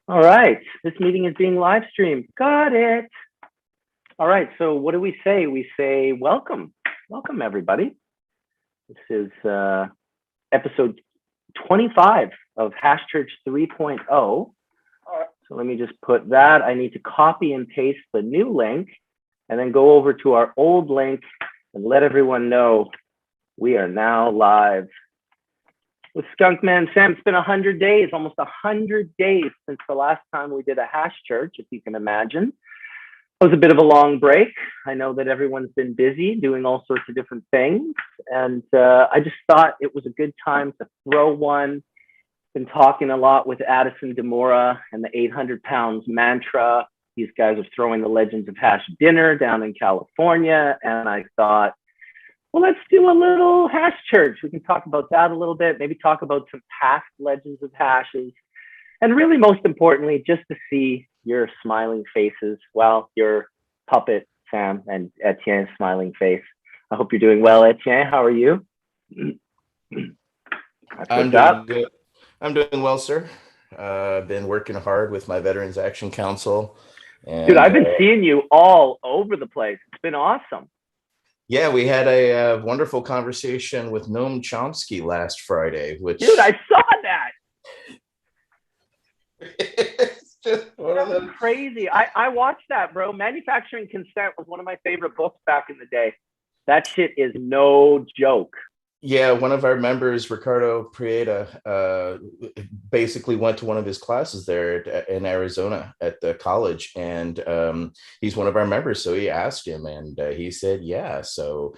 All right, this meeting is being live streamed. Got it. All right, so what do we say? We say welcome. Welcome, everybody. This is episode 25 of Hash Church 3.0. So let me just put that. I need to copy and paste the new link and then go over to our old link and let everyone know we are now live. With Skunkman Sam, it's been 100 days, almost 100 days since the last time we did a Hash Church, if you can imagine. It was a bit of a long break. I know that everyone's been busy doing all sorts of different things. And I just thought it was a good time to throw one. Been talking a lot with Addison Demora and the 800 pounds mantra. These guys are throwing the Legends of Hash dinner down in California. And I thought, well, let's do a little Hash Church. We can talk about that a little bit, maybe talk about some past Legends of Hashes. And really, most importantly, just to see your smiling faces. Well, your puppet, Sam, and Etienne's smiling face. I hope you're doing well, Etienne. How are you? I'm doing good. I'm doing well, sir. I've been working hard with my Veterans Action Council. And, dude, I've been seeing you all over the place. It's been awesome. Yeah, we had a wonderful conversation with Noam Chomsky last Friday, which... Dude, I saw that. It's just one of them. Crazy. I watched that, bro. Manufacturing Consent was one of my favorite books back in the day. That shit is no joke. Yeah, one of our members, Ricardo Prieta, basically went to one of his classes there in Arizona at the college, and he's one of our members. So he asked him, and he said, yeah. So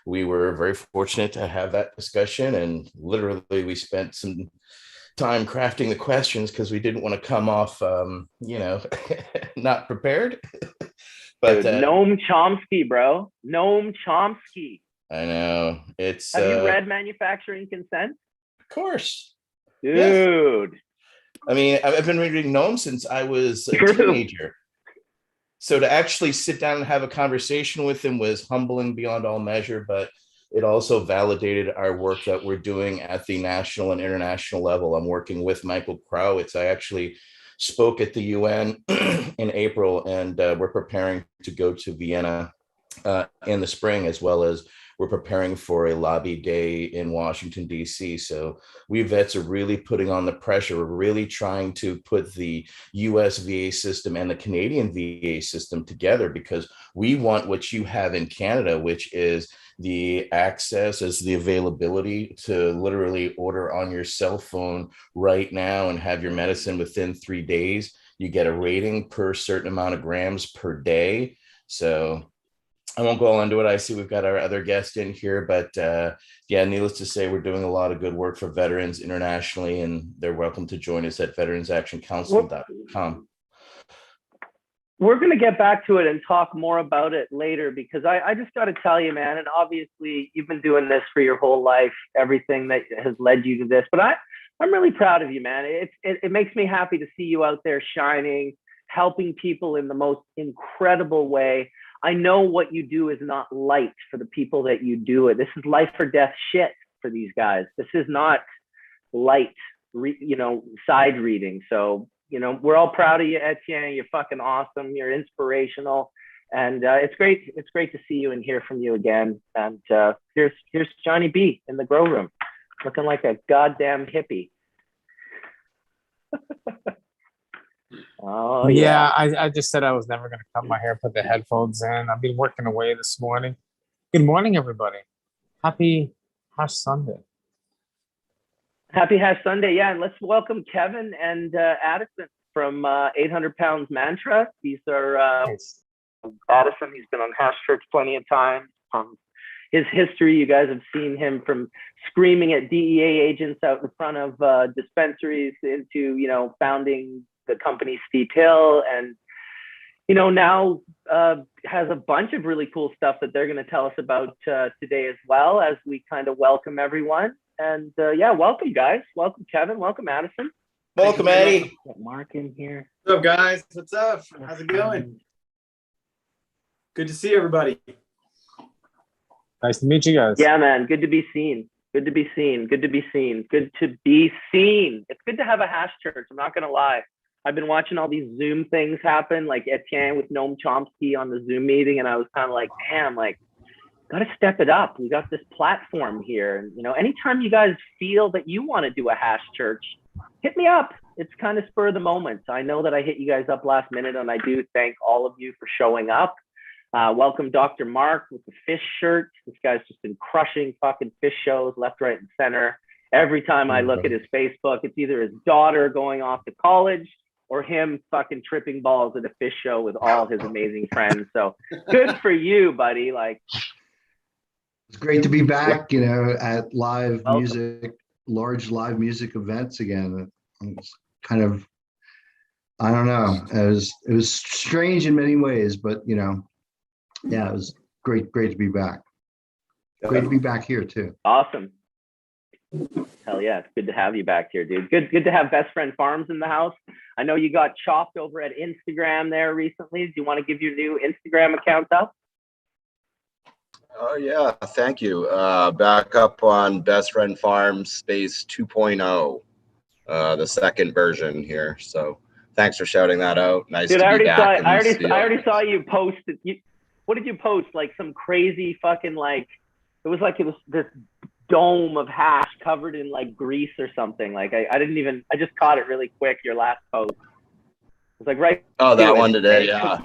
we were very fortunate to have that discussion, and literally we spent some time crafting the questions because we didn't want to come off, not prepared. But Noam Chomsky, bro. Noam Chomsky. I know. It's. Have you read Manufacturing Consent? Of course. Dude. Yes. I mean, I've been reading Noam since I was a teenager. So to actually sit down and have a conversation with him was humbling beyond all measure, but it also validated our work that we're doing at the national and international level. I'm working with Michael Crowitz. I actually spoke at the UN in April, and we're preparing to go to Vienna in the spring, as well as we're preparing for a lobby day in Washington, D.C. So we vets are really putting on the pressure. We're really trying to put the US VA system and the Canadian VA system together, because we want what you have in Canada, which is the access, as the availability to literally order on your cell phone right now and have your medicine within 3 days. You get a rating per certain amount of grams per day. So I won't go all into it. I see we've got our other guest in here, but yeah, needless to say, we're doing a lot of good work for veterans internationally, and they're welcome to join us at veteransactioncouncil.com. We're going to get back to it and talk more about it later, because I just got to tell you, man, and obviously you've been doing this for your whole life, everything that has led you to this, but I'm really proud of you, man. It makes me happy to see you out there shining, helping people in the most incredible way. I know what you do is not light for the people that you do it. This is life or death shit for these guys. This is not light, side reading. So, we're all proud of you, Etienne. You're fucking awesome. You're inspirational. And it's great. It's great to see you and hear from you again. And here's Johnny B in the grow room, looking like a goddamn hippie. Oh yeah, I just said I was never going to cut my hair, put the headphones in. I've been working away this morning. Good morning, everybody. Happy Hash Sunday. Happy Hash Sunday, yeah. And let's welcome Kevin and Addison from 800 Pounds Mantra. These are nice. Addison. He's been on Hash Church plenty of times. His history, you guys have seen him from screaming at DEA agents out in front of dispensaries into, founding the company Steep Hill, and now has a bunch of really cool stuff that they're going to tell us about today, as well, as we kind of welcome everyone. And yeah, welcome guys. Welcome Kevin. Welcome Addison. Welcome Eddie. Get Mark in here. What's up guys? What's up? How's it going? Good to see everybody. Nice to meet you guys. Yeah, man. Good to be seen. Good to be seen. Good to be seen. Good to be seen. It's good to have a Hash Church. I'm not going to lie. I've been watching all these Zoom things happen, like Etienne with Noam Chomsky on the Zoom meeting, and I was kind of like, damn, like, got to step it up. We got this platform here, and anytime you guys feel that you want to do a hash church, hit me up. It's kind of spur of the moment. I know that I hit you guys up last minute, and I do thank all of you for showing up. Welcome Dr. Mark with the fish shirt. This guy's just been crushing fucking fish shows left, right, and center. Every time I look at his Facebook, it's either his daughter going off to college or him fucking tripping balls at a fish show with all his amazing friends. So good for you, buddy. Like, it's great to be back, at live music, large live music events again. It's kind of, I don't know. It was strange in many ways, but yeah, it was great to be back. Great to be back here too. Awesome. Hell yeah, it's good to have you back here, dude. Good to have Best Friend Farms in the house. I know you got chopped over at Instagram there recently. Do you want to give your new Instagram account up? Oh yeah, thank you. Back up on Best Friend Farms Space 2.0, the second version here. So thanks for shouting that out. Nice to be back. I already saw you post it. What did you post? Like some crazy fucking it was this dome of hash covered in like grease or something. Like I just caught it really quick. Your last post. It was like right. Oh, that one today, yeah.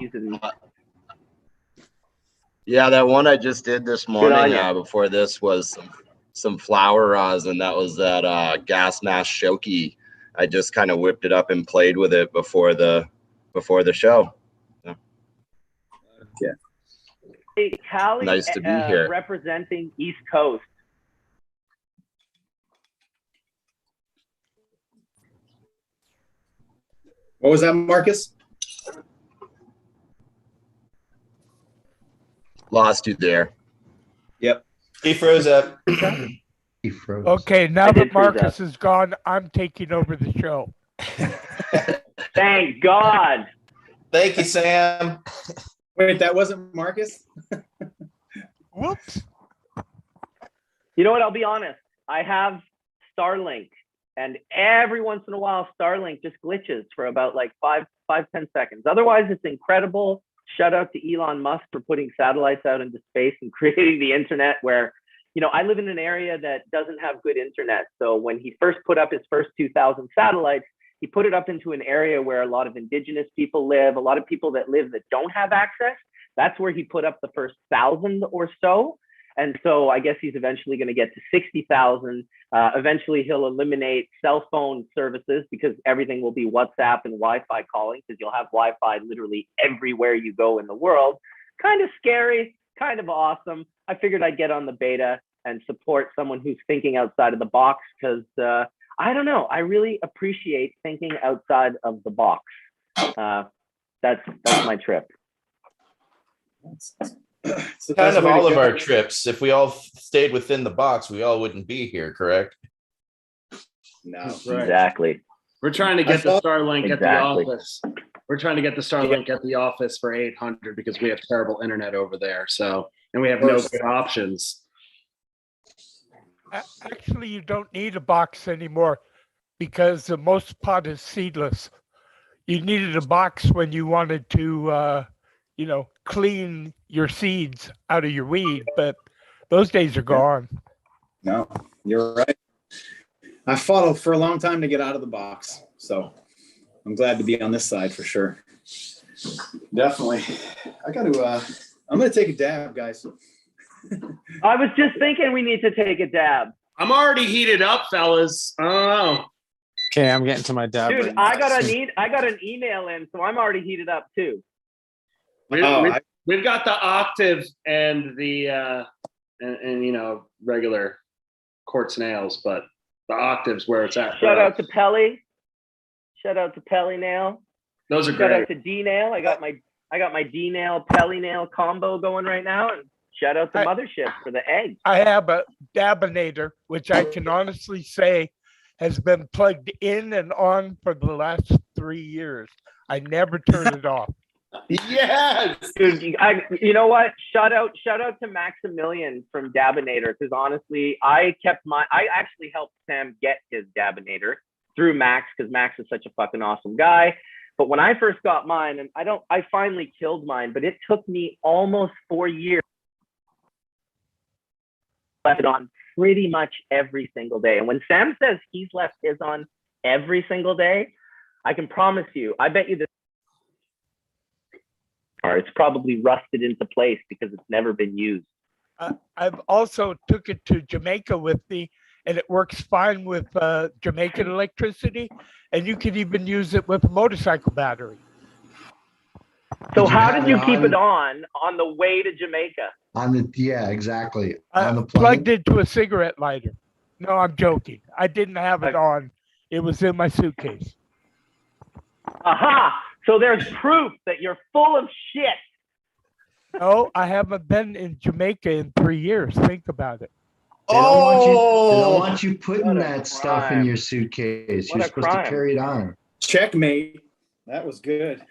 Yeah, that one I just did this morning. Before this was some flower rosin. That was that gas mask shoki. I just kind of whipped it up and played with it before the show. Yeah. Hey, Callie, nice to be here. Representing East Coast. What was that, Marcus? Lost you there. Yep. He froze up. He froze. Okay, now that Marcus is gone, I'm taking over the show. Thank God. Thank you, Sam. Wait, that wasn't Marcus? Whoops. You know what? I'll be honest. I have Starlink, and every once in a while, Starlink just glitches for about like 5-10 seconds. Otherwise, it's incredible. Shout out to Elon Musk for putting satellites out into space and creating the internet where, I live in an area that doesn't have good internet. So when he first put up his first 2,000 satellites, he put it up into an area where a lot of indigenous people live, a lot of people that don't have access. That's where he put up the first 1,000 or so. And so I guess he's eventually going to get to 60,000. Eventually he'll eliminate cell phone services because everything will be WhatsApp and Wi-Fi calling, because you'll have Wi-Fi literally everywhere you go in the world. Kind of scary, kind of awesome. I figured I'd get on the beta and support someone who's thinking outside of the box, because I don't know, I really appreciate thinking outside of the box. That's my trip. It's kind of all of our trips. If we all stayed within the box, we all wouldn't be here, correct? No, right. Exactly. We're trying to get the Starlink at the office. We're trying to get the Starlink at the office for 800 because we have terrible internet over there. So, and we have no good options. Actually, you don't need a box anymore because the most pot is seedless. You needed a box when you wanted to, clean your seeds out of your weed, but those days are gone. No, you're right. I fought for a long time to get out of the box, so I'm glad to be on this side for sure. Definitely. I'm gonna take a dab, guys. I was just thinking we need to take a dab. I'm already heated up, fellas. I don't know. Okay, I'm getting to my dab. Dude, I got an email in, so I'm already heated up too. We've got the octave and the regular quartz nails, but the octave's where it's at. Shout out to Pelly. Shout out to Pelly Nail. Those are Shout great. out to D Nail. I got my D Nail Pelly Nail combo going right now, and shout out to Mothership for the eggs. I have a dabinator, which I can honestly say has been plugged in and on for the last 3 years. I never turn it off. Yes, dude. You know what? Shout out to Maximilian from Dabinator, because honestly, I actually helped Sam get his Dabinator through Max, because Max is such a fucking awesome guy. But when I first got mine, and I finally killed mine, but it took me almost 4 years. Left it on pretty much every single day. And when Sam says he's left his on every single day, I can promise you, I bet you this, or it's probably rusted into place because it's never been used. I've also took it to Jamaica with me, and it works fine with Jamaican electricity, and you can even use it with a motorcycle battery. So how did you keep it on the way to Jamaica? Yeah, exactly. On the plane? Plugged into a cigarette lighter. No, I'm joking. I didn't have it on. It was in my suitcase. Aha! So there's proof that you're full of shit. No, I haven't been in Jamaica in 3 years. Think about it. They don't want you putting What a that stuff in crime. your suitcase. What You're a supposed crime. to carry it on. Checkmate. That was good.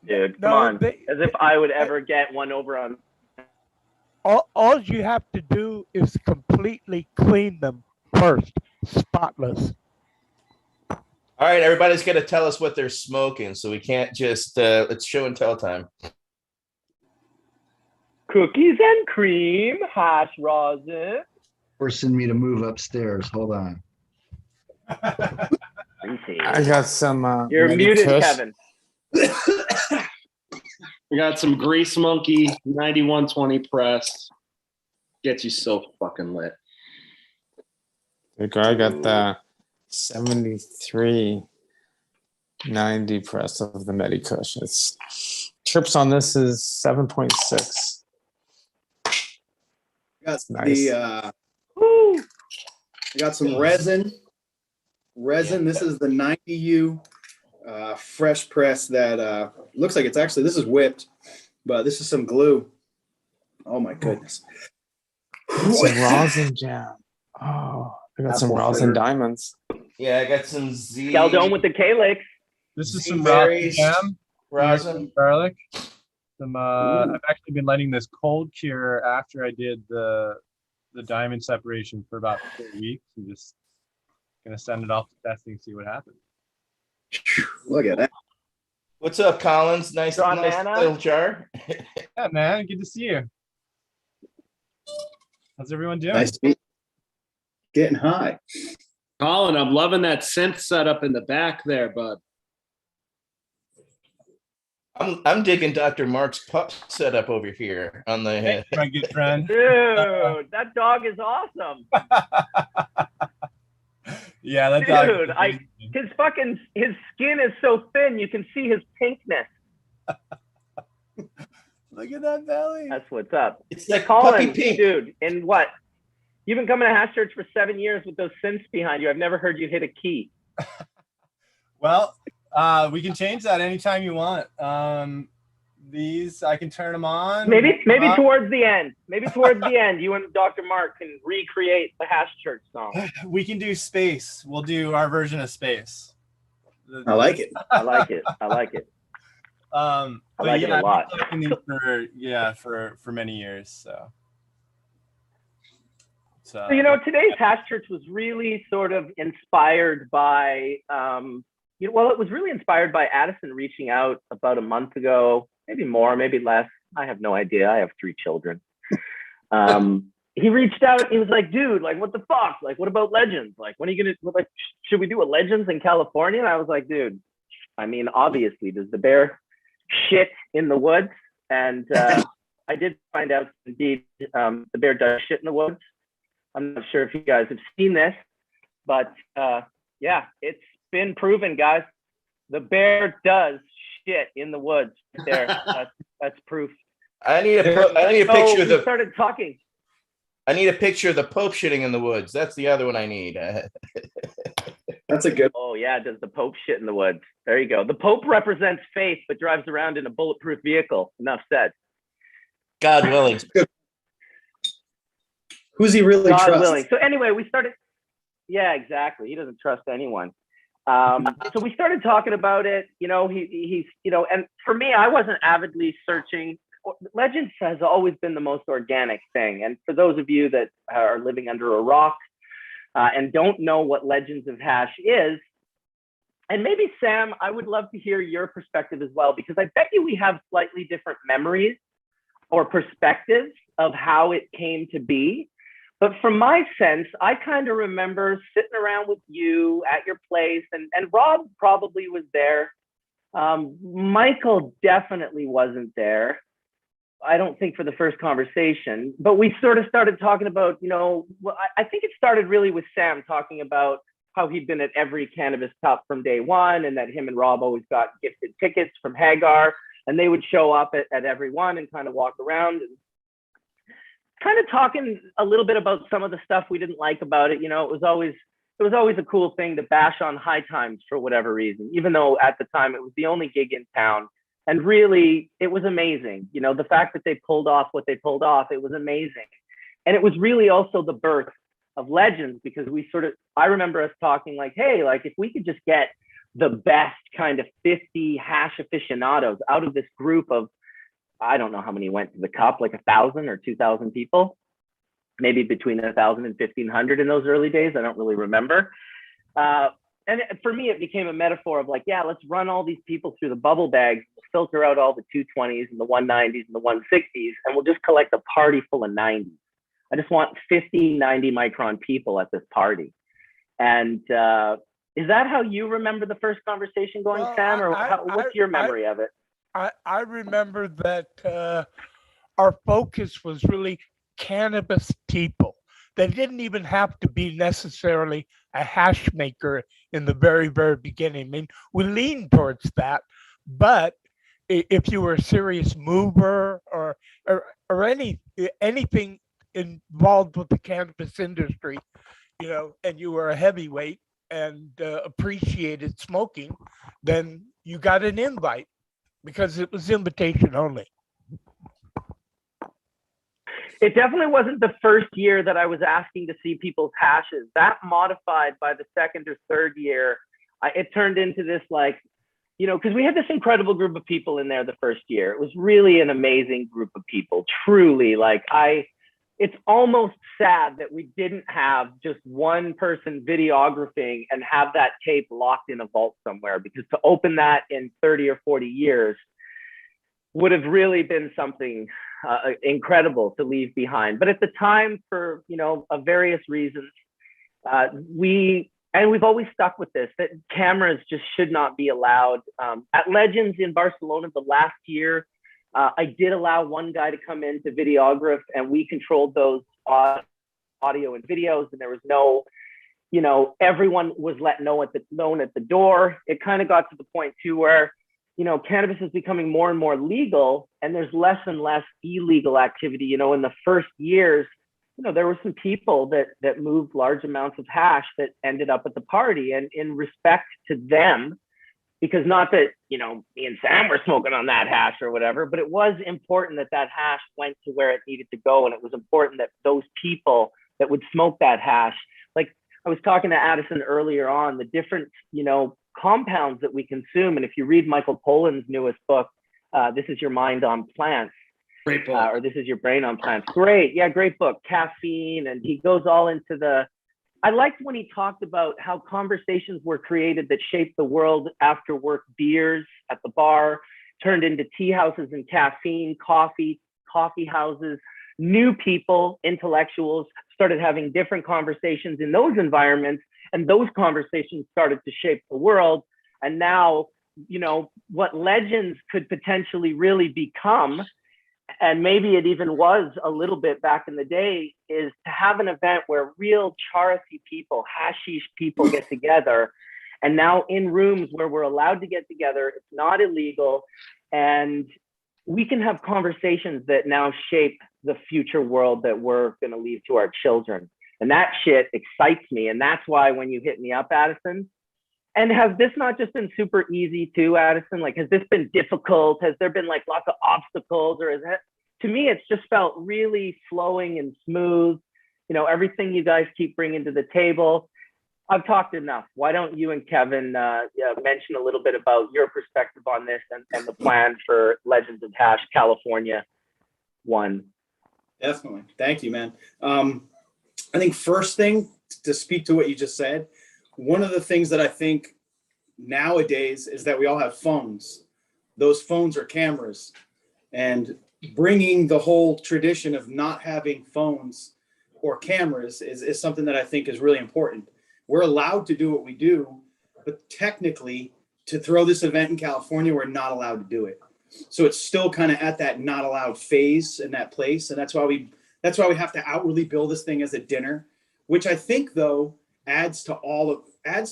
Dude, come on. As if I would ever get one over on. All you have to do is completely clean them first, spotless. All right, everybody's got to tell us what they're smoking, so we can't just it's show and tell time. Cookies and cream, hash rosin. Forcing me to move upstairs. Hold on. I got some. You're muted, Kush. Kevin. We got some Grease Monkey 9120 press. Gets you so fucking lit. There you go. I got the 7390 press of the Medikush. It's trips on this is 7.6. Got Nice. we got some resin. This is the 90U fresh press that looks like it's actually, this is whipped, but this is some glue. Oh my goodness. Some rosin jam. Oh, I got some rosin diamonds. Yeah, I got some Z. Skeldone with the Calyx. This is some Z-berries, rosin jam, rosin. garlic. Some I've actually been letting this cold cure after I did the diamond separation for about 4 weeks, and just gonna send it off to testing, see what happens. Look at that. What's up, Collins? Nice little jar. Yeah, man, good to see you. How's everyone doing? Nice to meet you. Getting high. Colin, I'm loving that synth setup in the back there, bud. I'm digging Dr. Mark's pup setup over here on the Hey, my good friend. Dude, that dog is awesome. Yeah, that dog. Dude, his skin is so thin you can see his pinkness. Look at that belly. That's what's up. It's like Colin, puppy pink. dude, and what? You've been coming to Hash Church for 7 years with those synths behind you. I've never heard you hit a key. Well, we can change that anytime you want. These I can turn them on. Maybe towards the end. Maybe towards the end, you and Dr. Mark can recreate the Hash Church song. We can do Space. We'll do our version of Space. I like it. I like it. I like it. I like it a lot. I've been collecting these for many years. So you know, today's Hash Church was really sort of inspired by, it was really inspired by Addison reaching out about a month ago, maybe more, maybe less. I have no idea. I have 3 children. He reached out. He was like, dude, like, what the fuck? Like, what about Legends? Like, when are you going to, like, should we do a Legends in California? And I was like, dude, I mean, obviously, does the bear shit in the woods? And I did find out, indeed, the bear does shit in the woods. I'm not sure if you guys have seen this, but yeah, it's been proven, guys. The bear does shit in the woods. There, that's proof. I need a picture of the. Started talking. I need a picture of the Pope shitting in the woods. That's the other one I need. That's a good. Oh yeah, does the Pope shit in the woods? There you go. The Pope represents faith, but drives around in a bulletproof vehicle. Enough said. God willing. Who's he really God trust? willing. So anyway, we started. Yeah, exactly. He doesn't trust anyone. So we started talking about it. You know, he's and for me, I wasn't avidly searching. Legends has always been the most organic thing. And for those of you that are living under a rock and don't know what Legends of Hash is, And maybe Sam, I would love to hear your perspective as well, because I bet you we have slightly different memories or perspectives of how it came to be. But from my sense, I kind of remember sitting around with you at your place, and Rob probably was there. Michael definitely wasn't there. I don't think for the first conversation, but we sort of started talking about, I think it started really with Sam talking about how he'd been at every Cannabis Cup from day one, and that him and Rob always got gifted tickets from Hagar, and they would show up at every one and kind of walk around and kind of talking a little bit about some of the stuff we didn't like about it. It was always a cool thing to bash on High Times for whatever reason, even though at the time it was the only gig in town. And really, it was amazing. The fact that they pulled off what they pulled off, it was amazing. And it was really also the birth of Legends, because I remember us talking like, hey, like if we could just get the best kind of 50 hash aficionados out of this group of, I don't know how many went to the cup, like 1,000 or 2,000 people, maybe between 1,000 and 1,500 in those early days. I don't really remember. And for me, it became a metaphor of like, yeah, let's run all these people through the bubble bags, filter out all the 220s and the 190s and the 160s, and we'll just collect a party full of 90s. I just want 50, 90 micron people at this party. And is that how you remember the first conversation going, Sam? Or what's your memory of it? I remember that our focus was really cannabis people. They didn't even have to be necessarily a hash maker in the very, very beginning. I mean, we leaned towards that, but if you were a serious mover or anything involved with the cannabis industry, and you were a heavyweight and appreciated smoking, then you got an invite because it was invitation only. It definitely wasn't the first year that I was asking to see people's hashes. That modified by the second or third year. It turned into this because we had this incredible group of people in there the first year. It was really an amazing group of people, truly. It's almost sad that we didn't have just one person videographing and have that tape locked in a vault somewhere, because to open that in 30 or 40 years would have really been something incredible to leave behind. But at the time, for of various reasons, we've always stuck with this, that cameras just should not be allowed. At Legends in Barcelona the last year, I did allow one guy to come in to videograph, and we controlled those audio and videos, and there was no, everyone was known at the door. It kind of got to the point too where cannabis is becoming more and more legal, and there's less and less illegal activity. In the first years, there were some people that moved large amounts of hash that ended up at the party, and in respect to them, because not that, me and Sam were smoking on that hash or whatever, but it was important that hash went to where it needed to go. And it was important that those people that would smoke that hash, like I was talking to Addison earlier on, the different, compounds that we consume. And if you read Michael Pollan's newest book, This Is Your Mind on Plants, great book. Or This Is Your Brain on Plants. Great. Yeah, great book. Caffeine. And he goes all into I liked when he talked about how conversations were created that shaped the world after work beers at the bar, turned into tea houses and caffeine, coffee houses. New people, intellectuals, started having different conversations in those environments, and those conversations started to shape the world. And now, what Legends could potentially really become, and maybe it even was a little bit back in the day, is to have an event where real charity people, hashish people get together. And now in rooms where we're allowed to get together, it's not illegal. And we can have conversations that now shape the future world that we're going to leave to our children. And that shit excites me. And that's why when you hit me up, Addison, and has this not just been super easy too, Addison? Has this been difficult? Has there been lots of obstacles, or is it, to me, it's just felt really flowing and smooth. Everything you guys keep bringing to the table. I've talked enough. Why don't you and Kevin mention a little bit about your perspective on this and the plan for Legends of Hash California 1? Definitely. Thank you, man. I think first thing, to speak to what you just said, one of the things that I think nowadays is that we all have phones. Those phones are cameras, and bringing the whole tradition of not having phones or cameras is something that I think is really important. We're allowed to do what we do, but technically to throw this event in California, we're not allowed to do it. So it's still kind of at that not allowed phase in that place. And that's why we have to outwardly bill this thing as a dinner, which I think though adds to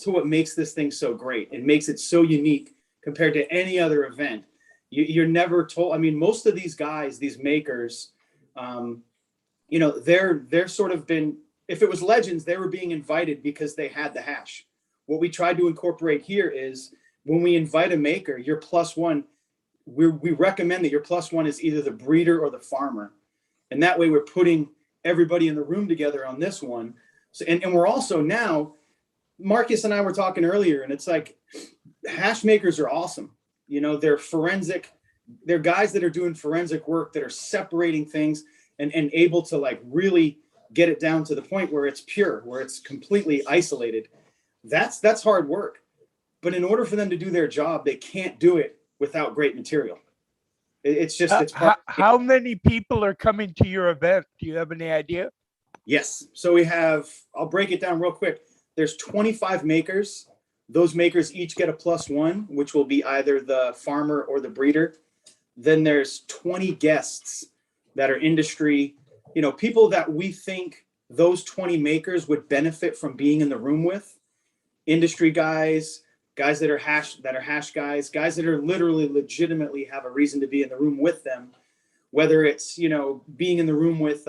what makes this thing so great. It makes it so unique compared to any other event. You're never told. I mean, most of these guys, these makers, they're sort of been, if it was Legends, they were being invited because they had the hash. What we tried to incorporate here is when we invite a maker, your plus one, we recommend that your plus one is either the breeder or the farmer. And that way we're putting everybody in the room together on this one. So, and we're also now, Marcus and I were talking earlier, and it's like hash makers are awesome. They're forensic. They're guys that are doing forensic work, that are separating things and able to like really get it down to the point where it's pure, where it's completely isolated. That's hard work. But in order for them to do their job, they can't do it without great material. It's how many people are coming to your event? Do you have any idea? Yes. So I'll break it down real quick. There's 25 makers. Those makers each get a plus one, which will be either the farmer or the breeder. Then there's 20 guests that are industry, people that we think those 20 makers would benefit from being in the room with. Industry guys that are hash guys that are literally legitimately have a reason to be in the room with them. Whether it's, being in the room with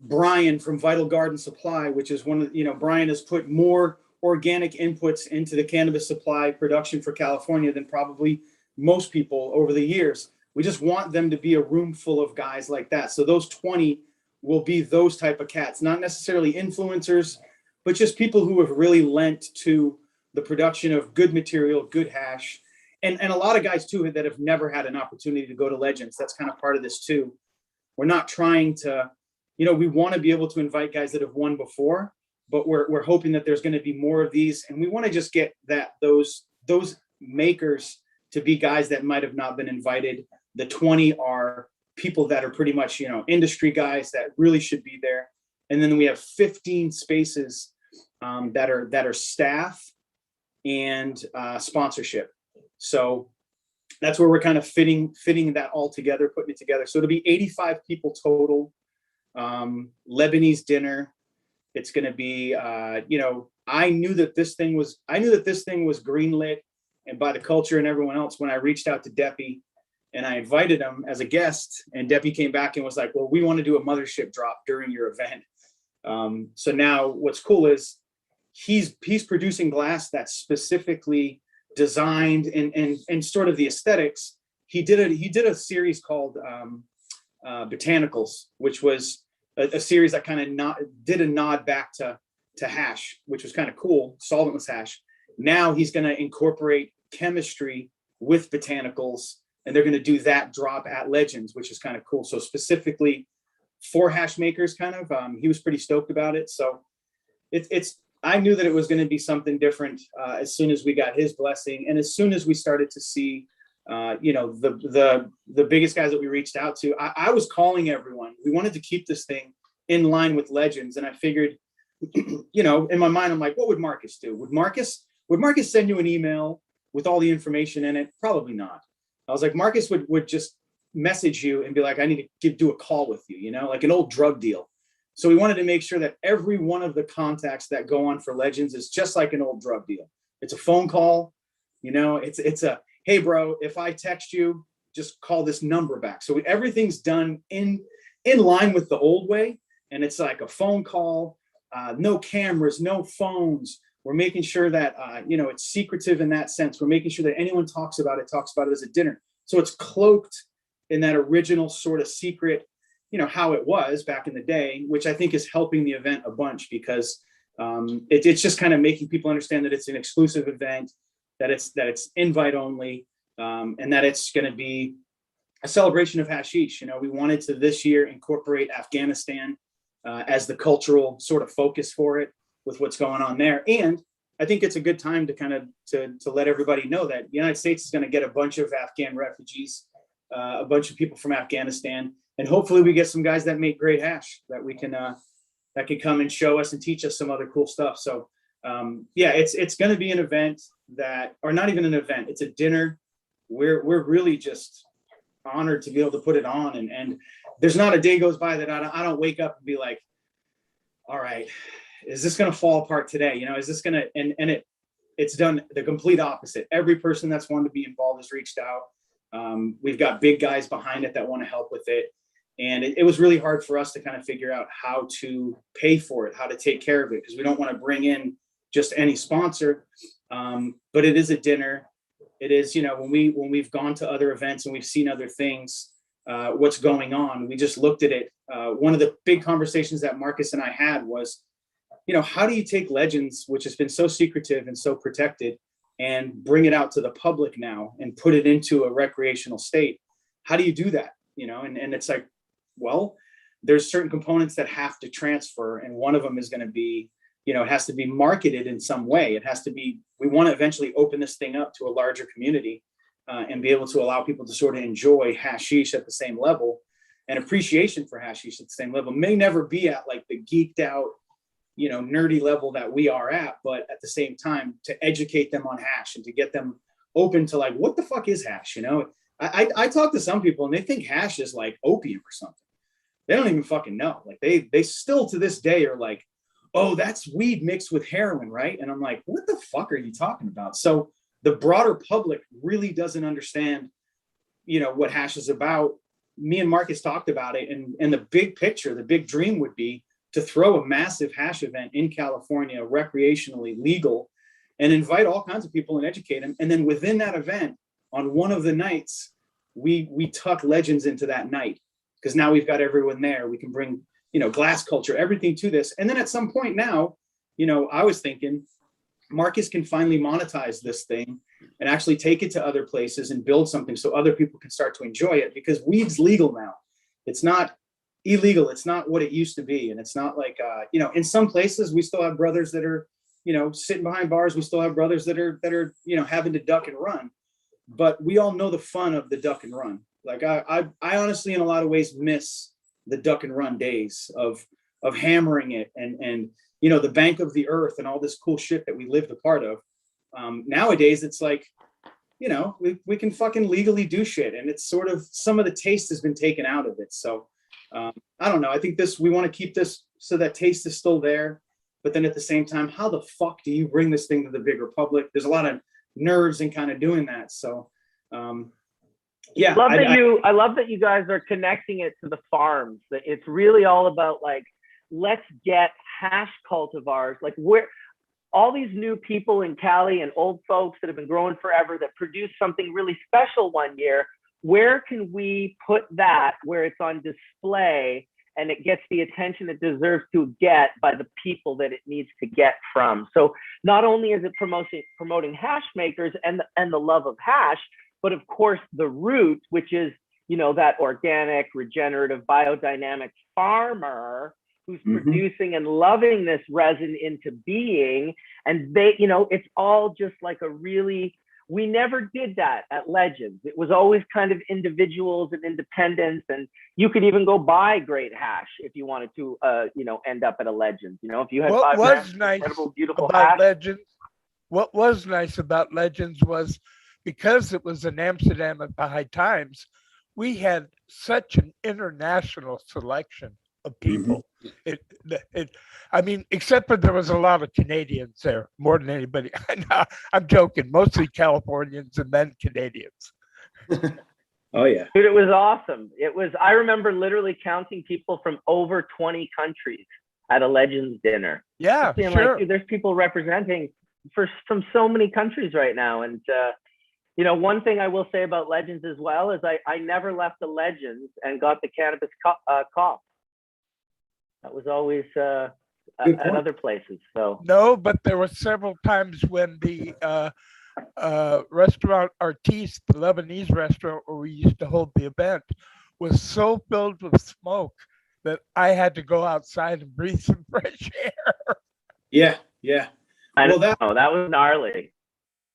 Brian from Vital Garden Supply, which is Brian has put more organic inputs into the cannabis supply production for California than probably most people over the years. We just want them to be a room full of guys like that. So those 20 will be those type of cats, not necessarily influencers, but just people who have really lent to the production of good material, good hash. And a lot of guys too that have never had an opportunity to go to Legends. That's kind of part of this too. We're not trying to, we want to be able to invite guys that have won before, but we're hoping that there's going to be more of these. And we want to just get those makers to be guys that might have not been invited. The 20 are people that are pretty much, industry guys that really should be there. And then we have 15 spaces that are staff and sponsorship. So that's where we're kind of fitting that all together, putting it together. So it'll be 85 people total. Lebanese dinner. It's going to be, I knew that this thing was greenlit and by the culture and everyone else when I reached out to Deppy and I invited him as a guest, and Deppy came back and was like, well, we want to do a mothership drop during your event. So now what's cool is he's producing glass that's specifically designed and sort of the aesthetics. He did a series called Botanicals, which was a series that kind of did a nod back to hash, which was kind of cool, solventless hash. Now he's going to incorporate chemistry with botanicals, and they're going to do that drop at Legends, which is kind of cool. So specifically for hash makers, kind of, he was pretty stoked about it. So I knew that it was going to be something different as soon as we got his blessing, and as soon as we started to see, the biggest guys that we reached out to. I was calling everyone. We wanted to keep this thing in line with Legends, and I figured, in my mind, I'm like, what would Marcus do? Would Marcus send you an email with all the information in it? Probably not. I was like, Marcus would just message you and be like, I need to do a call with you, like an old drug deal. So we wanted to make sure that every one of the contacts that go on for Legends is just like an old drug deal. It's a phone call, it's a, hey bro, if I text you, just call this number back. So everything's done in line with the old way. And it's like a phone call, no cameras, no phones. We're making sure that, it's secretive in that sense. We're making sure that anyone talks about it as a dinner. So it's cloaked in that original sort of secret, how it was back in the day, which I think is helping the event a bunch because it's just kind of making people understand that it's an exclusive event, that it's invite only, and that it's going to be a celebration of hashish. We wanted to this year incorporate Afghanistan as the cultural sort of focus for it with what's going on there. And I think it's a good time to kind of to let everybody know that the United States is going to get a bunch of Afghan refugees, a bunch of people from Afghanistan, and hopefully we get some guys that make great hash that we can that can come and show us and teach us some other cool stuff. So yeah, it's going to be an event that, or not even an event, it's a dinner. We're really just honored to be able to put it on, and there's not a day goes by that I don't wake up and be like, all right, is this going to fall apart today? You know, is this going to, and it's done the complete opposite. Every person that's wanted to be involved has reached out. We've got big guys behind it that want to help with it. And it was really hard for us to kind of figure out how to pay for it, how to take care of it, because we don't want to bring in just any sponsor. But it is a dinner. It is, you know, when we've gone to other events and we've seen other things, what's going on, we just looked at it. One of the big conversations that Marcus and I had was, you know, how do you take Legends, which has been so secretive and so protected, and bring it out to the public now and put it into a recreational state? How do you do that? You know, and it's like, well, there's certain components that have to transfer, and one of them is going to be, you know, it has to be marketed in some way. It has to be, we want to eventually open this thing up to a larger community and be able to allow people to sort of enjoy hashish at the same level, and appreciation for hashish at the same level. May never be at like the geeked out, you know, nerdy level that we are at, but at the same time to educate them on hash and to get them open to like, what the fuck is hash? You know, I talk to some people and they think hash is like opium or something. They don't even fucking know. Like they still to this day are like, oh, that's weed mixed with heroin, right? And I'm like, what the fuck are you talking about? So the broader public really doesn't understand, you know, what hash is about. Me and Marcus talked about it, and the big picture, the big dream would be to throw a massive hash event in California, recreationally legal, and invite all kinds of people and educate them. And then within that event, on one of the nights, we tuck Legends into that night, because now we've got everyone there. We can bring, you know, glass culture, everything to this. And then at some point now, you know, I was thinking Marcus can finally monetize this thing and actually take it to other places and build something so other people can start to enjoy it, because weed's legal now. It's not illegal. It's not what it used to be. And it's not like, you know, in some places we still have brothers that are, you know, sitting behind bars. We still have brothers that are, you know, having to duck and run, but we all know the fun of the duck and run. Like I honestly, in a lot of ways, miss the duck and run days of hammering it and, you know, the Bank of the Earth and all this cool shit that we lived a part of. Nowadays, it's like, you know, we can fucking legally do shit, and it's sort of, some of the taste has been taken out of it. So I don't know. I think we want to keep this so that taste is still there, but then at the same time, how the fuck do you bring this thing to the bigger public? There's a lot of nerves in kind of doing that. So yeah, I love that you guys are connecting it to the farms. That it's really all about like, let's get hash cultivars, like where all these new people in Cali and old folks that have been growing forever that produce something really special one year. Where can we put that where it's on display and it gets the attention it deserves to get by the people that it needs to get from? So not only is it promoting hash makers and the love of hash, but of course the root, which is, you know, that organic, regenerative, biodynamic farmer who's producing and loving this resin into being. And they, you know, it's all just like a really, we never did that at Legends. It was always kind of individuals and independence, and you could even go buy great hash if you wanted to, you know, end up at a Legends. You know, if you had what was nice incredible, beautiful about hash. Legends, what was nice about Legends was, because it was in Amsterdam at the high times, we had such an international selection of people. I mean, except for there was a lot of Canadians there, more than anybody. I'm joking, mostly Californians and then Canadians. Oh yeah. Dude, it was awesome. I remember literally counting people from over 20 countries at a Legends dinner. Yeah, sure. Like, dude, there's people representing from so many countries right now. And you know, one thing I will say about Legends as well is I never left the Legends and got the cannabis cough. That was always at other places. So no, but there were several times when the restaurant Artiste, the Lebanese restaurant where we used to hold the event, was so filled with smoke that I had to go outside and breathe some fresh air. Yeah, yeah. Well, that was gnarly.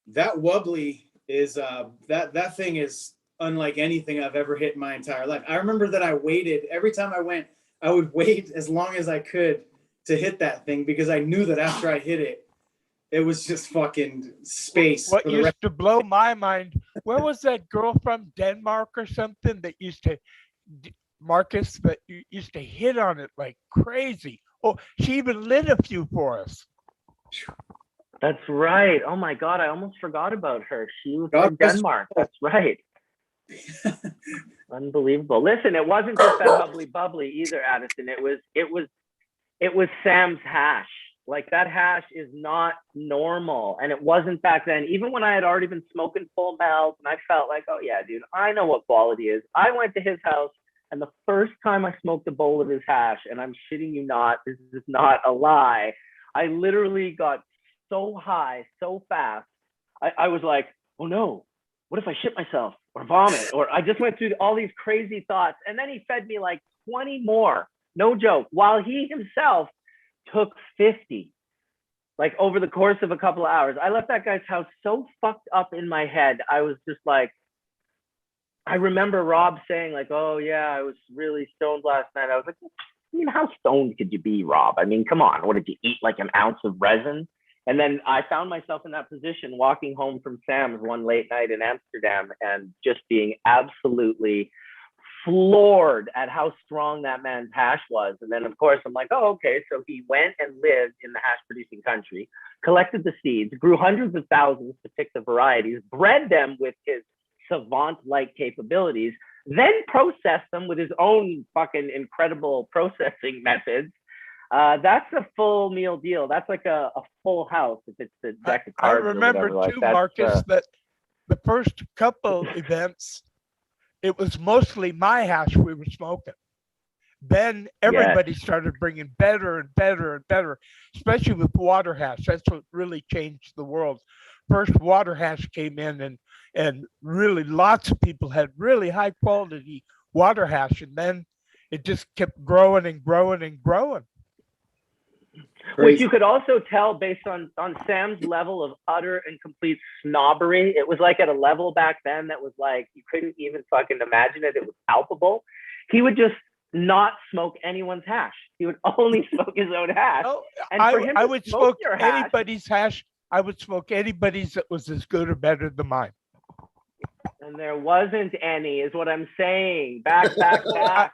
That wobbly is that thing is unlike anything I've ever hit in my entire life. I remember that I waited every time I went. I would wait as long as I could to hit that thing because I knew that after I hit it, it was just fucking space. What used to blow my mind, where was that girl from Denmark or something that used to, Marcus, that used to hit on it like crazy? Oh, she even lit a few for us. That's right. Oh my God, I almost forgot about her. She was God from Denmark. That's right. Unbelievable. Listen, it wasn't just that hubbly bubbly either, Addison. It was Sam's hash. Like that hash is not normal. And it wasn't back then. Even when I had already been smoking full mouth and I felt like, oh yeah, dude, I know what quality is. I went to his house and the first time I smoked a bowl of his hash, and I'm shitting you not, this is not a lie, I literally got so high, so fast. I was like, oh no, what if I shit myself or vomit? Or I just went through all these crazy thoughts. And then he fed me like 20 more, no joke, while he himself took 50, like over the course of a couple of hours. I left that guy's house so fucked up in my head. I was just like, I remember Rob saying like, oh yeah, I was really stoned last night. I was like, I mean, how stoned could you be, Rob? I mean, come on, what did you eat, like an ounce of resin? And then I found myself in that position walking home from Sam's one late night in Amsterdam and just being absolutely floored at how strong that man's hash was. And then of course I'm like, oh, okay. So he went and lived in the hash producing country, collected the seeds, grew hundreds of thousands to pick the varieties, bred them with his savant-like capabilities, then processed them with his own fucking incredible processing methods. That's a full meal deal. That's like a full house if it's the deck of cards. I remember or too, like Marcus, that the first couple events, it was mostly my hash we were smoking. Then everybody started bringing better and better and better, especially with water hash. That's what really changed the world. First water hash came in and really lots of people had really high quality water hash. And then it just kept growing and growing and growing. Which you could also tell based on Sam's level of utter and complete snobbery. It was like at a level back then that was like, you couldn't even fucking imagine it. It was palpable. He would just not smoke anyone's hash. He would only smoke his own hash. Oh, and for him I to would smoke your hash, anybody's hash. I would smoke anybody's that was as good or better than mine. And there wasn't any, is what I'm saying. Back.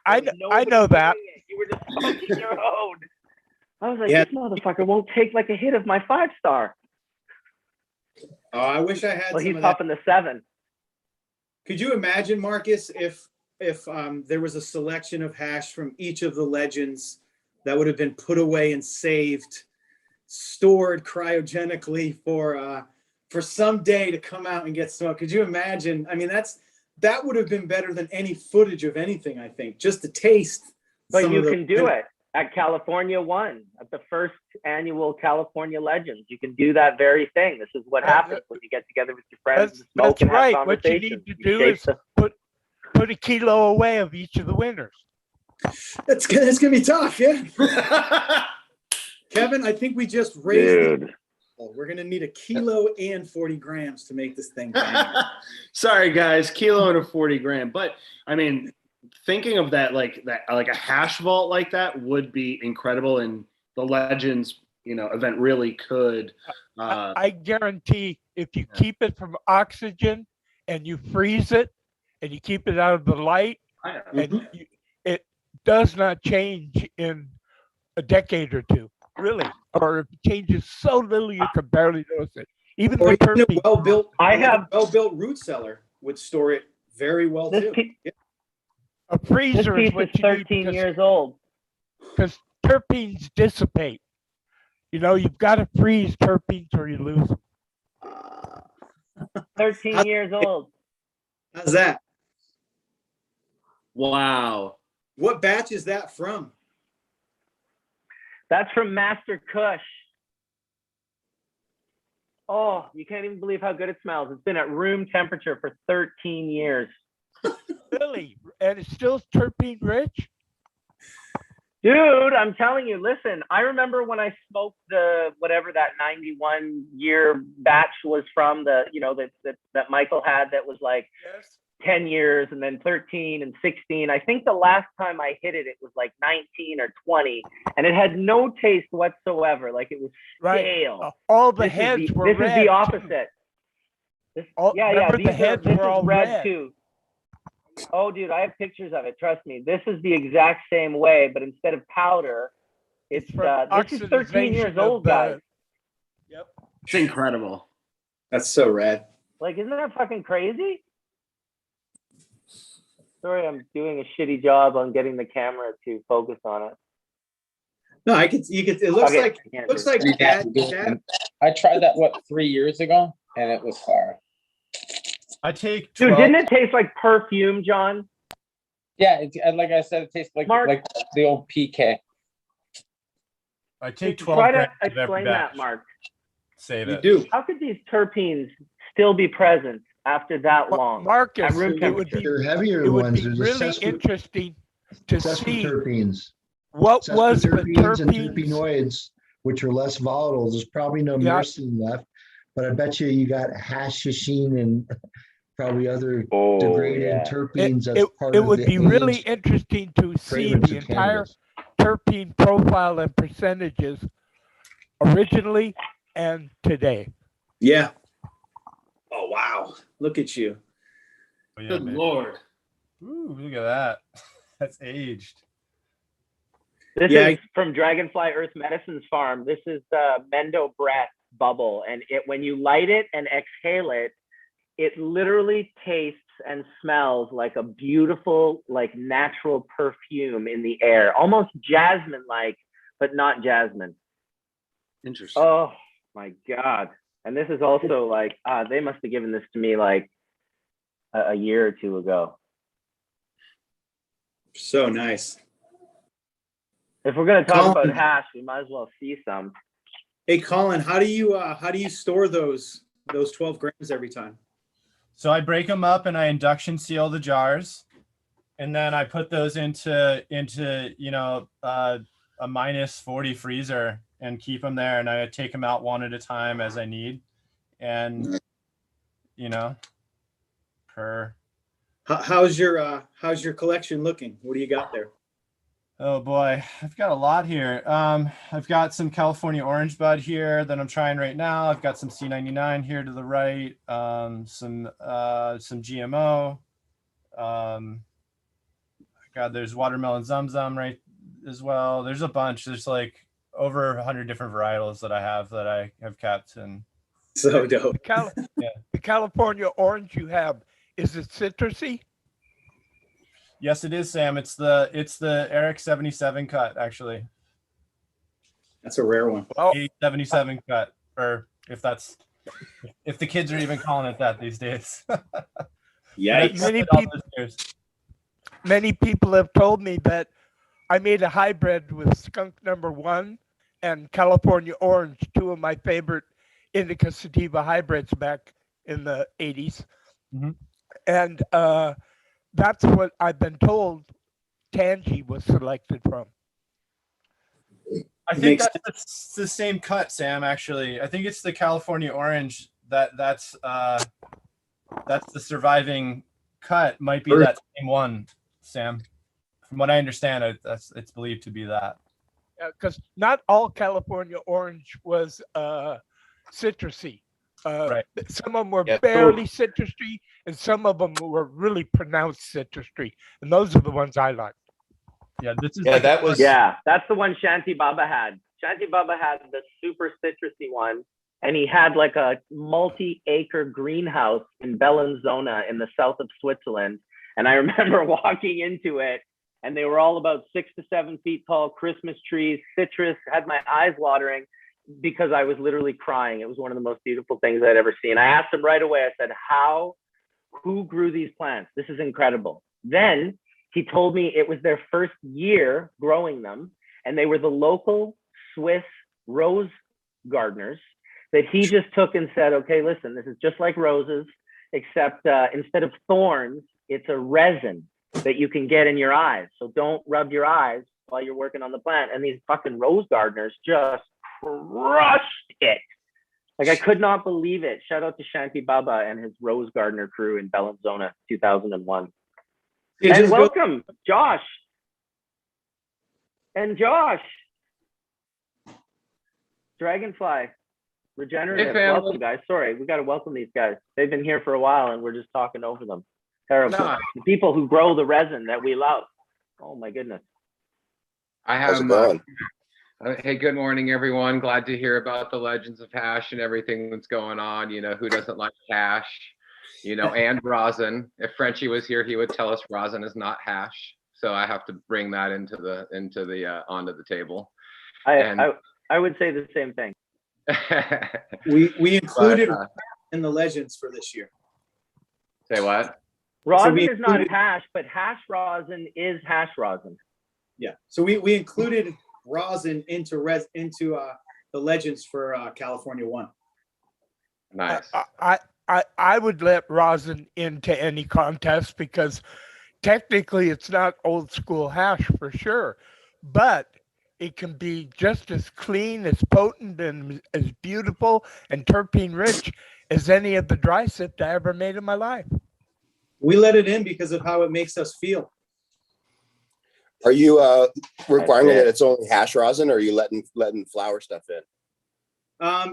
I know that. You were just smoking your own. I was like, this motherfucker won't take like a hit of my 5-star. Oh, I wish I had. Well, he's popping the 7. Could you imagine, Marcus, if there was a selection of hash from each of the legends that would have been put away and saved, stored cryogenically for some day to come out and get smoked? Could you imagine? I mean, that would have been better than any footage of anything, I think, just to taste. But you can do it at California One, at the first annual California Legends. You can do that very thing. This is what happens when you get together with your friends. That's right. What you need to do is put a kilo away of each of the winners. That's gonna be tough, yeah. Kevin, I think we just raised. We're gonna need 1 kilo and 40 grams to make this thing. Sorry, guys, kilo and a 40 gram. But I mean, thinking of that, like a hash vault like that would be incredible, and the Legends, event really could. I guarantee if you keep it from oxygen and you freeze it and you keep it out of the light, and it does not change in a decade or two, really, or if it changes so little you can barely notice it. Even or the terpene. a well-built root cellar would store it very well too. A freezer this is piece what is you 13 need years old. Because terpenes dissipate. You've got to freeze terpenes or you lose them. 13 years old. How's that? Wow. What batch is that from? That's from Master Kush. Oh, you can't even believe how good it smells. It's been at room temperature for 13 years. Really? And it's still terpene rich? Dude, I'm telling you, listen, I remember when I smoked the whatever that 91 year batch was from, the, you know, that Michael had, that was like Yes. 10 years and then 13 and 16. I think the last time I hit it, it was like 19 or 20, and it had no taste whatsoever. Like, it was Right. stale. All the This heads is the, were this red. is the too. opposite. This, All, yeah, remember these the heads this were all is red red. too. Oh, dude, I have pictures of it. Trust me. This is the exact same way, but instead of powder, it's from this is 13 years oxidization of old, guys. Yep. It's incredible. That's so rad. Like, isn't that fucking crazy? Sorry, I'm doing a shitty job on getting the camera to focus on it. No, I could. You could. It looks Okay, like. I can't Looks do it. like that. I tried that 3 years ago, and it was fire. I take Dude, 12. didn't it taste like perfume, John? Yeah, and like I said, it tastes like Mark- the old PK. I take Try 12 to grams of every explain batch. that, Mark. Save You it. do. How could these terpenes still be present after that long? Marcus, At room it would be temperature. They're heavier it would ones. be There's really interesting to see sesquiterpenes. what was the Sesquiterpenes and terpenes. terpenoids, which are less volatile. There's probably no Yeah. myrcene left, but I bet you got hashishine and probably other Oh, degrading yeah. terpenes. That's It part of would the be really aged interesting to see fragrance the of entire cannabis. terpene profile and percentages originally and today. Yeah. Oh wow! Look at you. Oh, yeah, Good baby. Lord. Ooh, look at that. That's aged. This Yeah, is from Dragonfly Earth Medicine's farm. This is the Mendo Breath bubble. And it, when you light it and exhale it, it literally tastes and smells like a beautiful, like natural perfume in the air, almost jasmine-like, but not jasmine. Interesting. Oh my God. And this is also like, they must have given this to me like a year or two ago. So nice. If we're going to talk Colin. about hash, we might as well see some. Hey, Colin, how do you store those 12 grams every time? So I break them up and I induction seal the jars, and then I put those into a -40 freezer and keep them there. And I take them out one at a time as I need, and per. How's your collection looking? What do you got there? Oh boy, I've got a lot here. I've got some California orange bud here that I'm trying right now. I've got some C99 here to the right. Some GMO. God, there's watermelon Zum right as well. There's a bunch. There's like over 100 different varietals that I have kept. And So dope. The California orange you have, is it citrusy? yes, it is, Sam. It's the Eric 77 cut, actually. That's a rare one. Oh, 877 cut, or if the kids are even calling it that these days. Yikes. Many people have told me that I made a hybrid with skunk #1 and California orange, two of my favorite indica sativa hybrids back in the 80s. Mhm. And that's what I've been told Tangi was selected from. I think that's the same cut, Sam. Actually, I think it's the California orange that's the surviving cut. Might be that same one, Sam. From what I understand, it's believed to be that. Because not all California orange was citrusy. Right. Some of them were Yeah. barely citrusy, and some of them were really pronounced citrusy. And those are the ones I like. Yeah, this is Yeah, that's the one Shanti Baba had. Shanti Baba had the super citrusy one, and he had like a multi-acre greenhouse in Bellinzona in the south of Switzerland. And I remember walking into it, and they were all about 6 to 7 feet tall, Christmas trees, citrus, had my eyes watering because I was literally crying. It was one of the most beautiful things I'd ever seen. I asked him right away, I said, who grew these plants? This is incredible. Then he told me it was their first year growing them, and they were the local Swiss rose gardeners that he just took and said, okay, listen, this is just like roses, except instead of thorns, it's a resin that you can get in your eyes. So don't rub your eyes while you're working on the plant. And these fucking rose gardeners just crushed it. Like, I could not believe it. Shout out to Shanti Baba and his rose gardener crew in Bellinzona, 2001. And welcome, Josh. And Josh. Dragonfly. Regenerative. Hey, welcome, guys. Sorry, we got to welcome these guys. They've been here for a while and we're just talking over them. Terrible. No. The people who grow the resin that we love. Oh my goodness. I How's have it going? hey, good morning, everyone. Glad to hear about the legends of hash and everything that's going on. You know, who doesn't like hash? You know, and rosin. If Frenchy was here, he would tell us rosin is not hash. So I have to bring that onto the table. I would say the same thing. We included in the legends for this year. Say what? Rosin is not hash, but hash rosin is hash rosin. Yeah. So we included rosin into the legends for California 1. Nice. I would let rosin into any contest because technically it's not old school hash for sure, but it can be just as clean, as potent, and as beautiful and terpene rich as any of the dry sift I ever made in my life. We let it in because of how it makes us feel. Are you requiring that it's only hash rosin, or are you letting flower stuff in?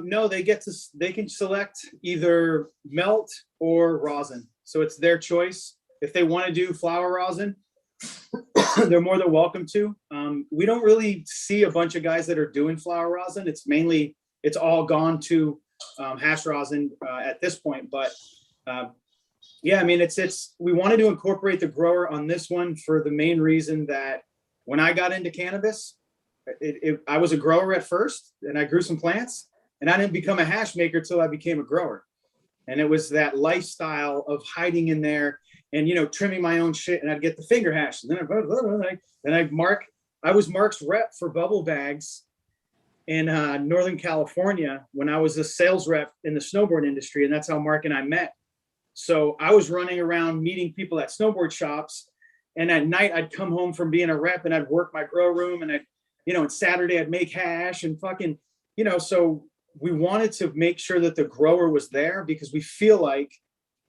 No, they can select either melt or rosin. So it's their choice. If they want to do flower rosin, they're more than welcome to. We don't really see a bunch of guys that are doing flower rosin. It's all gone to hash rosin at this point. But yeah, I mean, we wanted to incorporate the grower on this one for the main reason that when I got into cannabis, I was a grower at first and I grew some plants, and I didn't become a hash maker till I became a grower. And it was that lifestyle of hiding in there and, trimming my own shit, and I'd get the finger hash. And then I was Mark's rep for bubble bags in Northern California when I was a sales rep in the snowboard industry. And that's how Mark and I met. So I was running around meeting people at snowboard shops. And at night I'd come home from being a rep and I'd work my grow room, and and Saturday I'd make hash and fucking, so we wanted to make sure that the grower was there because we feel like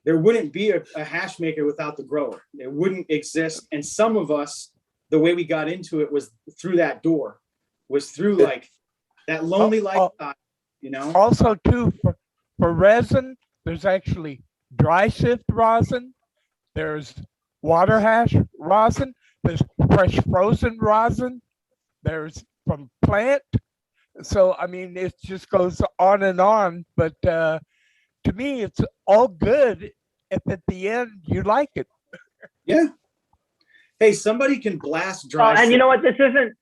there wouldn't be a hash maker without the grower. It wouldn't exist. And some of us, the way we got into it was through that door, was through like that lonely lifestyle, Also too, for resin, there's actually dry sift rosin, there's water hash rosin, there's fresh frozen rosin, there's from plant. So, I mean, it just goes on and on. But to me, it's all good if at the end you like it. Yeah. Hey, somebody can blast dry. And you know what? This isn't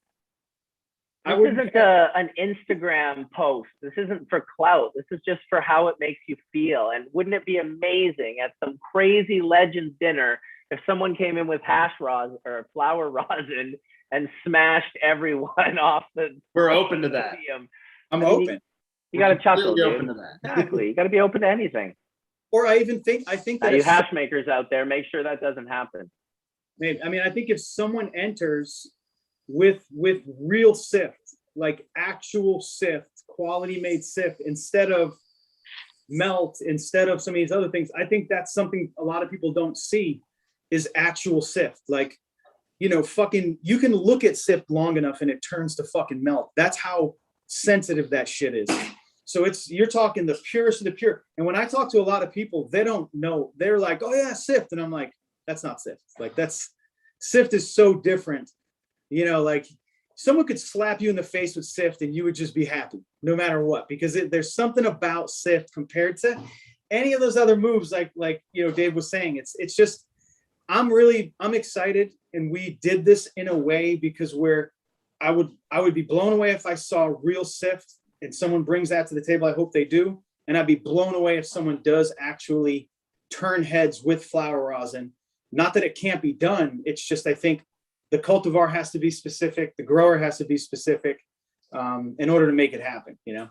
an Instagram post. This isn't for clout. This is just for how it makes you feel. And wouldn't it be amazing at some crazy Legends dinner if someone came in with hash rosin or flower rosin and smashed everyone off the We're open to that. podium? I'm open. You got to chuckle, dude. Open to that. Exactly. You got to be open to anything. Or I think that You hash makers out there, make sure that doesn't happen. maybe, I mean, I think if someone enters with real sift, like actual sift, quality made sift, instead of melt, instead of some of these other things, I think that's something a lot of people don't see is actual sift. Like, fucking, you can look at sift long enough and it turns to fucking melt. That's how sensitive that shit is. So you're talking the purest of the pure. And when I talk to a lot of people, they don't know. They're like, oh yeah, sift. And I'm like, that's not sift. Like sift is so different. Like someone could slap you in the face with sift and you would just be happy no matter what, because there's something about sift compared to any of those other moves. Like Dave was saying, it's just, I'm excited. And we did this in a way because I would be blown away if I saw real sift and someone brings that to the table. I hope they do. And I'd be blown away if someone does actually turn heads with flower rosin. Not that it can't be done. It's just, I think the cultivar has to be specific. The grower has to be specific in order to make it happen, Can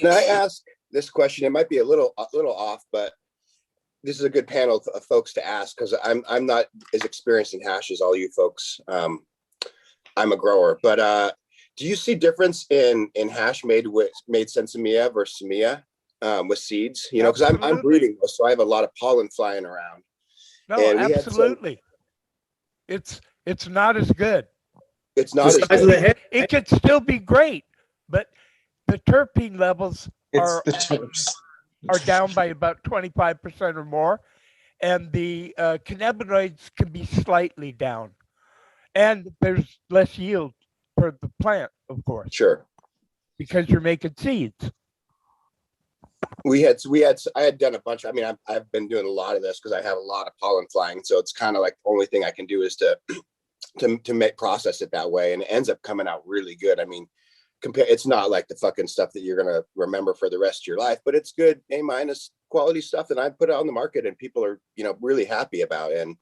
I ask this question? It might be a little off, but this is a good panel of folks to ask because I'm not as experienced in hash as all you folks. I'm a grower, but do you see difference in hash made sensimilla versus semilla with seeds? You know, because I'm Absolutely. breeding, so I have a lot of pollen flying around. No, And we had some- absolutely. It's not as good. It's not The as size of the good. head. It could still be great, but the terpene levels It's are the terps. are down by about 25% or more, and the cannabinoids can be slightly down, and there's less yield for the plant, of course, Sure. because you're making seeds. I had done a bunch. I mean, I've been doing a lot of this because I have a lot of pollen flying. So it's kind of like the only thing I can do is to make process it that way. And it ends up coming out really good. I mean, it's not like the fucking stuff that you're going to remember for the rest of your life, but it's good A- quality stuff. And I put it on the market and people are, you know, really happy about it. And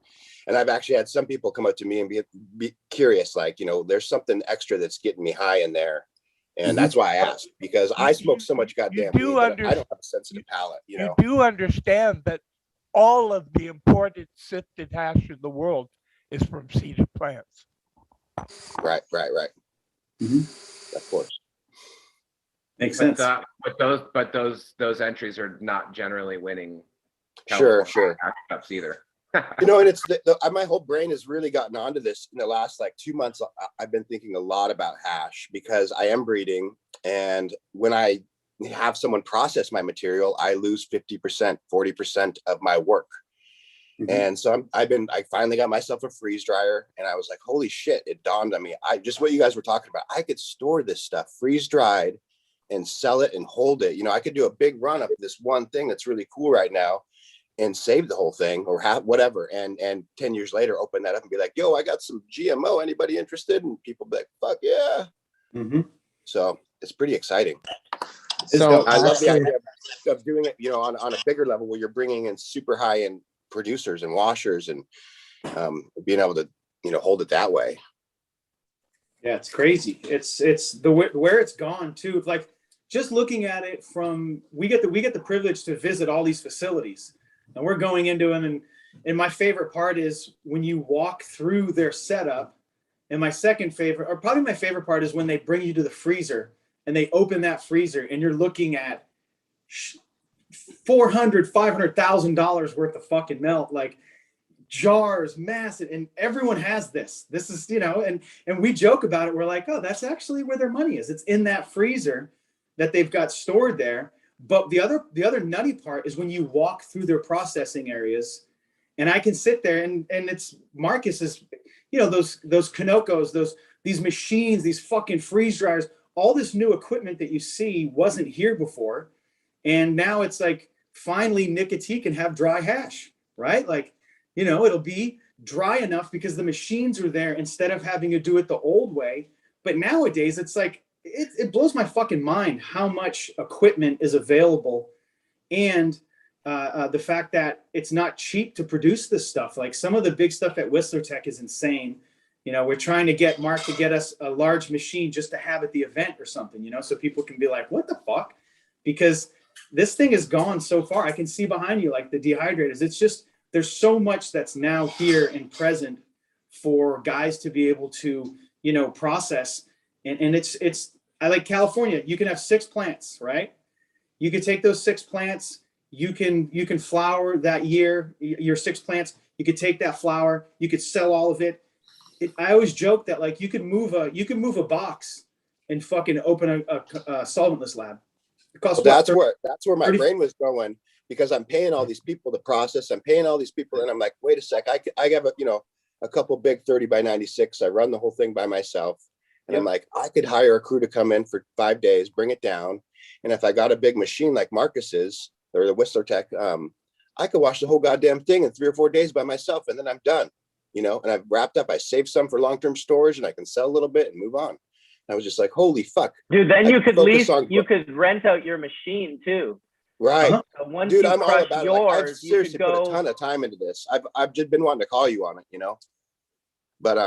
I've actually had some people come up to me and be curious, like, you know, there's something extra that's getting me high in there. And that's why I asked, because I smoke so much goddamn weed that I don't have a sensitive palate, you know. You do understand that all of the imported sifted hash in the world is from seeded plants. Right. Of course. Makes sense. But those entries are not generally winning. Sure. hash cups either. You know, and it's my whole brain has really gotten onto this in the last like 2 months. I've been thinking a lot about hash because I am breeding, and when I have someone process my material, I lose 50%, 40% of my work. And so I finally got myself a freeze dryer, and I was like, holy shit, it dawned on me. Just what you guys were talking about, I could store this stuff freeze dried and sell it and hold it. You know, I could do a big run of this one thing that's really cool right now and save the whole thing or have whatever. And 10 years later, open that up and be like, yo, I got some GMO. Anybody interested? And people be like, fuck yeah. So it's pretty exciing. So I love the idea of doing it, you know, on a bigger level where you're bringing in super high end producers and washers and being able to, you know, hold it that way. Yeah, it's crazy. It's the where it's gone too. Like just looking at it from, we get the privilege to visit all these facilities, and we're going into them. And my favorite part is when you walk through their setup. And my second favorite, or probably my favorite part, is when they bring you to the freezer and they open that freezer and you're looking at $400,000-$500,000 worth of fucking melt, like jars, massive, and everyone has this. This is, you know, and we joke about it. We're like, oh, that's actually where their money is. It's in that freezer that they've got stored there. But the other nutty part is when you walk through their processing areas, and I can sit there and it's Marcus's, you know, those Canocos, these machines, these fucking freeze dryers, all this new equipment that you see wasn't here before. And now it's like, finally, Nicotine can have dry hash, right? Like, you know, it'll be dry enough because the machines are there instead of having to do it the old way. But nowadays, it's like, it blows my fucking mind how much equipment is available. And the fact that it's not cheap to produce this stuff. Like some of the big stuff at Whistler Tech is insane. You know, we're trying to get Mark to get us a large machine just to have at the event or something, you know, so people can be like, what the fuck? Because this thing is gone so far. I can see behind you, like the dehydrators. It's just, there's so much that's now here and present for guys to be able to, you know, process. And it's, I like California, you can have 6 plants, right? You can take those 6 plants, you can flower that year, your 6 plants, you could take that flower, you could sell all of it. I always joke that like you can move a box and fucking open a solventless lab. Well, that's where my brain was going, because I'm paying all these people to process. I'm paying all these people, and I'm like, wait a sec, I have a couple big 30 by 96. I run the whole thing by myself, and I'm like, I could hire a crew to come in for 5 days, bring it down, and if I got a big machine like Marcus's or the Whistler Tech, I could wash the whole goddamn thing in 3 or 4 days by myself, and then I'm done, you know. And I've wrapped up. I saved some for long-term storage, and I can sell a little bit and move on. I was just like, holy fuck. Dude, then you could rent out your machine too. Right. So once dude, you I'm all about yours, it. Like, I've seriously put a ton of time into this. I've just been wanting to call you on it, you know. But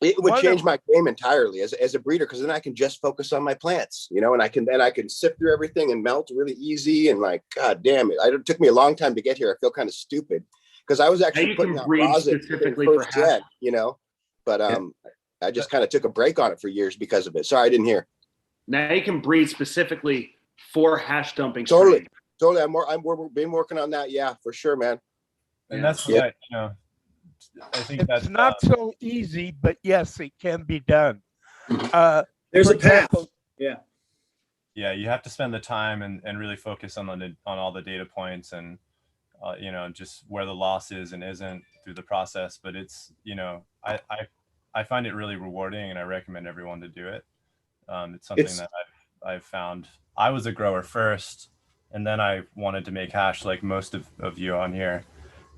it would change my game entirely as a breeder, because then I can just focus on my plants, you know, and I can sift through everything and melt really easy. And like, god damn it. It took me a long time to get here. I feel kind of stupid because I was actually putting out rosin specifically for gen, you know. But I just kind of took a break on it for years because of it. Sorry, I didn't hear. Now you can breed specifically for hash dumping. Totally, strains. totally. We've been working on that. Yeah, for sure, man. And that's what I, I think that's It's not so easy, but yes, it can be done. There's For a path. example, yeah, you have to spend the time and really focus on all the data points and just where the loss is and isn't through the process. But it's I find it really rewarding, and I recommend everyone to do it. It's something that I've found. I was a grower first, and then I wanted to make hash like most of you on here.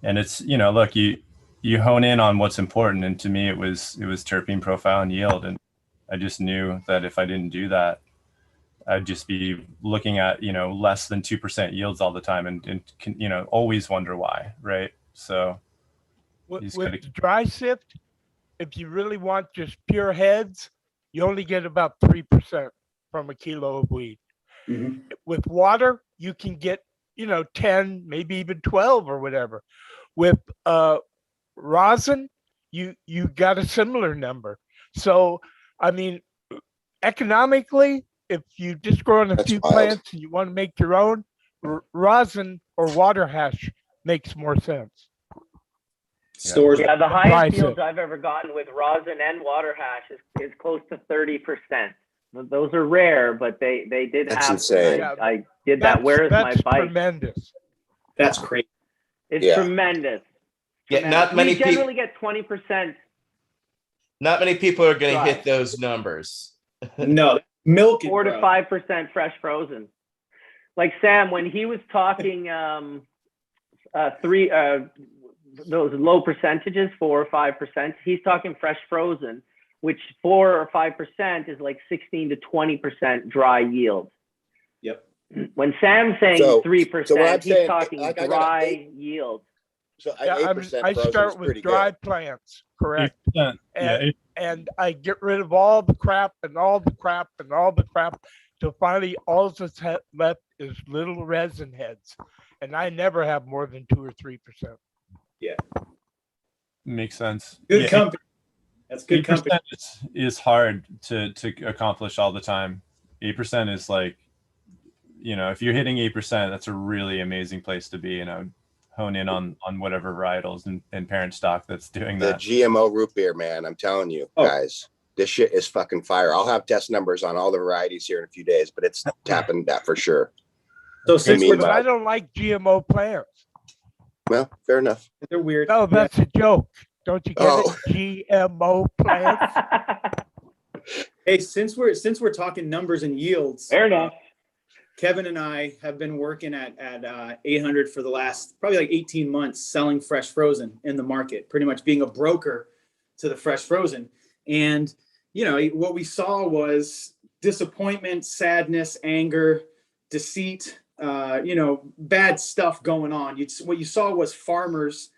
And it's, look, you hone in on what's important. And to me, it was terpene profile and yield. And I just knew that if I didn't do that, I'd just be looking at, less than 2% yields all the time and always wonder why. Right. So with dry sift, if you really want just pure heads, you only get about 3% from a kilo of weed. Mhm. With water, you can get, 10, maybe even 12 or whatever. With rosin, you got a similar number. So, I mean, economically, if you just grow on a few plants and you want to make your own, rosin or water hash makes more sense. Stores. Yeah, the Dry highest sift. yields I've ever gotten with rosin and water hash is close to 30%. Those are rare, but they did That's happen. insane. I did that. Where is my That's bike? tremendous. That's crazy. It's tremendous. Yeah, not many We people. generally get 20%. Not many people are going to Dry. hit those numbers. No, milk. 4 to 5% fresh frozen. Like Sam, when he was talking those low percentages, 4 or 5%, he's talking fresh frozen, which 4 or 5% is like 16 to 20% dry yield. Yep. When Sam's saying 3%, so what I'm he's saying, talking like, I got dry yield. So Yeah, 8% I frozen start is with pretty dry good. plants, correct? 8%, And I get rid of all the crap and all the crap and all the crap till finally all that's left is little resin heads. And I never have more than 2 or 3%. Yeah. Makes sense. Good Yeah, company. That's good 8% company. is hard to accomplish all the time. 8% is like, if you're hitting 8%, that's a really amazing place to be. Hone in on whatever varietals and parent stock that's doing The that. GMO root beer, man. I'm telling you, guys, this shit is fucking fire. I'll have test numbers on all the varieties here in a few days, but it's tapping that for sure. So But I don't like GMO plants. Well, fair enough. They're weird. No, that's a joke. Don't you get Oh. it? GMO plants. Hey, since we're talking numbers and yields, Fair enough. Kevin and I have been working at 800 for the last probably like 18 months, selling fresh frozen in the market, pretty much being a broker to the fresh frozen. And, what we saw was disappointment, sadness, anger, deceit, bad stuff going on. What you saw was farmers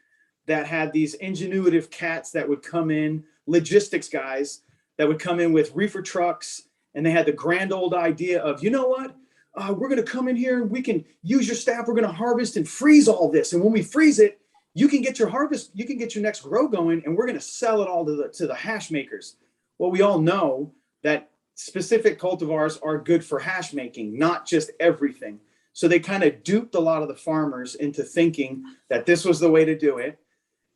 that had these ingenuitive cats that would come in, logistics guys that would come in with reefer trucks, and they had the grand old idea of, what? We're going to come in here and we can use your staff. We're going to harvest and freeze all this. And when we freeze it, you can get your harvest, you can get your next grow going, and we're going to sell it all to the hash makers. Well, we all know that specific cultivars are good for hash making, not just everything. So they kind of duped a lot of the farmers into thinking that this was the way to do it.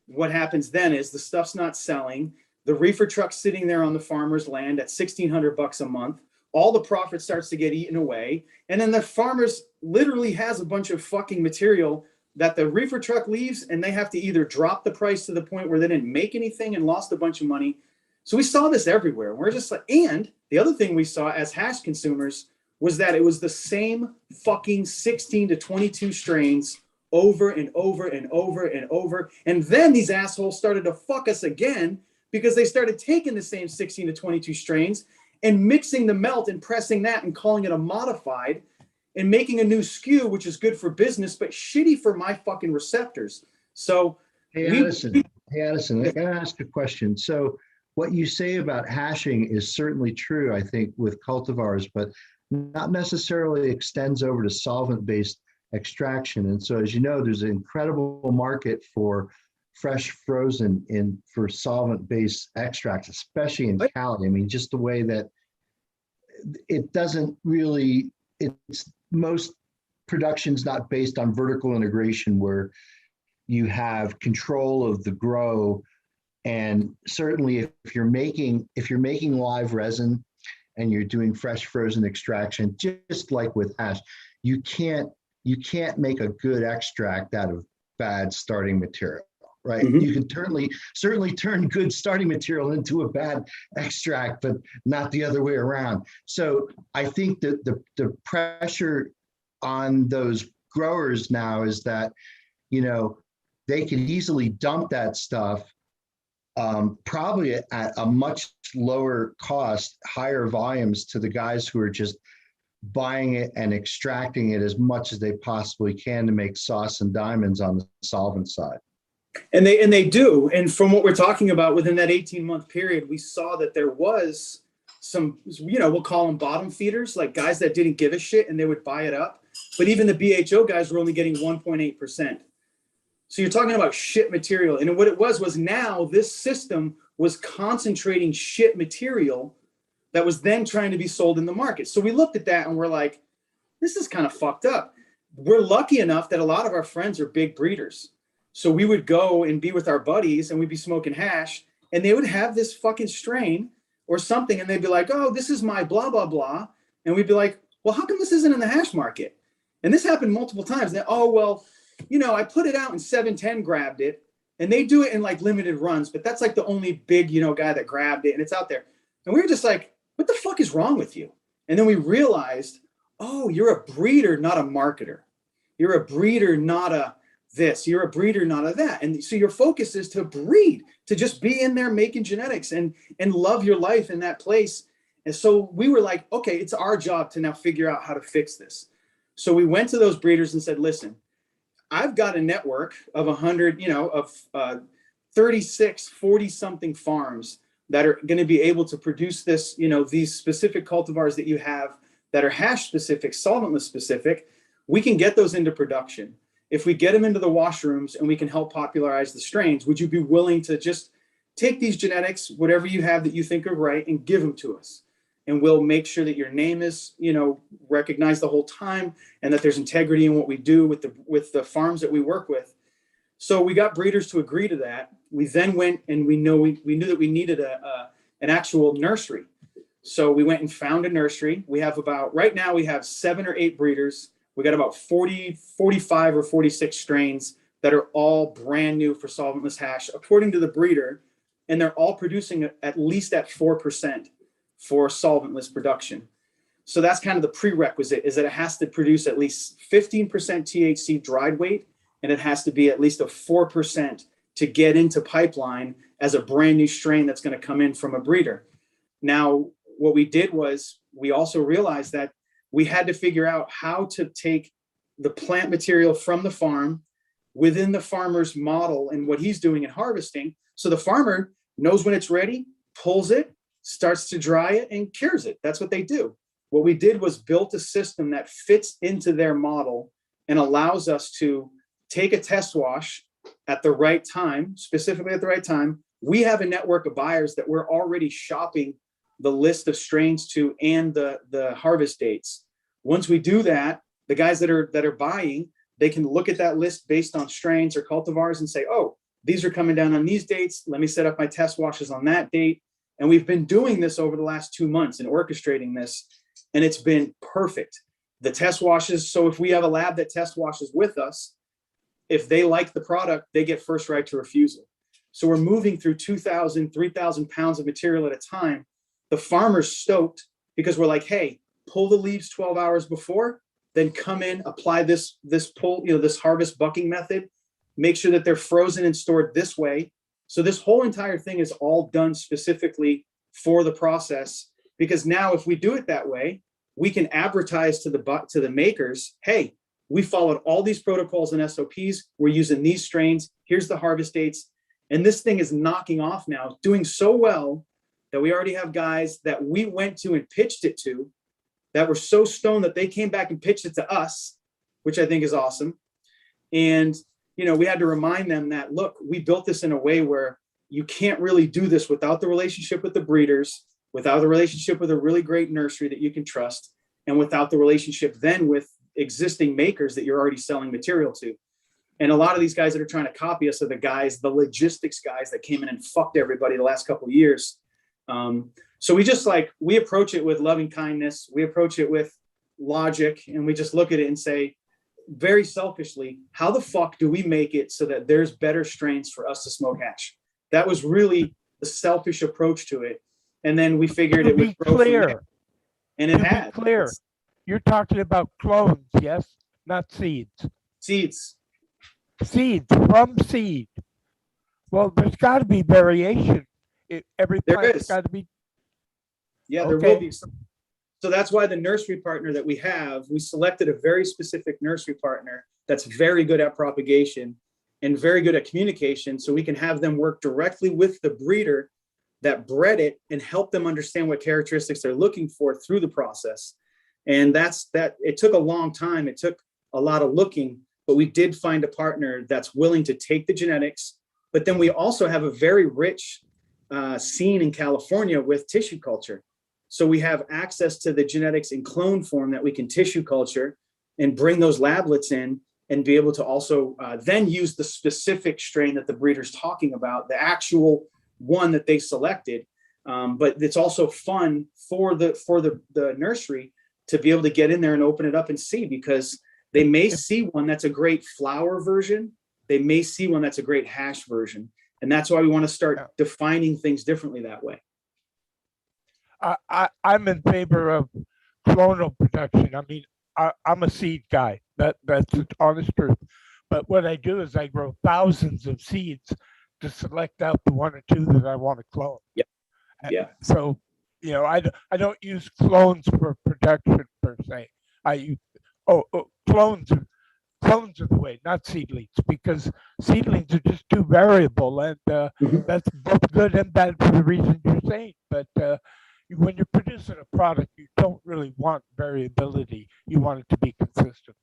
What happens then is the stuff's not selling. The reefer truck's sitting there on the farmer's land at $1,600 a month. All the profit starts to get eaten away. And then the farmers literally has a bunch of fucking material that the reefer truck leaves, and they have to either drop the price to the point where they didn't make anything and lost a bunch of money. So we saw this everywhere. We're just like, and the other thing we saw as hash consumers was that it was the same fucking 16 to 22 strains over and over and over and over. And then these assholes started to fuck us again because they started taking the same 16 to 22 strains and mixing the melt and pressing that and calling it a modified and making a new SKU, which is good for business, but shitty for my fucking receptors. So Hey, Addison, I gotta ask a question. So what you say about hashing is certainly true, I think, with cultivars, but not necessarily extends over to solvent-based extraction. And so, as you know, there's an incredible market for fresh frozen in for solvent-based extracts, especially in Cali. I mean, just the way that it doesn't really, it's most production's not based on vertical integration where you have control of the grow. And certainly if you're making live resin and you're doing fresh frozen extraction, just like with hash, you can't make a good extract out of bad starting material, right? Mhm. You can certainly turn good starting material into a bad extract, but not the other way around. So I think that the pressure on those growers now is that, you know, they can easily dump that stuff probably at a much lower cost, higher volumes to the guys who are just buying it and extracting it as much as they possibly can to make sauce and diamonds on the solvent side. And they do. And from what we're talking about within that 18-month period, we saw that there was some, you know, we'll call them bottom feeders, like guys that didn't give a shit and they would buy it up. But even the BHO guys were only getting 1.8%. So you're talking about shit material. And what it was now this system was concentrating shit material that was then trying to be sold in the market. So we looked at that and we're like, this is kind of fucked up. We're lucky enough that a lot of our friends are big breeders. So we would go and be with our buddies and we'd be smoking hash and they would have this fucking strain or something. And they'd be like, oh, this is my blah, blah, blah. And we'd be like, well, how come this isn't in the hash market? And this happened multiple times. And oh, well, you know, I put it out and 710 grabbed it and they do it in like limited runs, but that's like the only big, you know, guy that grabbed it and it's out there. And we were just like, what the fuck is wrong with you? And then we realized, oh, you're a breeder, not a marketer. You're a breeder, not a this. You're a breeder, not a that. And so your focus is to breed, to just be in there making genetics and love your life in that place. And so we were like, okay, it's our job to now figure out how to fix this. So we went to those breeders and said, listen, I've got a network of 100, you know, of 36, 40 something farms that are going to be able to produce this, you know, these specific cultivars that you have that are hash specific, solventless specific. We can get those into production. If we get them into the washrooms and we can help popularize the strains, would you be willing to just take these genetics, whatever you have that you think are right, and give them to us? And we'll make sure that your name is, you know, recognized the whole time and that there's integrity in what we do with the farms that we work with. So we got breeders to agree to that. We then went and we knew that we needed an actual nursery. So we went and found a nursery. We have right now we have 7 or 8 breeders. We got about 45 or 46 strains that are all brand new for solventless hash, according to the breeder. And they're all producing at least at 4% for solventless production. So that's kind of the prerequisite, is that it has to produce at least 15% THC dried weight, and it has to be at least a 4% to get into pipeline as a brand new strain that's going to come in from a breeder. Now, what we did was we also realized that we had to figure out how to take the plant material from the farm within the farmer's model and what he's doing in harvesting. So the farmer knows when it's ready, pulls it, starts to dry it, and cures it. That's what they do. What we did was built a system that fits into their model and allows us to take a test wash at the right time, specifically at the right time. We have a network of buyers that we're already shopping the list of strains to and the harvest dates. Once we do that, the guys that are buying, they can look at that list based on strains or cultivars and say, oh, these are coming down on these dates. Let me set up my test washes on that date. And we've been doing this over the last 2 months and orchestrating this, and it's been perfect. The test washes, so if we have a lab that test washes with us, if they like the product, they get first right to refusal. So we're moving through 2,000, 3,000 pounds of material at a time. The farmer's stoked because we're like, hey, pull the leaves 12 hours before, then come in, apply this pull, you know, this harvest bucking method, make sure that they're frozen and stored this way. So this whole entire thing is all done specifically for the process, because now if we do it that way, we can advertise to the makers, hey, we followed all these protocols and SOPs. We're using these strains. Here's the harvest dates. And this thing is knocking off now, doing so well that we already have guys that we went to and pitched it to that were so stoned that they came back and pitched it to us, which I think is awesome. And we had to remind them that, look, we built this in a way where you can't really do this without the relationship with the breeders, without the relationship with a really great nursery that you can trust, and without the relationship then with existing makers that you're already selling material to. And a lot of these guys that are trying to copy us are the logistics guys that came in and fucked everybody the last couple of years. So we approach it with loving kindness. We approach it with logic, and we just look at it and say, very selfishly, how the fuck do we make it so that there's better strains for us to smoke hash? That was really the selfish approach to it. And then we figured it would grow from there. And it had. To be clear, you're talking about clones, yes? Not seeds. Seeds. Seeds from seed. Well, there's got to be variation. Every plant's got to be. Yeah, there will be. So that's why the nursery partner that we selected a very specific nursery partner that's very good at propagation and very good at communication, so we can have them work directly with the breeder that bred it and help them understand what characteristics they're looking for through the process. And it took a long time. It took a lot of looking, but we did find a partner that's willing to take the genetics. But then we also have a very rich scene in California with tissue culture. So we have access to the genetics in clone form that we can tissue culture and bring those lablets in and be able to also then use the specific strain that the breeder's talking about, the actual one that they selected. But it's also fun for the nursery to be able to get in there and open it up and see, because they may see one that's a great flower version. They may see one that's a great hash version. And that's why we want to start defining things differently that way. I'm in favor of clonal production. I mean, I'm a seed guy. That's the honest truth. But what I do is I grow thousands of seeds to select out the one or two that I want to clone. Yeah. Yeah. So, I don't use clones for production per se. Clones are the way, not seedlings, because seedlings are just too variable, and that's both good and bad for the reason you're saying. But when you're producing a product, you don't really want variability. You want it to be consistent.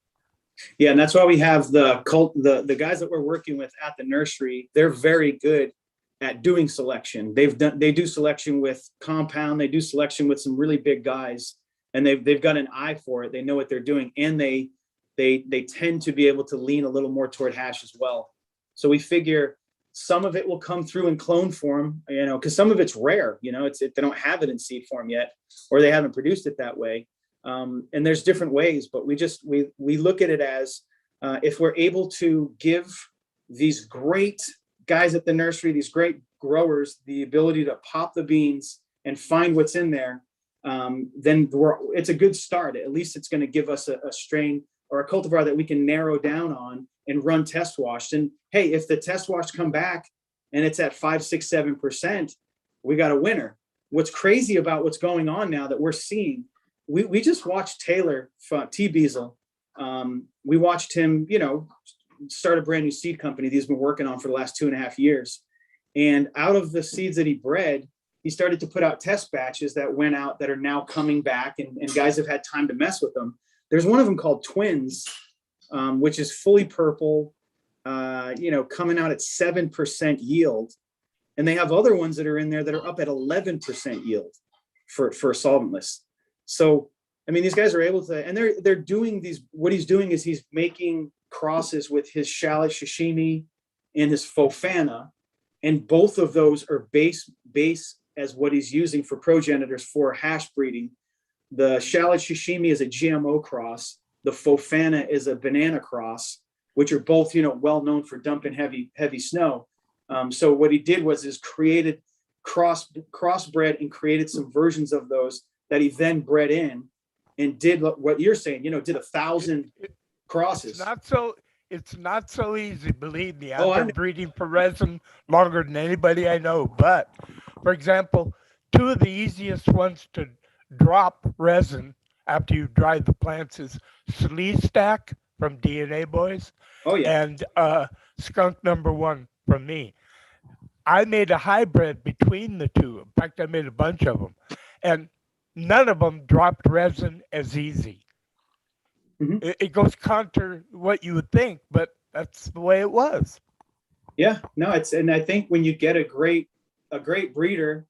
Yeah, and that's why we have the guys that we're working with at the nursery. They're very good at doing selection. They do selection with compound. They do selection with some really big guys, and they've got an eye for it. They know what they're doing, and they tend to be able to lean a little more toward hash as well. So we figure some of it will come through in clone form, because some of it's rare. They don't have it in seed form yet, or they haven't produced it that way. And there's different ways, but we look at it as if we're able to give these great guys at the nursery, these great growers, the ability to pop the beans and find what's in there, then it's a good start. At least it's going to give us a strain or a cultivar that we can narrow down on and run test washed. And hey, if the test wash come back and it's at 5, 6, 7%, we got a winner. What's crazy about what's going on now that we're seeing, we just watched Taylor from T Beazle. We watched him, start a brand new seed company that he's been working on for the last 2.5 years. And out of the seeds that he bred, he started to put out test batches that went out that are now coming back, and guys have had time to mess with them. There's one of them called Twins, which is fully purple, coming out at 7% yield. And they have other ones that are in there that are up at 11% yield for solventless. So, I mean, these guys are able to, and they're doing these, what he's doing is he's making crosses with his shallot sashimi and his fofana. And both of those are base as what he's using for progenitors for hash breeding. The shallot sashimi is a GMO cross. The fofana is a banana cross, which are both, well known for dumping heavy snow. So what he did was created crossbred and created some versions of those that he then bred in and did what you're saying, did 1,000 crosses. It's not so easy, believe me. I've been breeding for resin longer than anybody I know. But for example, two of the easiest ones to drop resin after you dry the plants is Sleeve Stack from DNA Boys. Oh yeah. And Skunk Number 1 from me. I made a hybrid between the two. In fact, I made a bunch of them. And none of them dropped resin as easy. Mm-hmm. It goes counter what you would think, but That's the way it was. Yeah, no, and I think when you get a great breeder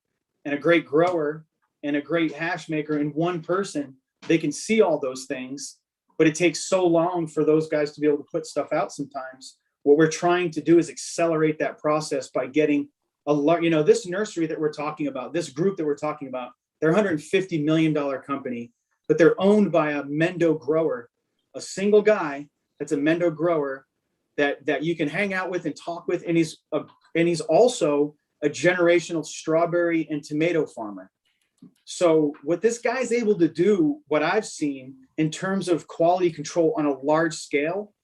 and a great grower and a great hash maker in one person, they can see all those things, but it takes so long for those guys to be able to put stuff out sometimes. What we're trying to do is accelerate that process by getting this nursery that we're talking about, this group that we're talking about, they're a $150 million company, but they're owned by a Mendo grower, a single guy that's a Mendo grower that you can hang out with and talk with. And he's also a generational strawberry and tomato farmer. So what this guy's able to do, what I've seen in terms of quality control on a large scale,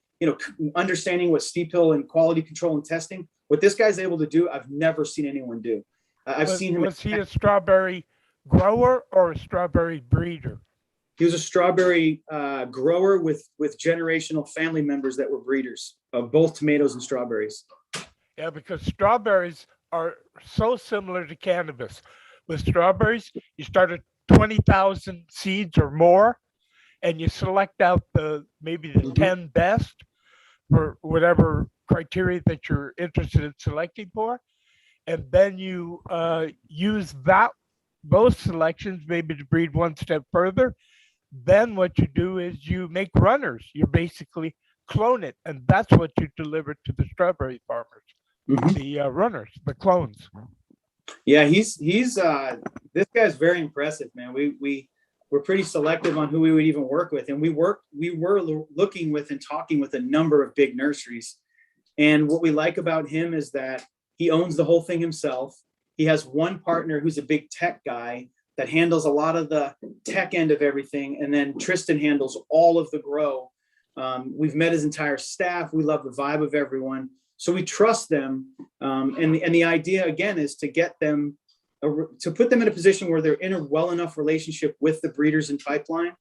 understanding what steep hill and quality control and testing, what this guy's able to do, I've never seen anyone do. I've seen him. Was he a strawberry grower or a strawberry breeder? He was a strawberry grower with generational family members that were breeders of both tomatoes and strawberries. Yeah, because strawberries are so similar to cannabis. With strawberries, you start at 20,000 seeds or more, and you select out maybe the 10 best for whatever criteria that you're interested in selecting for. And then you use those selections maybe to breed one step further. Then what you do is you make runners. You basically clone it, and that's what you deliver to the strawberry farmers. The runners, the clones. Yeah, he's this guy's very impressive, man. We're pretty selective on who we would even work with, and we were looking with and talking with a number of big nurseries. And what we like about him is that he owns the whole thing himself. He has one partner who's a big tech guy that handles a lot of the tech end of everything, and then Tristan handles all of the grow. We've met his entire staff. We love the vibe of everyone. So we trust them. And the idea, again, is to get them, to put them in a position where they're in a well enough relationship with the breeders in pipeline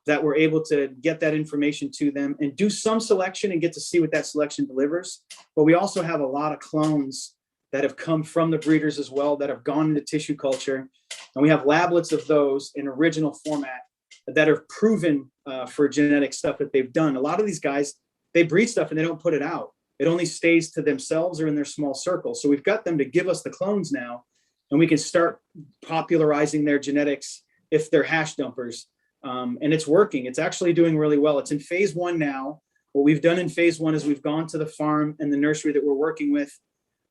that we're able to get that information to them and do some selection and get to see what that selection delivers. But we also have a lot of clones that have come from the breeders as well that have gone into tissue culture. And we have lablets of those in original format that are proven for genetic stuff that they've done. A lot of these guys, they breed stuff and they don't put it out. It only stays to themselves or in their small circle. So we've got them to give us the clones now, and we can start popularizing their genetics if they're hash dumpers. And it's working. It's actually doing really well. It's in phase 1 now. What we've done in phase 1 is we've gone to the farm and the nursery that we're working with.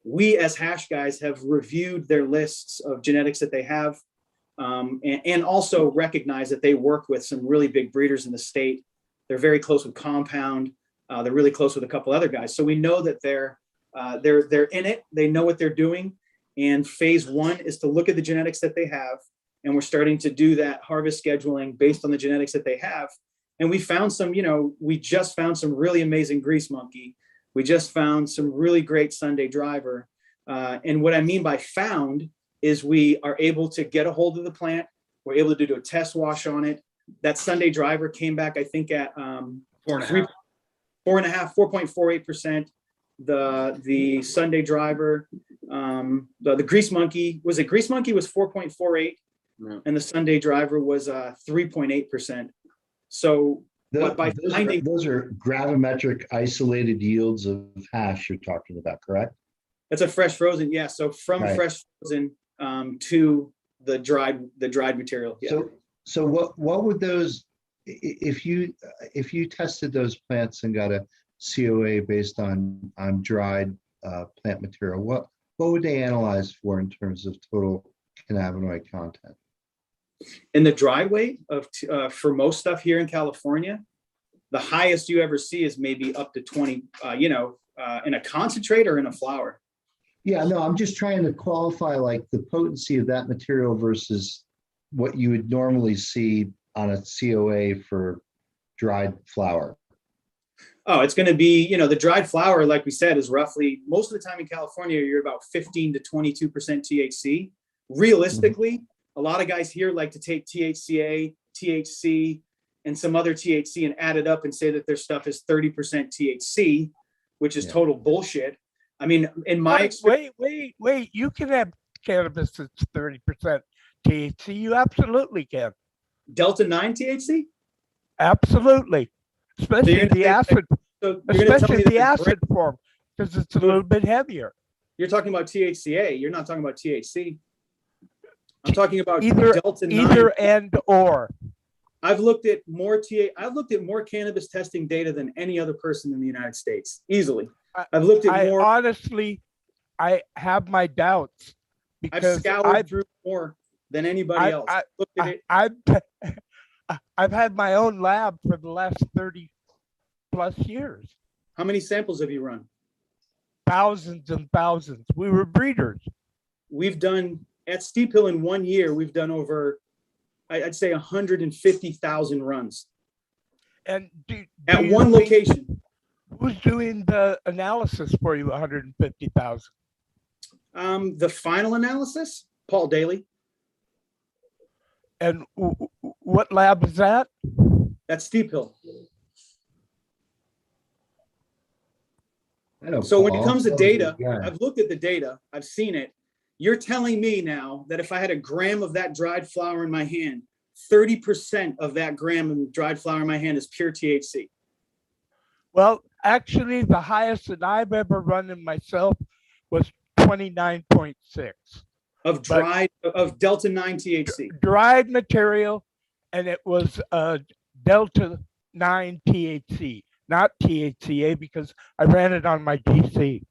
We as hash guys have reviewed their lists of genetics that they have, and also recognize that they work with some really big breeders in the state. They're very close with Compound. They're really close with a couple other guys. So we know that they're in it. They know what they're doing. And phase 1 is to look at the genetics that they have. And we're starting to do that harvest scheduling based on the genetics that they have. And we found some, we just found some really amazing grease monkey. We just found some really great Sunday driver. And what I mean by found is we are able to get a hold of the plant. We're able to do a test wash on it. That Sunday driver came back, I think, at 4.48%. The Sunday driver, the grease monkey was 4.48, and the Sunday driver was 3.8%. So those are gravimetric isolated yields of hash you're talking about, correct? That's a fresh frozen, yeah. So from fresh frozen to the dried material. Yeah. So what would those, if you tested those plants and got a COA based on dried plant material, what would they analyze for in terms of total cannabinoid content? In the dry weight of for most stuff here in California, the highest you ever see is maybe up to 20. In a concentrate or in a flower. Yeah, no, I'm just trying to qualify like the potency of that material versus what you would normally see on a COA for dried flower. Oh, it's going to be, the dried flower, like we said, is roughly, most of the time in California, you're about 15 to 22% THC. Realistically, a lot of guys here like to take THCA, THC, and some other THC and add it up and say that their stuff is 30% THC, which is total bullshit. I mean, in my experience. Wait, you can have cannabis that's 30% THC. You absolutely can. Delta 9 THC? Absolutely. Especially the acid So you're gonna tell especially me that the acid form, because it's a little bit heavier. you're talking about THCA. You're not talking about THC. I'm talking about Either Delta 9. either and or. I've looked at more cannabis testing data than any other person in the United States, easily. I've looked at more. Honestly, I have my doubts I've because scoured through more than anybody else. Looked at it. I've had my own lab for the last 30 plus years. How many samples have you run? Thousands and thousands. We were breeders. We've done at Steep Hill in 1 year. We've done over, I'd say, 150,000 runs. And at one location. Who's doing the analysis for you? 150,000. The final analysis, Paul Daly. And what lab is that? That's Steep Hill. Hello, So when it Paul. comes to data, Yeah. I've looked at the data, I've seen it. You're telling me now that if I had a gram of that dried flower in my hand, 30% of that gram of dried flower in my hand is pure THC. Well, actually, the highest that I've ever run in myself was 29.6. Of Delta 9 THC. Dried material, and it was Delta 9 THC, not THCA, because I ran it on my DC.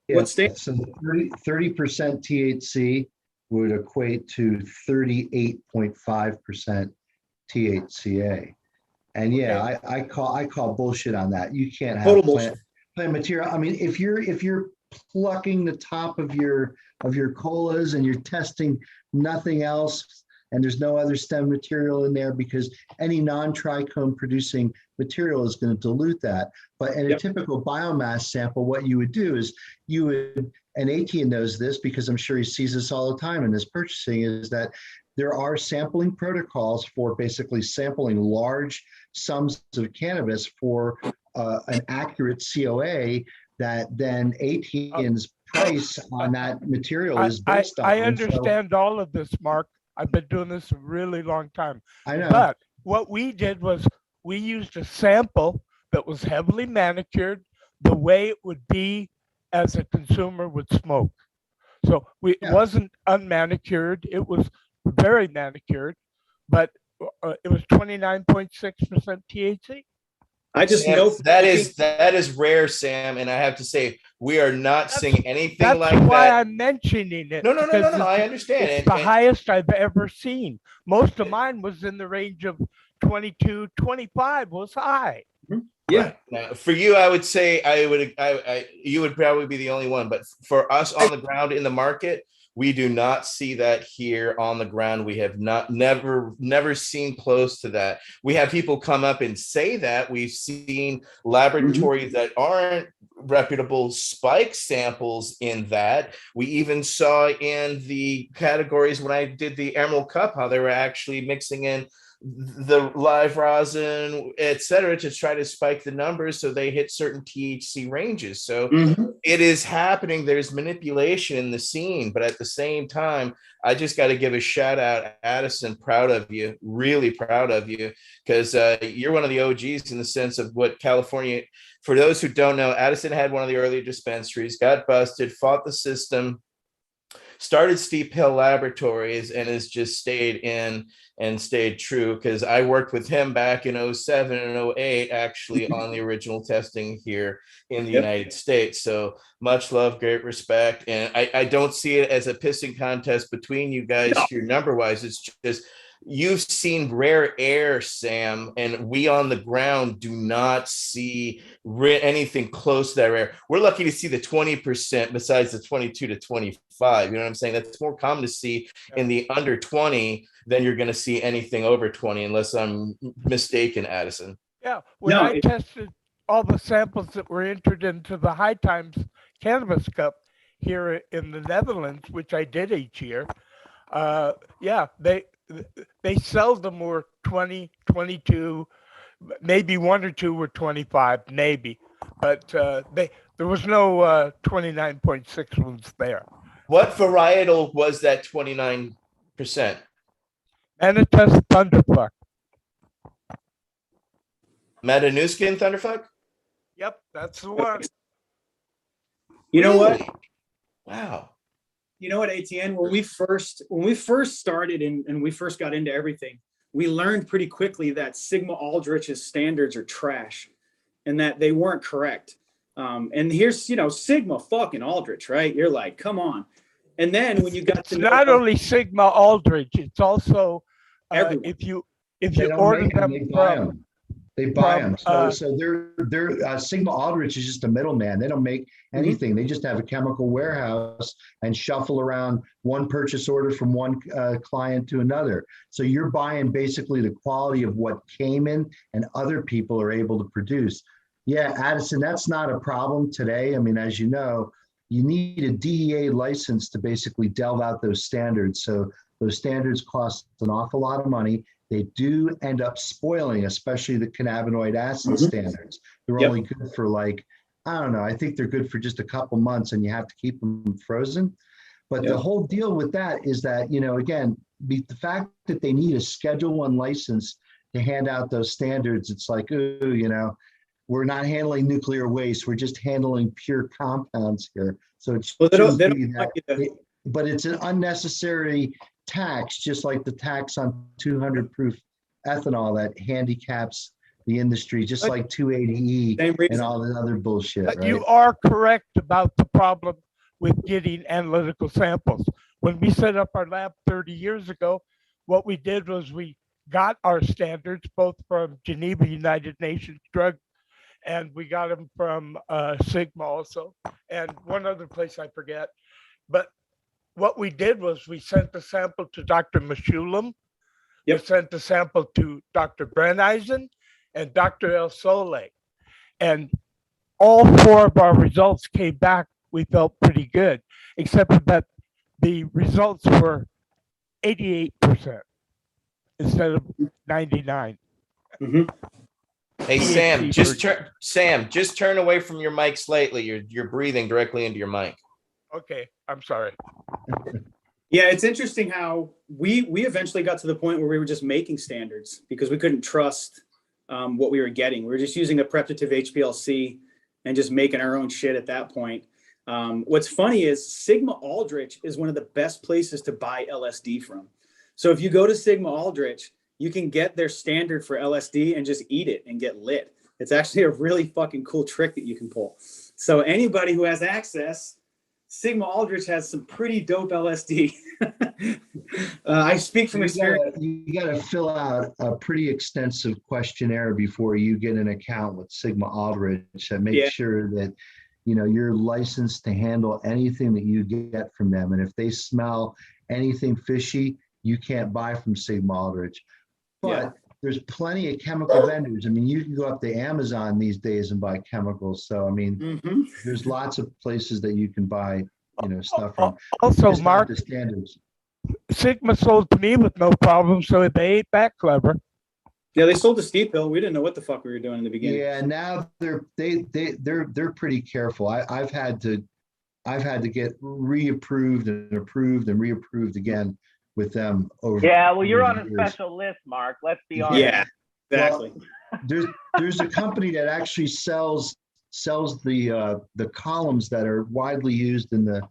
Yeah, so 30% THC would equate to 38.5% THCA. And yeah, I call bullshit on that. You can't have plant material. I mean, if you're plucking the top of your colas and you're testing nothing else, and there's no other stem material in there, because any non-trichome producing material is going to dilute that. But in a typical biomass sample, what you would do is you would, and Etienne knows this because I'm sure he sees this all the time in his purchasing, is that there are sampling protocols for basically sampling large sums of cannabis for an accurate COA that then Etienne's price on that material is based on. I understand all of this, Mark. I've been doing this a really long time. I know. But what we did was we used a sample that was heavily manicured the way it would be as a consumer would smoke. So it wasn't unmanicured. It was very manicured, but it was 29.6% THC. I just Sam, know that is rare, Sam, and I have to say we are not seeing anything like that. That's why I'm mentioning it. No. I understand. It's the highest I've ever seen. Most of mine was in the range of 22, 25 was high. Yeah. Now, for you, I would say you would probably be the only one, but for us on the ground in the market, we do not see that here on the ground. We have never seen close to that. We have people come up and say that. We've seen laboratories that aren't reputable spike samples in that. We even saw in the categories when I did the Emerald Cup, how they were actually mixing in the live rosin, et cetera, to try to spike the numbers so they hit certain THC ranges. So it is happening. There's manipulation in the scene, but at the same time, I just got to give a shout out, Addison. Proud of you, really proud of you, because you're one of the OGs in the sense of what California. For those who don't know, Addison had one of the early dispensaries, got busted, fought the system, started Steep Hill Laboratories, and has just stayed in and stayed true, because I worked with him back in 07 and 08 actually on the original testing here in the United States. So much love, great respect. And I don't see it as a pissing contest between you guys here number wise. It's just you've seen rare air, Sam, and we on the ground do not see anything close to that rare. We're lucky to see the 20% besides the 22 to 25. You know what I'm saying? That's more common to see in the under 20 than you're going to see anything over 20, unless I'm mistaken, Addison. Yeah. When I tested all the samples that were entered into the High Times Cannabis Cup here in the Netherlands, which I did each year, they seldom were 20, 22, maybe one or two were 25, maybe, but there was no 29.6 ones there. What varietal was that 29%? Manitus Thunderfuck. Madanuska Thunderfuck? Yep, that's the one. You know what? Really? Wow. You know what, ATN, when we first started and we first got into everything, we learned pretty quickly that Sigma Aldrich's standards are trash and that they weren't correct. And here's, Sigma fucking Aldrich, right? You're like, come on. And then when you got to It's not only Sigma Aldrich, it's also Everyone. if you They don't order make them, them they buy from them. They buy them. from, So they're Sigma Aldrich is just a middleman. They don't make anything. They just have a chemical warehouse and shuffle around one purchase order from one client to another. So you're buying basically the quality of what came in and other people are able to produce. Yeah, Addison, that's not a problem today. I mean, as you know, you need a DEA license to basically delve out those standards. So those standards cost an awful lot of money. They do end up spoiling, especially the cannabinoid acid standards. They're only good for like, I don't know, I think they're good for just a couple months and you have to keep them frozen. But the whole deal with that is that, again, the fact that they need a Schedule I license to hand out those standards, it's like, ooh, we're not handling nuclear waste. We're just handling pure compounds here. So it's but it's an unnecessary tax, just like the tax on 200 proof ethanol that handicaps the industry, just like 280E and all the other bullshit. But right? you are correct about the problem with getting analytical samples. When we set up our lab 30 years ago, what we did was we got our standards both from Geneva United Nations Drug, and we got them from Sigma also, and one other place I forget. But what we did was we sent the sample to Dr. Meshulam, we sent the sample to Dr. Brenneisen, and Dr. El Sole. And all four of our results came back, we felt pretty good, except that the results were 88% instead of 99. Hey Sam, just turn away from your mic slightly. You're breathing directly into your mic. Okay, I'm sorry. Yeah, it's interesting how we eventually got to the point where we were just making standards because we couldn't trust what we were getting. We were just using a preptative HPLC and just making our own shit at that point. What's funny is Sigma Aldrich is one of the best places to buy LSD from. So if you go to Sigma Aldrich, you can get their standard for LSD and just eat it and get lit. It's actually a really fucking cool trick that you can pull. So anybody who has access, Sigma Aldrich has some pretty dope LSD. I speak from experience. You got to fill out a pretty extensive questionnaire before you get an account with Sigma Aldrich that makes sure that you're licensed to handle anything that you get from them. And if they smell anything fishy, you can't buy from Sigma Aldrich. But there's plenty of chemical vendors. I mean, you can go up to Amazon these days and buy chemicals. So, I mean, there's lots of places that you can buy, stuff from. Also, Just Mark, the standards. Sigma sold to me with no problem, so they ain't that clever. Yeah, they sold to Steep Hill. We didn't know what the fuck we were doing in the beginning. Yeah, now they're pretty careful. I've had to get reapproved and approved and reapproved again with them over. Yeah, well, you're on a years. special list, Mark. Let's be honest. Yeah, exactly. Well, there's a company that actually sells the columns that are widely used in the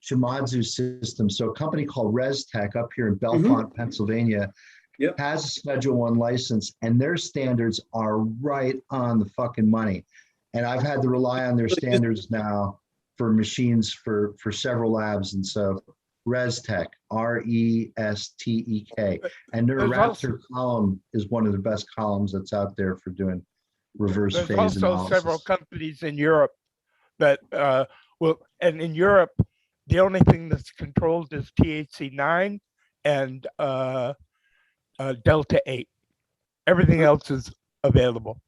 Shimadzu system. So a company called ResTech up here in Belmont, Pennsylvania, has a Schedule I license, and their standards are right on the fucking money. And I've had to rely on their standards now for machines for several labs. And so ResTech, RESTEK, and their Raptor column is one of the best columns that's out there for doing reverse phase There's also analysis. several companies in Europe that and in Europe, the only thing that's controlled is THC9 and Delta 8. Everything else is available,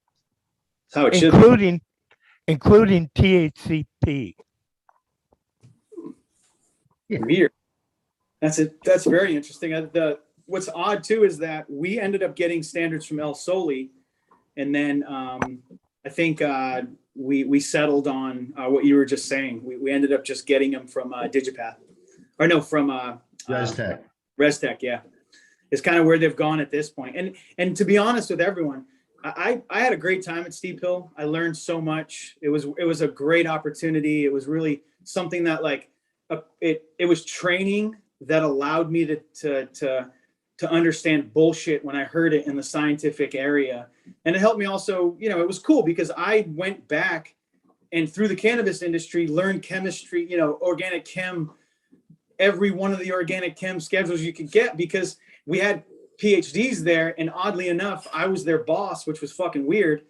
including THCP. Weird. That's very interesting. What's odd too is that we ended up getting standards from El Sole, and then I think we settled on what you were just saying. We ended up just getting them from Digipath, or no, from ResTech. ResTech, yeah. It's kind of where they've gone at this point. And to be honest with everyone, I had a great time at Steep Hill. I learned so much. It was a great opportunity. It was really something that like it was training that allowed me to understand bullshit when I heard it in the scientific area. And it helped me also, you know, it was cool because I went back and through the cannabis industry learned chemistry, you know, organic chem, every one of the organic chem schedules you could get because we had PhDs there. And oddly enough, I was their boss, which was fucking weird.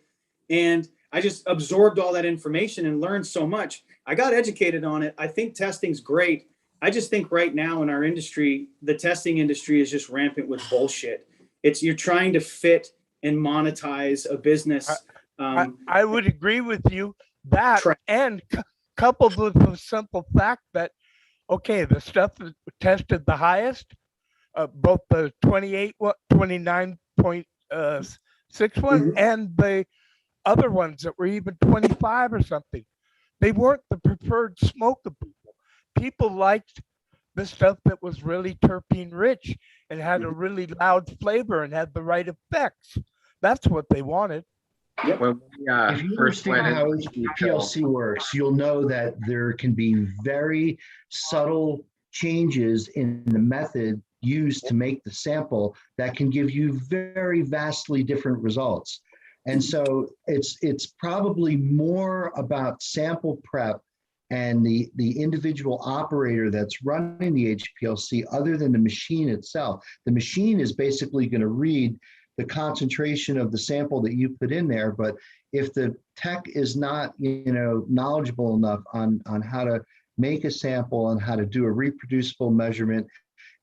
And I just absorbed all that information and learned so much. I got educated on it. I think testing's great. I just think right now in our industry, the testing industry is just rampant with bullshit. You're trying to fit and monetize a business. I would agree with you that, and coupled with the simple fact that, okay, the stuff that tested the highest, both the 29.61 and the other ones that were even 25 or something, they weren't the preferred smoke of people. People liked the stuff that was really terpene rich and had a really loud flavor and had the right effects. That's what they wanted. When we, if you first went understand how into PLC works, you'll know that there can be very subtle changes in the method used to make the sample that can give you very vastly different results. And so it's probably more about sample prep and the individual operator that's running the HPLC other than the machine itself. The machine is basically going to read the concentration of the sample that you put in there. But if the tech is not, you know, knowledgeable enough on how to make a sample and how to do a reproducible measurement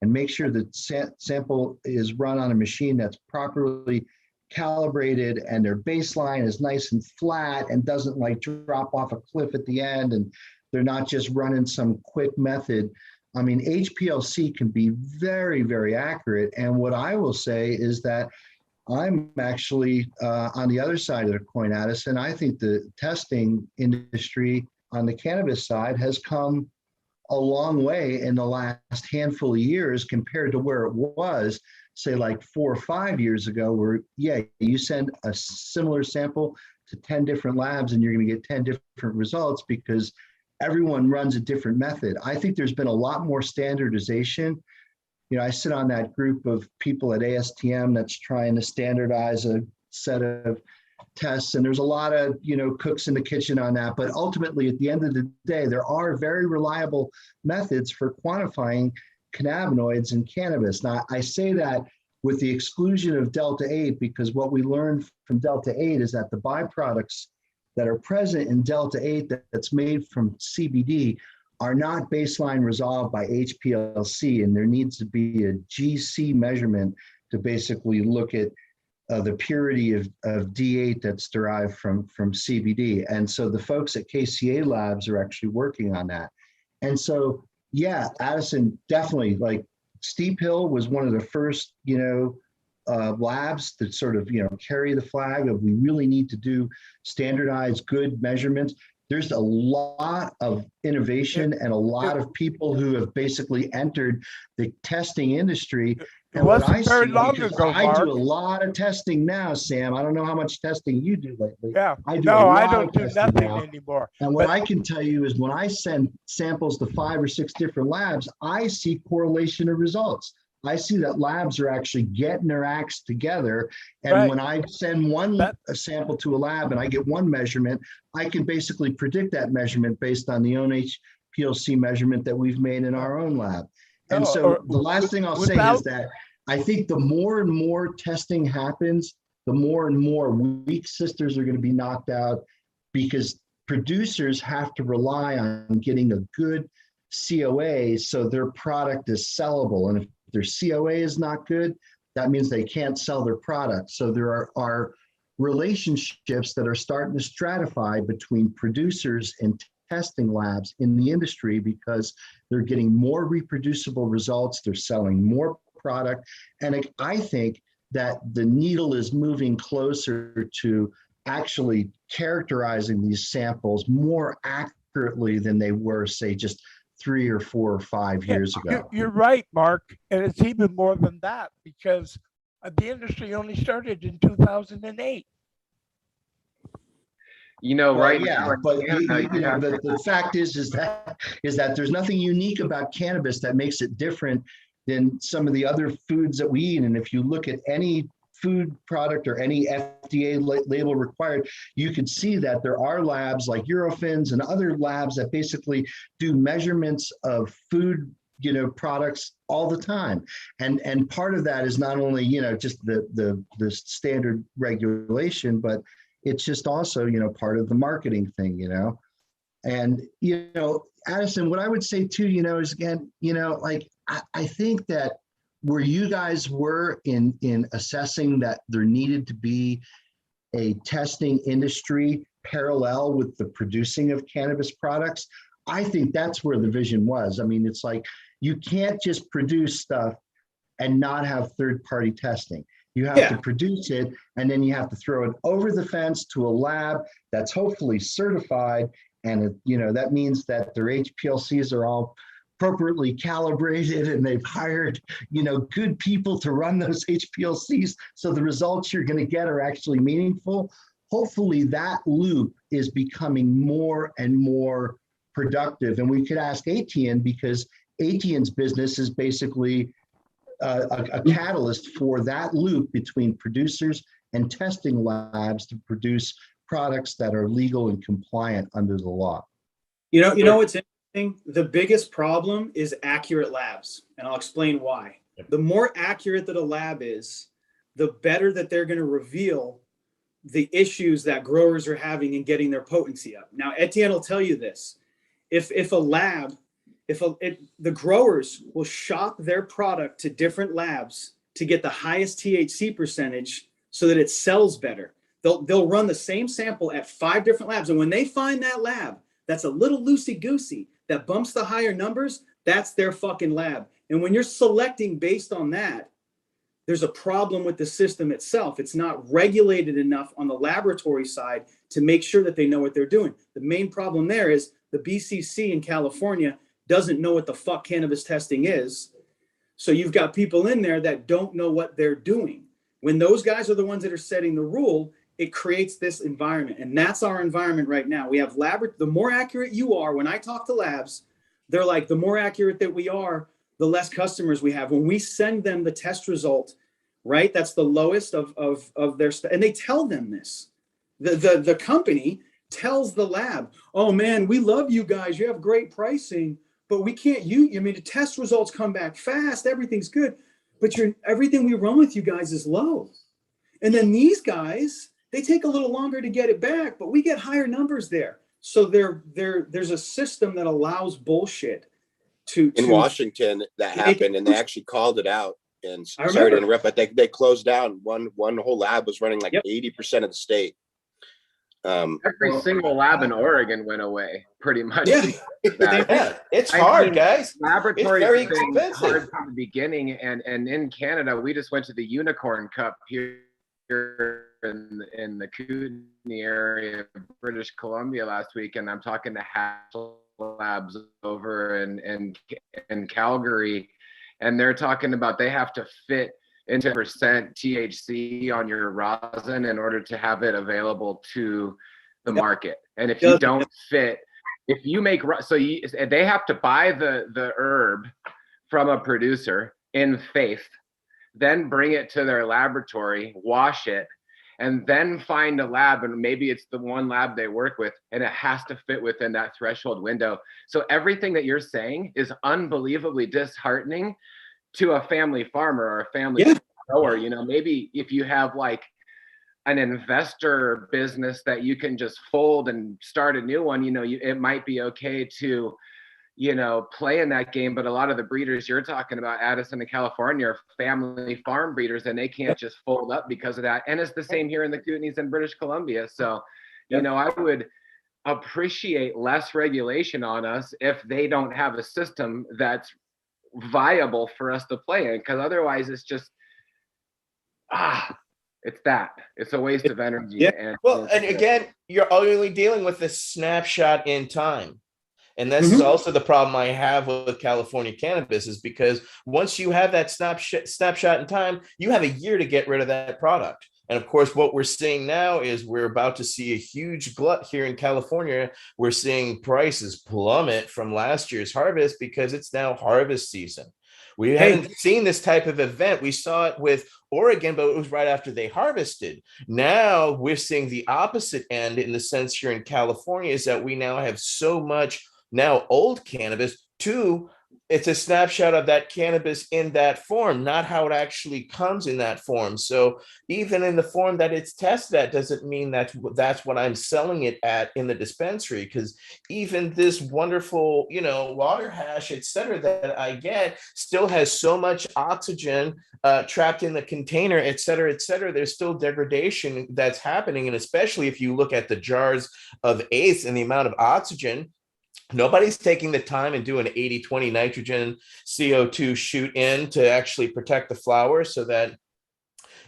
and make sure that sample is run on a machine that's properly calibrated and their baseline is nice and flat and doesn't like drop off a cliff at the end and they're not just running some quick method. I mean, HPLC can be very, very accurate. And what I will say is that I'm actually on the other side of the coin, Addison. I think the testing industry on the cannabis side has come a long way in the last handful of years compared to where it was, say, like 4 or 5 years ago, where, yeah, you send a similar sample to 10 different labs and you're going to get 10 different results because everyone runs a different method. I think there's been a lot more standardization. You know, I sit on that group of people at ASTM that's trying to standardize a set of tests, and there's a lot of, you know, cooks in the kitchen on that. But ultimately, at the end of the day, there are very reliable methods for quantifying cannabinoids in cannabis. Now, I say that with the exclusion of Delta-8 because what we learned from Delta-8 is that the byproducts that are present in Delta-8 that's made from CBD are not baseline resolved by HPLC, and there needs to be a GC measurement to basically look at the purity of D8 that's derived from CBD. And so the folks at KCA Labs are actually working on that. And so, yeah, Addison, definitely, like Steep Hill was one of the first, you know, labs that sort of, you know, carry the flag of we really need to do standardized good measurements. There's a lot of innovation and a lot of people who have basically entered the testing industry. And what I see, because I do a lot of testing now, Sam. I don't know how much testing you do lately. Yeah, I don't do nothing anymore. And what I can tell you is when I send samples to 5 or 6 different labs, I see correlation of results. I see that labs are actually getting their acts together. And when I send a sample to a lab and I get one measurement, I can basically predict that measurement based on the own HPLC measurement that we've made in our own lab. And so the last thing I'll say is that I think the more and more testing happens, the more and more weak sisters are going to be knocked out because producers have to rely on getting a good COA so their product is sellable. And if their COA is not good, that means they can't sell their product. So there are relationships that are starting to stratify between producers and testing labs in the industry because they're getting more reproducible results, they're selling more product. And I think that the needle is moving closer to actually characterizing these samples more accurately than they were, say, just 3 or 4 or 5 years ago. You're right, Mark. And it's even more than that because the industry only started in 2008. Well, right yeah, now in but Canada, you have the fact is that there's nothing unique about cannabis that makes it different than some of the other foods that we eat. And if you look at any food product or any FDA label required, you could see that there are labs like Eurofins and other labs that basically do measurements of food, products all the time. And part of that is not only, just the standard regulation, but it's just also, part of the marketing thing, And, Addison, what I would say too, is again, like, I think that where you guys were in assessing that there needed to be a testing industry parallel with the producing of cannabis products, I think that's where the vision was. I mean, it's like, you can't just produce stuff and not have third-party testing. You have to produce it, and then you have to throw it over the fence to a lab that's hopefully certified. And, that means that their HPLCs are all appropriately calibrated and they've hired, good people to run those HPLCs. So the results you're going to get are actually meaningful. Hopefully that loop is becoming more and more productive. And we could ask ATN, because ATN's business is basically a catalyst for that loop between producers and testing labs to produce products that are legal and compliant under the law. You know what's interesting? The biggest problem is accurate labs, and I'll explain why. The more accurate that a lab is, the better that they're going to reveal the issues that growers are having in getting their potency up. Now, Etienne will tell you this. If the growers will shop their product to different labs to get the highest THC percentage so that it sells better. They'll run the same sample at 5 different labs. And when they find that lab that's a little loosey-goosey, that bumps the higher numbers, that's their fucking lab. And when you're selecting based on that, there's a problem with the system itself. It's not regulated enough on the laboratory side to make sure that they know what they're doing. The main problem there is the BCC in California doesn't know what the fuck cannabis testing is. So you've got people in there that don't know what they're doing. When those guys are the ones that are setting the rule, it creates this environment. And that's our environment right now. We have the more accurate you are, when I talk to labs, they're like, the more accurate that we are, the less customers we have. When we send them the test result, right, that's the lowest of their and they tell them this. The company tells the lab, oh man, we love you guys. You have great pricing, but we can't the test results come back fast. Everything's good, but everything we run with you guys is low. And then these guys, they take a little longer to get it back, but we get higher numbers there. So there's a system that allows bullshit in Washington that happened, and they actually called it out. And sorry to interrupt, but they closed down one whole lab was running like 80% of the state. Every single lab in Oregon went away, pretty much. It's hard, guys. Laboratory it's very expensive. Hard from the beginning, and in Canada, we just went to the Unicorn Cup here in the Kootenay area of British Columbia last week, and I'm talking to labs over in Calgary, and they're talking about they have to fit into percent THC on your rosin in order to have it available to the market. And if you don't fit, if you make they have to buy the herb from a producer in faith, then bring it to their laboratory, wash it, and then find a lab, and maybe it's the one lab they work with, and it has to fit within that threshold window. So everything that you're saying is unbelievably disheartening to a family farmer or a family grower. Maybe if you have like an investor business that you can just fold and start a new one, it might be okay to play in that game. But a lot of the breeders you're talking about, Addison in California, are family farm breeders, and they can't just fold up because of that. And it's the same here in the Kootenays and British Columbia. So, I would appreciate less regulation on us if they don't have a system that's viable for us to play in, because otherwise it's just, it's a waste of energy. And again, you're only dealing with this snapshot in time. And this is also the problem I have with California cannabis, is because once you have that snapshot in time, you have a year to get rid of that product. And of course, what we're seeing now is we're about to see a huge glut here in California. We're seeing prices plummet from last year's harvest because it's now harvest season. We hadn't seen this type of event. We saw it with Oregon, but it was right after they harvested. Now we're seeing the opposite end in the sense here in California is that we now have so much now old cannabis to it's a snapshot of that cannabis in that form, not how it actually comes in that form. So even in the form that it's tested at doesn't mean that's what I'm selling it at in the dispensary, because even this wonderful, water hash, et cetera, that I get still has so much oxygen trapped in the container, et cetera, et cetera. There's still degradation that's happening. And especially if you look at the jars of eighths and the amount of oxygen, nobody's taking the time and doing 80-20 nitrogen CO2 shoot in to actually protect the flower so that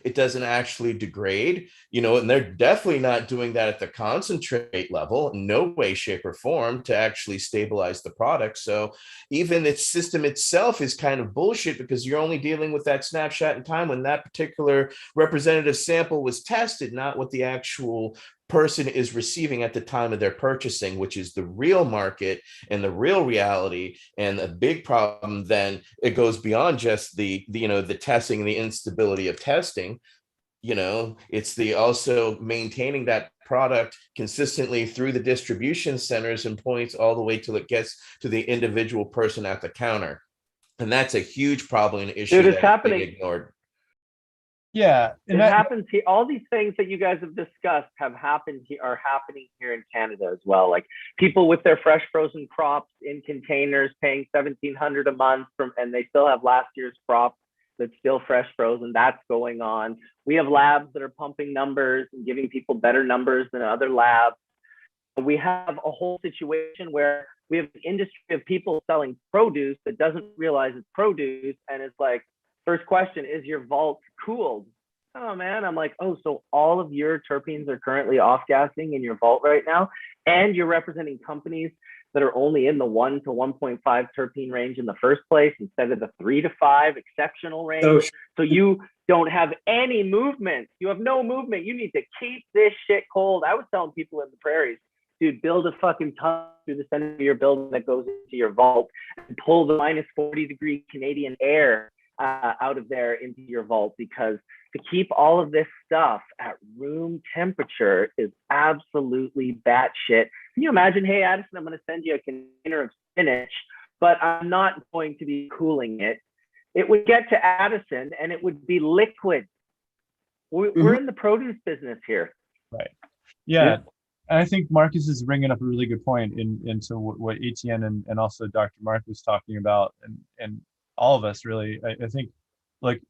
it doesn't actually degrade, and they're definitely not doing that at the concentrate level, no way, shape, or form to actually stabilize the product. So even its system itself is kind of bullshit because you're only dealing with that snapshot in time when that particular representative sample was tested, not what the actual person is receiving at the time of their purchasing, which is the real market and the real reality. And a big problem then it goes beyond just the testing and the instability of testing. It's the also maintaining that product consistently through the distribution centers and points all the way till it gets to the individual person at the counter. And that's a huge problem and issue. Dude, it's happening. Ignored. Yeah, it happens here. All these things that you guys have discussed are happening here in Canada as well. Like people with their fresh frozen crops in containers paying $1,700 a month and they still have last year's crop that's still fresh frozen. That's going on. We have labs that are pumping numbers and giving people better numbers than other labs. We have a whole situation where we have an industry of people selling produce that doesn't realize it's produce, and it's like, first question, is your vault cooled? Oh man, I'm like, oh, so all of your terpenes are currently off-gassing in your vault right now, and you're representing companies that are only in the 1 to 1.5 terpene range in the first place instead of the 3 to 5 exceptional range. So you don't have any movement. You have no movement. You need to keep this shit cold. I was telling people in the prairies, dude, build a fucking tunnel through the center of your building that goes into your vault and pull the minus 40-degree Canadian air out of there into your vault, because to keep all of this stuff at room temperature is absolutely batshit. Can you imagine, hey, Addison, I'm going to send you a container of spinach, but I'm not going to be cooling it. It would get to Addison and it would be liquid. We're in the produce business here. Right. Yeah. And I think Marcus is bringing up a really good point into what Etienne and also Dr. Mark was talking about, and all of us really. I think, like,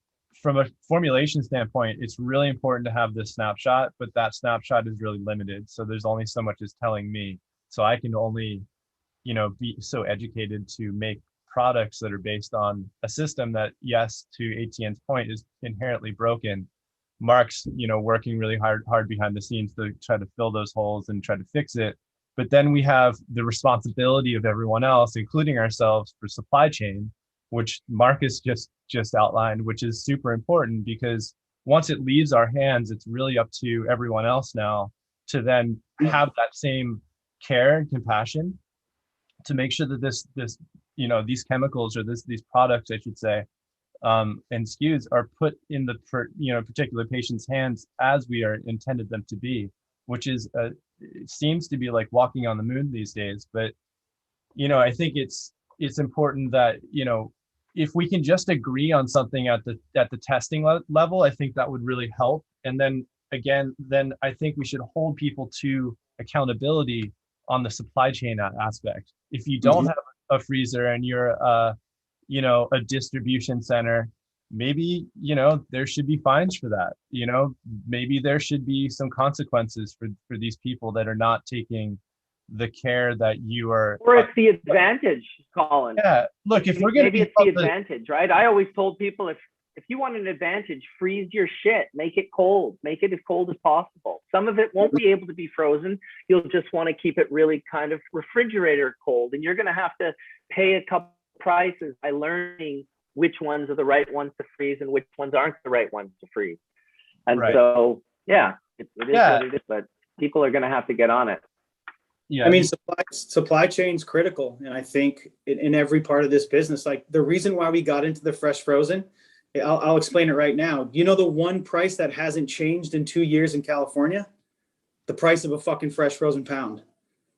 from a formulation standpoint, it's really important to have this snapshot, but that snapshot is really limited. So there's only so much it's telling me. So I can only, be so educated to make products that are based on a system that, yes, to Etienne's point, is inherently broken. Mark's, working really hard behind the scenes to try to fill those holes and try to fix it. But then we have the responsibility of everyone else, including ourselves, for supply chain, which Marcus just outlined, which is super important, because once it leaves our hands, it's really up to everyone else now to then have that same care and compassion to make sure that this these chemicals, or these products, I should say, and SKUs are put in the particular patient's hands as we are intended them to be, which is it seems to be like walking on the moon these days. But I think it's important that if we can just agree on something at the testing level, I think that would really help. And then again, I think we should hold people to accountability on the supply chain aspect. If you don't have a freezer and you're a distribution center, maybe there should be fines for that. Maybe there should be some consequences for these people that are not taking the care that you are. Or it's the advantage, Colin. Yeah, look, if we're gonna maybe it's the advantage, right? I always told people, if you want an advantage, freeze your shit, make it cold, make it as cold as possible. Some of it won't be able to be frozen. You'll just want to keep it really kind of refrigerator cold, and you're going to have to pay a couple prices by learning which ones are the right ones to freeze and which ones aren't the right ones to freeze. And Right. so, yeah, it is Yeah. what it is, but people are going to have to get on it. Yeah. I mean, supply chain's critical. And I think in every part of this business, like the reason why we got into the fresh frozen, I'll explain it right now. You know, the one price that hasn't changed in 2 years in California? The price of a fucking fresh frozen pound.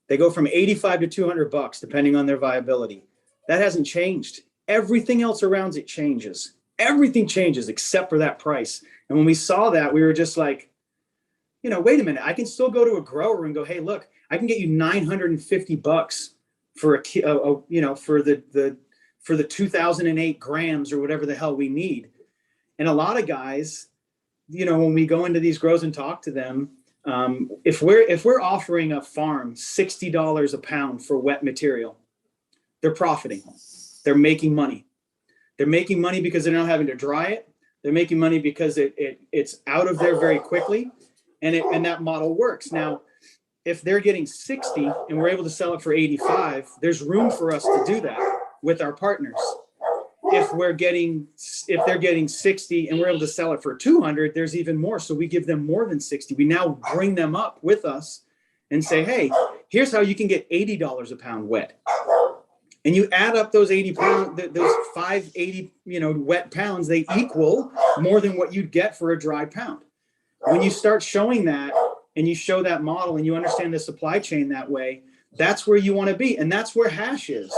They go from 85 to $200, depending on their viability. That hasn't changed. Everything else around it changes. Everything changes except for that price. And when we saw that, we were just like, you know, wait a minute. I can still go to a grower and go, hey, look, I can get you $950 for for the 2008 grams or whatever the hell we need. And a lot of guys, you know, when we go into these grows and talk to them, if we're offering a farm $60 a pound for wet material, they're profiting. They're making money. They're making money because they're not having to dry it. They're making money because it's out of there very quickly, and that model works. Now, if they're getting 60 and we're able to sell it for 85, there's room for us to do that with our partners. If they're getting 60 and we're able to sell it for 200, there's even more. So we give them more than 60. We now bring them up with us and say, hey, here's how you can get $80 a pound wet. And you add up those 80 pounds, those 580, wet pounds, they equal more than what you'd get for a dry pound. When you start showing that and you show that model and you understand the supply chain that way, that's where you want to be. And that's where hash is.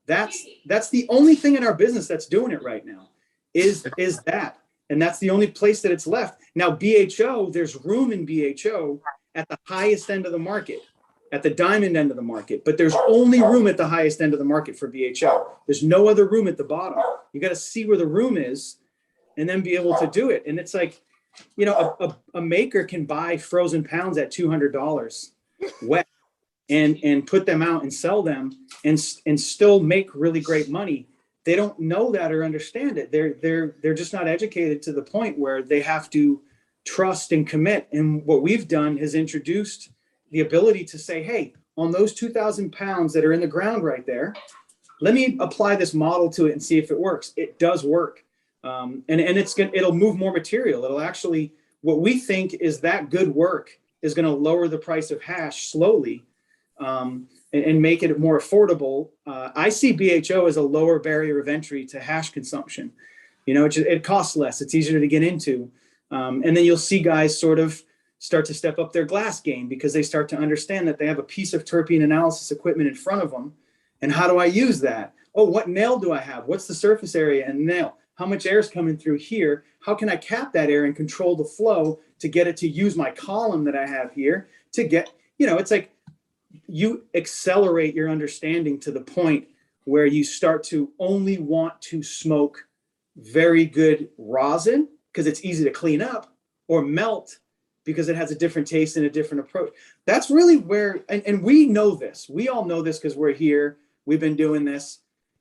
That's the only thing in our business that's doing it right now is that. And that's the only place that it's left. Now, BHO, there's room in BHO at the highest end of the market, at the diamond end of the market, but there's only room at the highest end of the market for BHO. There's no other room at the bottom. You got to see where the room is and then be able to do it. And it's like, a maker can buy frozen pounds at $200 wet and put them out and sell them and still make really great money. They don't know that or understand it. They're just not educated to the point where they have to trust and commit. And what we've done is introduced the ability to say, hey, on those 2,000 pounds that are in the ground right there, let me apply this model to it and see if it works. It does work. And it'll move more material. It'll actually, what we think is that good work is going to lower the price of hash slowly and make it more affordable. I see BHO as a lower barrier of entry to hash consumption. It costs less. It's easier to get into. And then you'll see guys sort of start to step up their glass game because they start to understand that they have a piece of terpene analysis equipment in front of them. And how do I use that? Oh, what nail do I have? What's the surface area and nail? How much air is coming through here? How can I cap that air and control the flow to get it to use my column that I have here to get, it's like you accelerate your understanding to the point where you start to only want to smoke very good rosin because it's easy to clean up, or melt because it has a different taste and a different approach. That's really where, and we know this. We all know this because we're here. We've been doing this,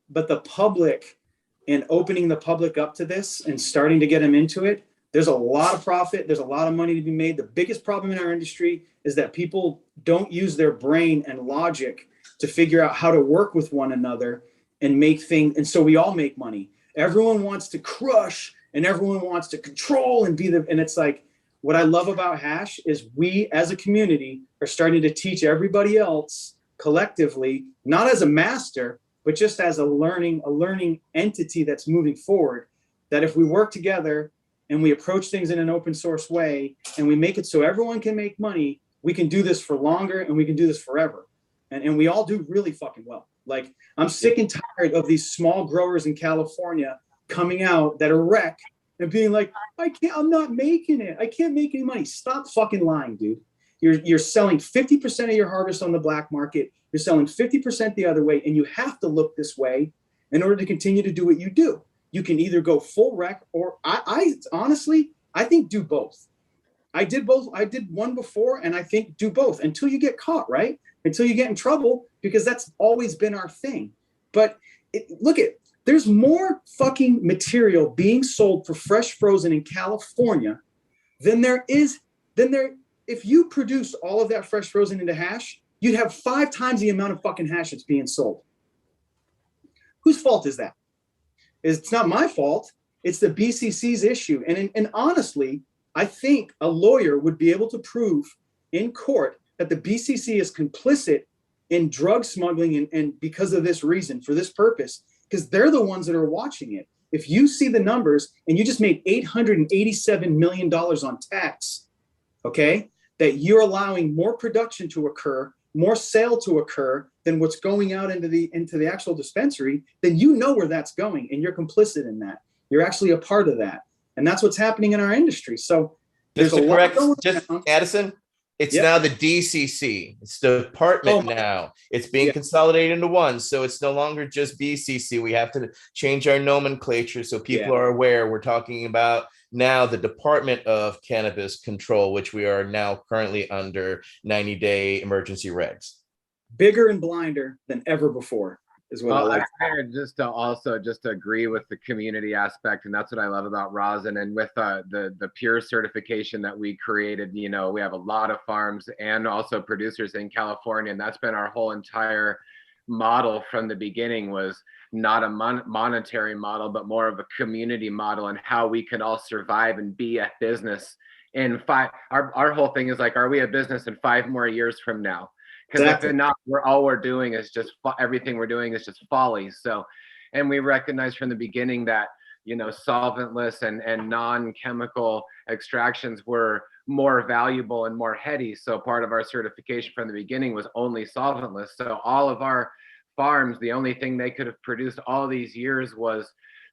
but the public and opening the public up to this and starting to get them into it, there's a lot of profit. There's a lot of money to be made. The biggest problem in our industry is that people don't use their brain and logic to figure out how to work with one another and make things. And so we all make money. Everyone wants to crush and everyone wants to control and and it's like, what I love about hash is we as a community are starting to teach everybody else collectively, not as a master, but just as a learning entity that's moving forward, that if we work together and we approach things in an open source way and we make it so everyone can make money, we can do this for longer and we can do this forever. And we all do really fucking well. Like, I'm sick and tired of these small growers in California coming out that are wrecked and being like, I'm not making it. I can't make any money. Stop fucking lying, dude. You're selling 50% of your harvest on the black market. You're selling 50% the other way, and you have to look this way in order to continue to do what you do. You can either go full wreck, or I honestly think do both. I did both. I did one before, and I think do both until you get caught, right? Until you get in trouble, because that's always been our thing. But there's more fucking material being sold for fresh frozen in California than there. If you produce all of that fresh frozen into hash, you'd have 5 times the amount of fucking hash that's being sold. Whose fault is that? It's not my fault. It's the BCC's issue. And honestly, I think a lawyer would be able to prove in court that the BCC is complicit in drug smuggling and because of this reason, for this purpose, because they're the ones that are watching it. If you see the numbers and you just made $887 million on tax, okay, that you're allowing more production to occur, more sale to occur than what's going out into the actual dispensary, then you know where that's going and you're complicit in that. You're actually a part of that. And that's what's happening in our industry. So Just there's to a lot correct, going just on. Addison, it's Yep. now the DCC. It's the department now. It's being Yeah. consolidated into one. So it's no longer just BCC. We have to change our nomenclature so people Yeah. are aware. We're talking about now the Department of Cannabis Control, which we are now currently under 90-day emergency regs. Bigger and blinder than ever before is what I like. Just to also just to agree with the community aspect, and that's what I love about rosin, and with the pure certification that we created. You know, we have a lot of farms and also producers in California, and that's been our whole entire model from the beginning. Was not a monetary model, but more of a community model, and how we can all survive and be a business in five. Our whole thing is like, are we a business in 5 more years from now? Because Exactly. if not, all we're doing is just everything we're doing is just folly. So, and we recognize from the beginning that, you know, solventless and non-chemical extractions were more valuable and more heady. So part of our certification from the beginning was only solventless. So all of our farms, the only thing they could have produced all these years was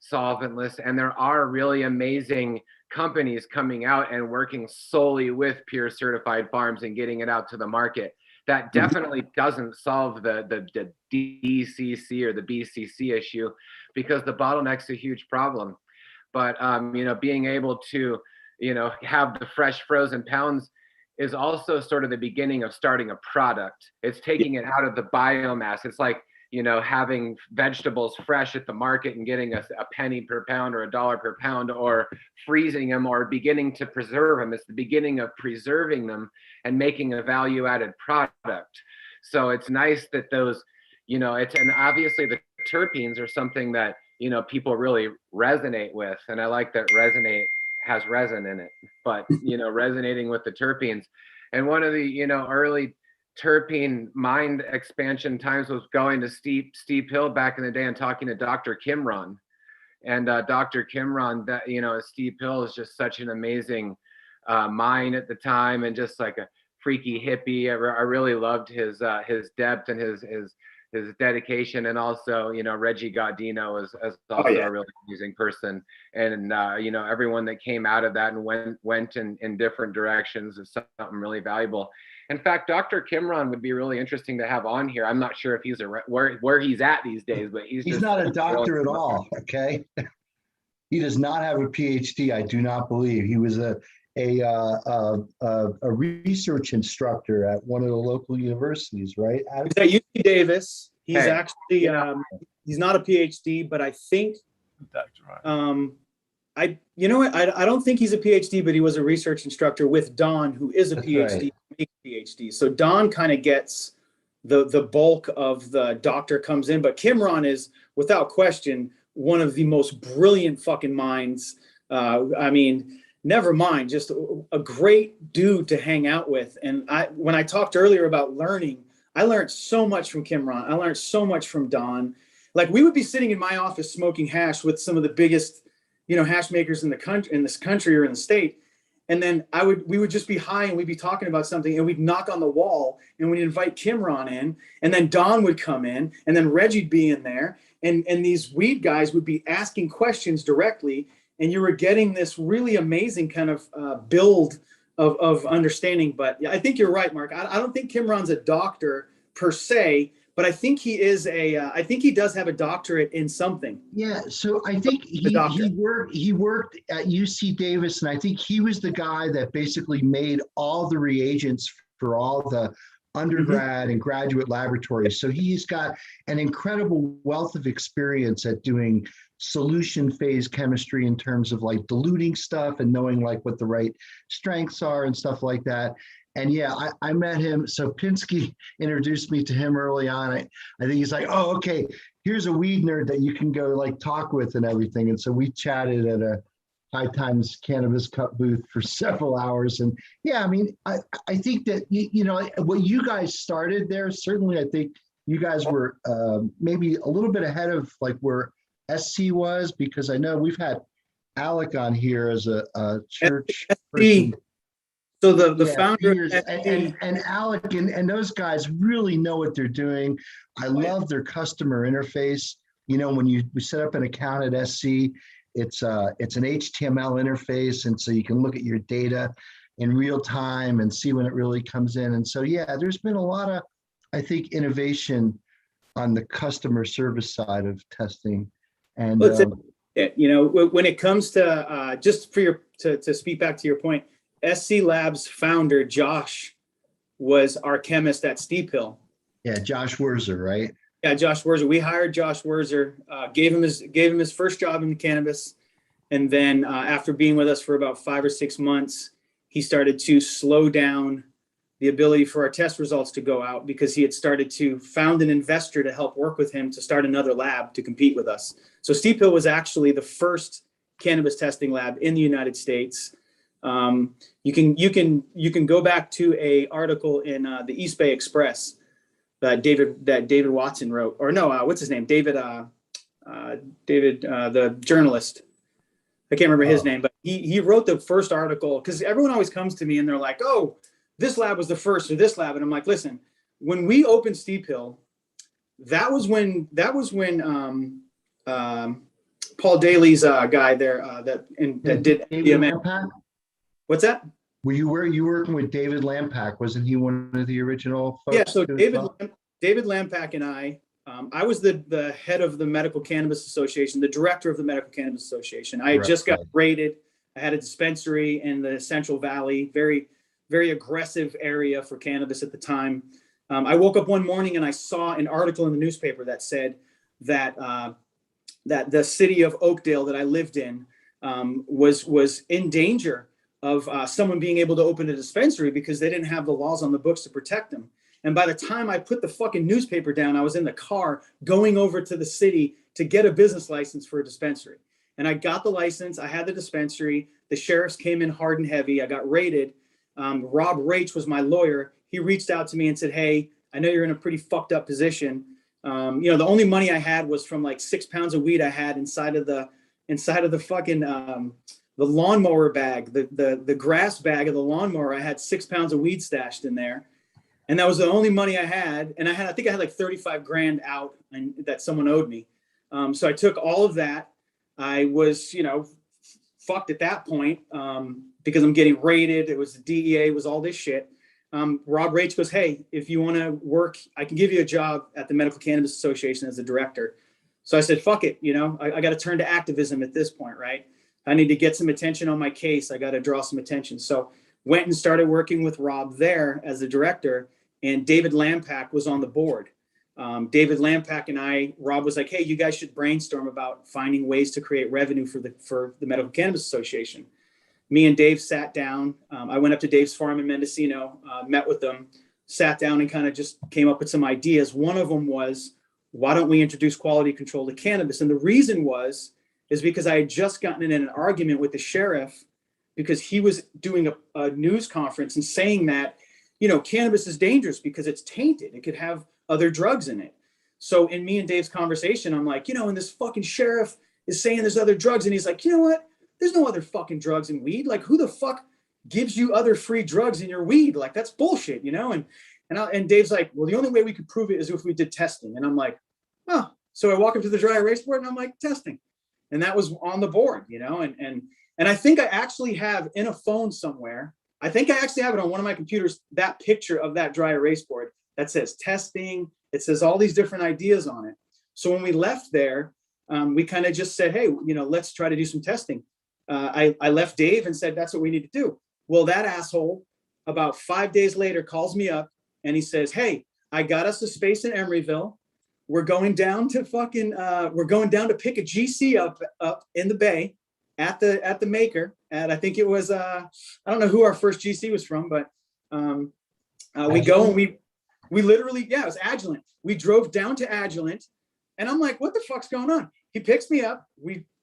solventless. And there are really amazing companies coming out and working solely with pure certified farms and getting it out to the market. That definitely doesn't solve the DCC or the BCC issue, because the bottleneck's a huge problem. But you know, being able to, you know, have the fresh frozen pounds is also sort of the beginning of starting a product. It's taking it out of the biomass. It's like, you know, having vegetables fresh at the market and getting a penny per pound or $1 per pound, or freezing them or beginning to preserve them. It's the beginning of preserving them and making a value added product. So it's nice that those, you know, and obviously the terpenes are something that, you know, people really resonate with. And I like that resonate has resin in it, but, you know, resonating with the terpenes. And one of the, you know, early terpene mind expansion times was going to Steep Hill back in the day and talking to Dr. Kimron. And Dr. Kimron, that, you know, Steep Hill is just such an amazing mind at the time, and just like a freaky hippie. I really loved his depth and his dedication. And also, you know, Reggie Gaudino is also a really amazing person. And you know, everyone that came out of that and went in different directions is something really valuable. In fact, Dr. Kimron would be really interesting to have on here. I'm not sure if he's where he's at these days, but he's just not a doctor at all. Okay, he does not have a PhD. I do not believe he was a research instructor at one of the local universities, right? He's at UC Davis. He's actually he's not a PhD, but I think you know what? I don't think he's a PhD, but he was a research instructor with Don, who is a PhD, PhD. So Don kind of gets the bulk of the doctor comes in, but Kimron is without question one of the most brilliant fucking minds. I mean, never mind, just a great dude to hang out with. And when I talked earlier about learning, I learned so much from Kimron. I learned so much from Don. Like, we would be sitting in my office smoking hash with some of the biggest, you know, hash makers in the country, in this country or in the state. And then we would just be high and we'd be talking about something, and we'd knock on the wall and we'd invite Kimron in, and then Don would come in, and then Reggie'd be in there. And these weed guys would be asking questions directly. And you were getting this really amazing kind of build of understanding. But yeah, I think you're right, Mark. I don't think Kimron's a doctor per se, but I think he is I think he does have a doctorate in something. Yeah, so I think he worked at UC Davis, and I think he was the guy that basically made all the reagents for all the undergrad and graduate laboratories. So he's got an incredible wealth of experience at doing solution phase chemistry in terms of like diluting stuff and knowing like what the right strengths are and stuff like that. And yeah, I met him. So Pinsky introduced me to him early on. I think he's like, oh, okay, here's a weed nerd that you can go like talk with and everything. And so we chatted at a High Times Cannabis Cup booth for several hours. And yeah, I mean, I think that, you know, what you guys started there, certainly I think you guys were maybe a little bit ahead of like where SC was, because I know we've had Alec on here as a church person. So the founder years, and Alec and those guys really know what they're doing. I love their customer interface. You know, when we set up an account at SC, it's an HTML interface, and so you can look at your data in real time and see when it really comes in. And so yeah, there's been a lot of, I think, innovation on the customer service side of testing. And you know, when it comes to just for your to speak back to your point, SC Labs founder Josh was our chemist at Steep Hill. Yeah, Josh Werzer, right? Yeah, Josh Werzer. We hired Josh Werzer, gave him his first job in cannabis, and then after being with us for about 5 or 6 months, he started to slow down the ability for our test results to go out, because he had started to found an investor to help work with him to start another lab to compete with us. So Steep Hill was actually the first cannabis testing lab in the United States. You can go back to a article in the East Bay Express that David Watson wrote, or no, what's his name? David, the journalist. I can't remember his name, but he wrote the first article, because everyone always comes to me and they're like, oh, this lab was the first, or this lab. And I'm like, listen, when we opened Steep Hill, that was when Paul Daly's guy there that did David. What's that? Were you working with David Lampak? Wasn't he one of the original folks? Yeah, so David Lampak and I was the head of the Medical Cannabis Association, the director of the Medical Cannabis Association. I had just got rated. I had a dispensary in the Central Valley, very, very aggressive area for cannabis at the time. I woke up one morning and I saw an article in the newspaper that said that that the city of Oakdale that I lived in was in danger of someone being able to open a dispensary because they didn't have the laws on the books to protect them. And by the time I put the fucking newspaper down, I was in the car going over to the city to get a business license for a dispensary. And I got the license. I had the dispensary. The sheriffs came in hard and heavy. I got raided. Rob Raich was my lawyer. He reached out to me and said, hey, I know you're in a pretty fucked up position. You know, the only money I had was from like 6 pounds of weed I had inside of the fucking the lawnmower bag, the grass bag of the lawnmower. I had 6 pounds of weed stashed in there. And that was the only money I had. And I think I had like 35 grand out and that someone owed me. So I took all of that. I was, you know, fucked at that point because I'm getting raided. It was the DEA, it was all this shit. Rob Raich goes, hey, if you want to work, I can give you a job at the Medical Cannabis Association as a director. So I said, fuck it. You know, I got to turn to activism at this point, right? I need to get some attention on my case. I got to draw some attention. So went and started working with Rob there as the director, and David Lampak was on the board. David Lampak and Rob was like, hey, you guys should brainstorm about finding ways to create revenue for the Medical Cannabis Association. Me and Dave sat down. I went up to Dave's farm in Mendocino, met with them, sat down and kind of just came up with some ideas. One of them was, why don't we introduce quality control to cannabis? And the reason is because I had just gotten in an argument with the sheriff because he was doing a news conference and saying that, you know, cannabis is dangerous because it's tainted. It could have other drugs in it. So in me and Dave's conversation, I'm like, you know, and this fucking sheriff is saying there's other drugs. And he's like, you know what? There's no other fucking drugs in weed. Like, who the fuck gives you other free drugs in your weed? Like, that's bullshit, you know? And Dave's like, well, the only way we could prove it is if we did testing. And I'm like, oh. So I walk up to the dry erase board and I'm like, testing. And that was on the board, you know? And I think I actually have in a phone somewhere, I think I actually have it on one of my computers, that picture of that dry erase board that says testing. It says all these different ideas on it. So when we left there, we kind of just said, hey, you know, let's try to do some testing. I left Dave and said, that's what we need to do. Well, that asshole about 5 days later calls me up and he says, hey, I got us a space in Emeryville. We're going down to pick a GC up in the Bay at the maker. And I think it was, I don't know who our first GC was from, but we go and we literally, yeah, it was Agilent. We drove down to Agilent and I'm like, what the fuck's going on? He picks me up.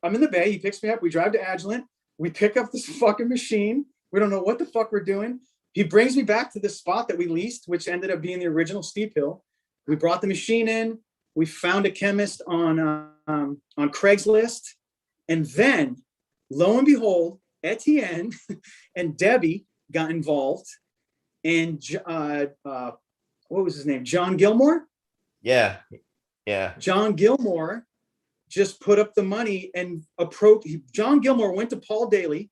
I'm in the Bay. He picks me up. We drive to Agilent. We pick up this fucking machine. We don't know what the fuck we're doing. He brings me back to the spot that we leased, which ended up being the original Steep Hill. We brought the machine in. We found a chemist on Craigslist. And then, lo and behold, Etienne and Debbie got involved. And what was his name? John Gilmore? Yeah. John Gilmore just put up the money and John Gilmore went to Paul Daly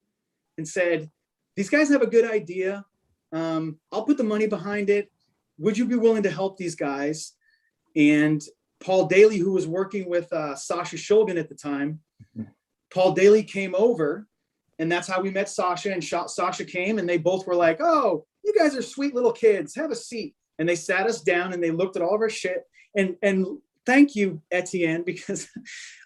and said, these guys have a good idea. I'll put the money behind it. Would you be willing to help these guys? And Paul Daly, who was working with Sasha Shulgin at the time, Paul Daly came over, and that's how we met Sasha. And Sasha came, and they both were like, oh, you guys are sweet little kids. Have a seat. And they sat us down, and they looked at all of our shit. And thank you, Etienne, because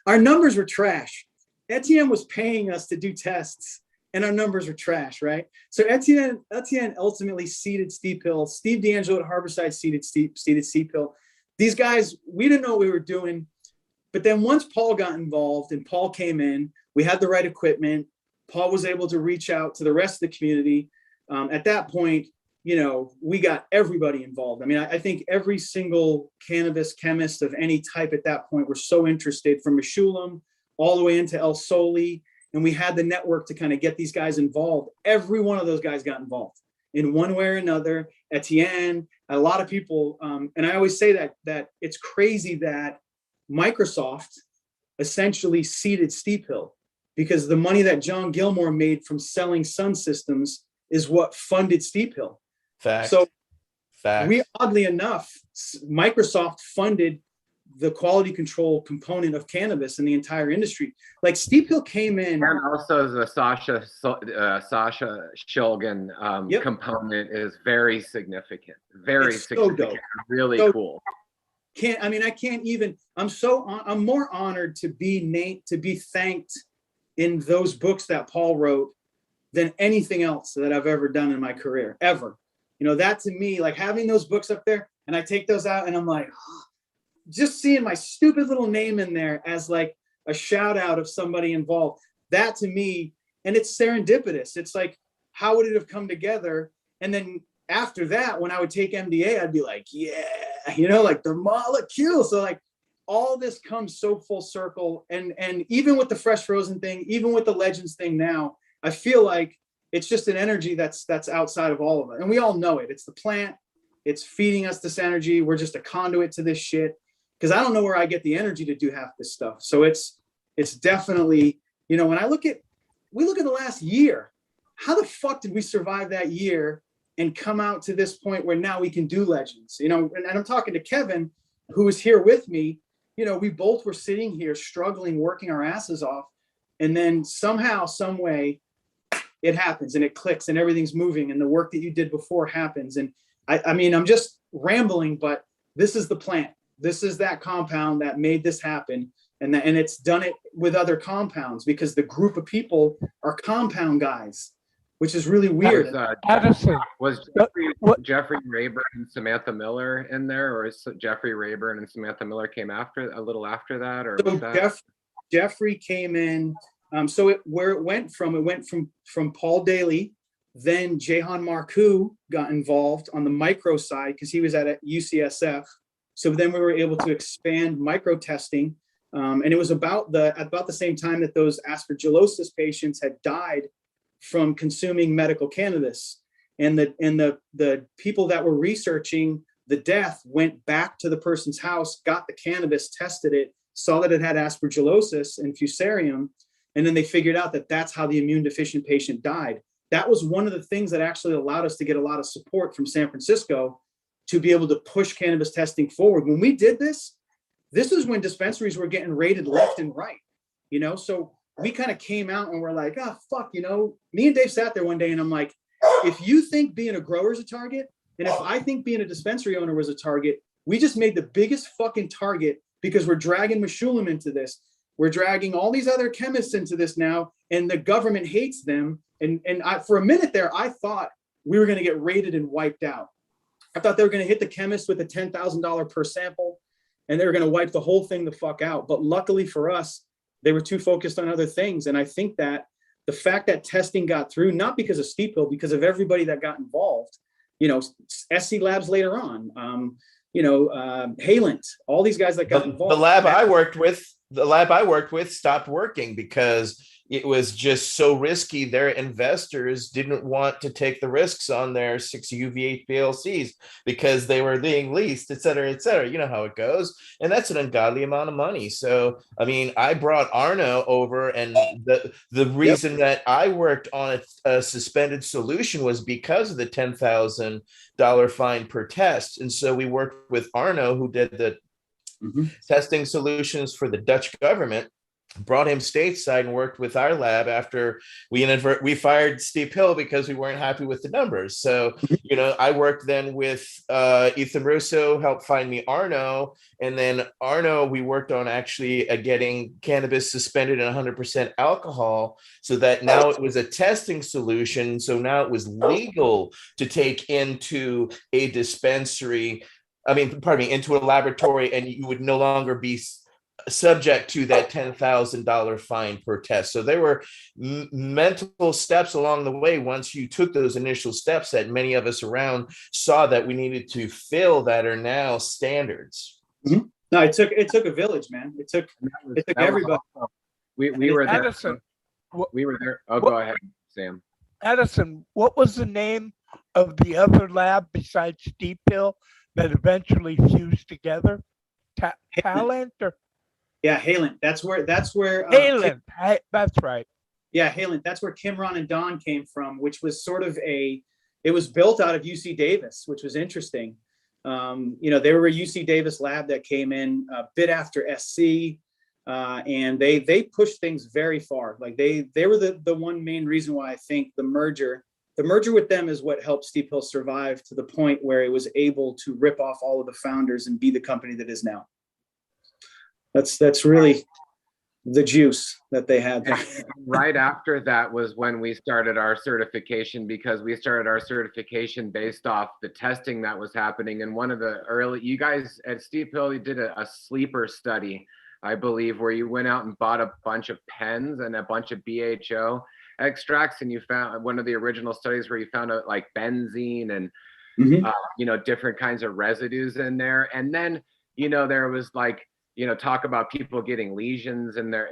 our numbers were trash. Etienne was paying us to do tests, and our numbers were trash, right? So Etienne ultimately seeded Steep Hill. Steve D'Angelo at Harborside seeded Steep Hill. These guys, we didn't know what we were doing. But then once Paul got involved and Paul came in, we had the right equipment. Paul was able to reach out to the rest of the community. At that point, we got everybody involved. I mean, I think every single cannabis chemist of any type at that point were so interested, from Meshulam all the way into El Soli. And we had the network to kind of get these guys involved. Every one of those guys got involved in one way or another. Etienne, a lot of people. And I always say that it's crazy that Microsoft essentially seeded Steep Hill, because the money that John Gilmore made from selling Sun Systems is what funded Steep Hill. Fact. So Fact. we, oddly enough, Microsoft funded the quality control component of cannabis in the entire industry. Like Steep Hill came in, and also the Sasha Shulgin component is very significant. Very it's significant. So dope. Really cool. I'm more honored to be thanked in those books that Paul wrote than anything else that I've ever done in my career, ever. That to me, like having those books up there, and I take those out and I'm like, just seeing my stupid little name in there as like a shout out of somebody involved, that to me, and it's serendipitous. It's like, how would it have come together? And then after that, when I would take MDA, I'd be like, yeah, like the molecule. So like all this comes so full circle. And even with the fresh frozen thing, even with the Legends thing now, I feel like it's just an energy that's outside of all of it. And we all know it. It's the plant. It's feeding us this energy. We're just a conduit to this shit. Because I don't know where I get the energy to do half this stuff. So it's definitely, when we look at the last year, how the fuck did we survive that year and come out to this point where now we can do Legends? And I'm talking to Kevin, who was here with me. We both were sitting here struggling, working our asses off. And then somehow, some way, it happens and it clicks and everything's moving and the work that you did before happens. And I mean, I'm just rambling, but this is the plant. This is that compound that made this happen. And it's done it with other compounds because the group of people are compound guys, which is really weird. Was Jeffrey Rayburn and Samantha Miller in there, or is Jeffrey Rayburn and Samantha Miller came a little after that, or was that? Jeffrey came in. So where it went from Paul Daly, then Jehan Marcoux got involved on the micro side because he was at UCSF. So then we were able to expand micro testing. And it was about the same time that those aspergillosis patients had died from consuming medical cannabis. And the people that were researching the death went back to the person's house, got the cannabis, tested it, saw that it had aspergillosis and fusarium. And then they figured out that that's how the immune deficient patient died. That was one of the things that actually allowed us to get a lot of support from San Francisco to be able to push cannabis testing forward. When we did this is when dispensaries were getting raided left and right, So we kind of came out and we're like, fuck, me and Dave sat there one day and I'm like, if you think being a grower is a target, and if I think being a dispensary owner was a target, we just made the biggest fucking target because we're dragging Meshulam into this. We're dragging all these other chemists into this now, and the government hates them. And for a minute there, I thought we were going to get raided and wiped out. I thought they were going to hit the chemist with a $10,000 per sample, and they were going to wipe the whole thing the fuck out. But luckily for us, they were too focused on other things. And I think that the fact that testing got through, not because of Steep Hill, because of everybody that got involved, SC Labs later on, Halent, all these guys that got involved. The lab I worked with stopped working because it was just so risky. Their investors didn't want to take the risks on their 6 UV PLCs because they were being leased, et cetera, et cetera. You know how it goes. And that's an ungodly amount of money. So, I mean, I brought Arno over, and the reason that I worked on a suspended solution was because of the $10,000 fine per test. And so we worked with Arno, who did the testing solutions for the Dutch government, brought him stateside and worked with our lab after we fired Steep Hill because we weren't happy with the numbers. So, I worked then with Ethan Russo, helped find me Arno. And then Arno, we worked on actually getting cannabis suspended in 100% alcohol so that now it was a testing solution. So now it was legal to take into a dispensary, into a laboratory, and you would no longer be subject to that $10,000 fine per test. So there were mental steps along the way. Once you took those initial steps that many of us around saw that we needed to fill, that are now standards. No, it took a village, man. It took everybody. We were there. Edison, we were there. Oh, go ahead, Sam. Edison, what was the name of the other lab besides Steep Hill that eventually fused together? Talent or? Yeah, Halent. That's where. Halent. That's right. Yeah, Halent. That's where Kimron and Don came from, which was sort of it was built out of UC Davis, which was interesting. They were a UC Davis lab that came in a bit after SC, and they pushed things very far. Like they were the one main reason why I think the merger with them is what helped Steep Hill survive to the point where it was able to rip off all of the founders and be the company that is now. That's really the juice that they had. Right after that was when we started our certification, because we started our certification based off the testing that was happening. And one of the you guys at Steep Hill, you did a sleeper study, I believe, where you went out and bought a bunch of pens and a bunch of BHO extracts, and you found one of the original studies where you found out like benzene and different kinds of residues in there. And then there was like talk about people getting lesions in their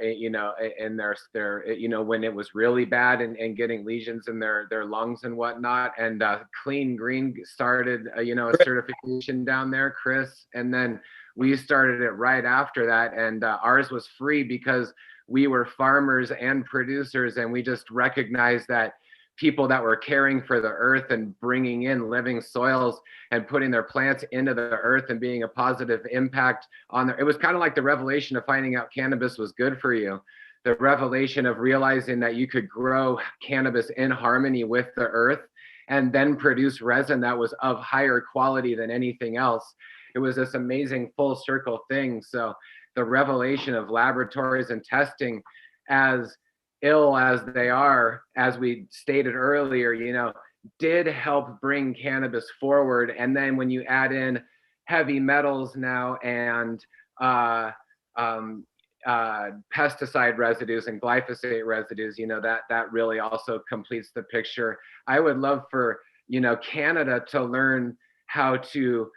when it was really bad, and getting lesions in their lungs and whatnot. And Clean Green started a certification down there, Chris, and then we started it right after that. And ours was free because we were farmers and producers, and we just recognized that people that were caring for the earth and bringing in living soils and putting their plants into the earth and being a positive impact on it was kind of like the revelation of finding out cannabis was good for you. The revelation of realizing that you could grow cannabis in harmony with the earth and then produce resin that was of higher quality than anything else. It was this amazing full circle thing. So the revelation of laboratories and testing, as ill as they are, as we stated earlier, did help bring cannabis forward. And then when you add in heavy metals now and pesticide residues and glyphosate residues, that really also completes the picture. I would love for Canada to learn how to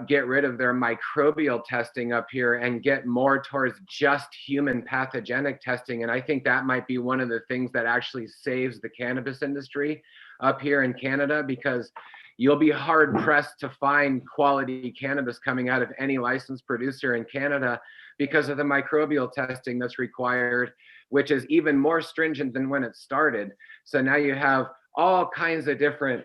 get rid of their microbial testing up here and get more towards just human pathogenic testing. And I think that might be one of the things that actually saves the cannabis industry up here in Canada, because you'll be hard pressed to find quality cannabis coming out of any licensed producer in Canada because of the microbial testing that's required, which is even more stringent than when it started. So now you have all kinds of different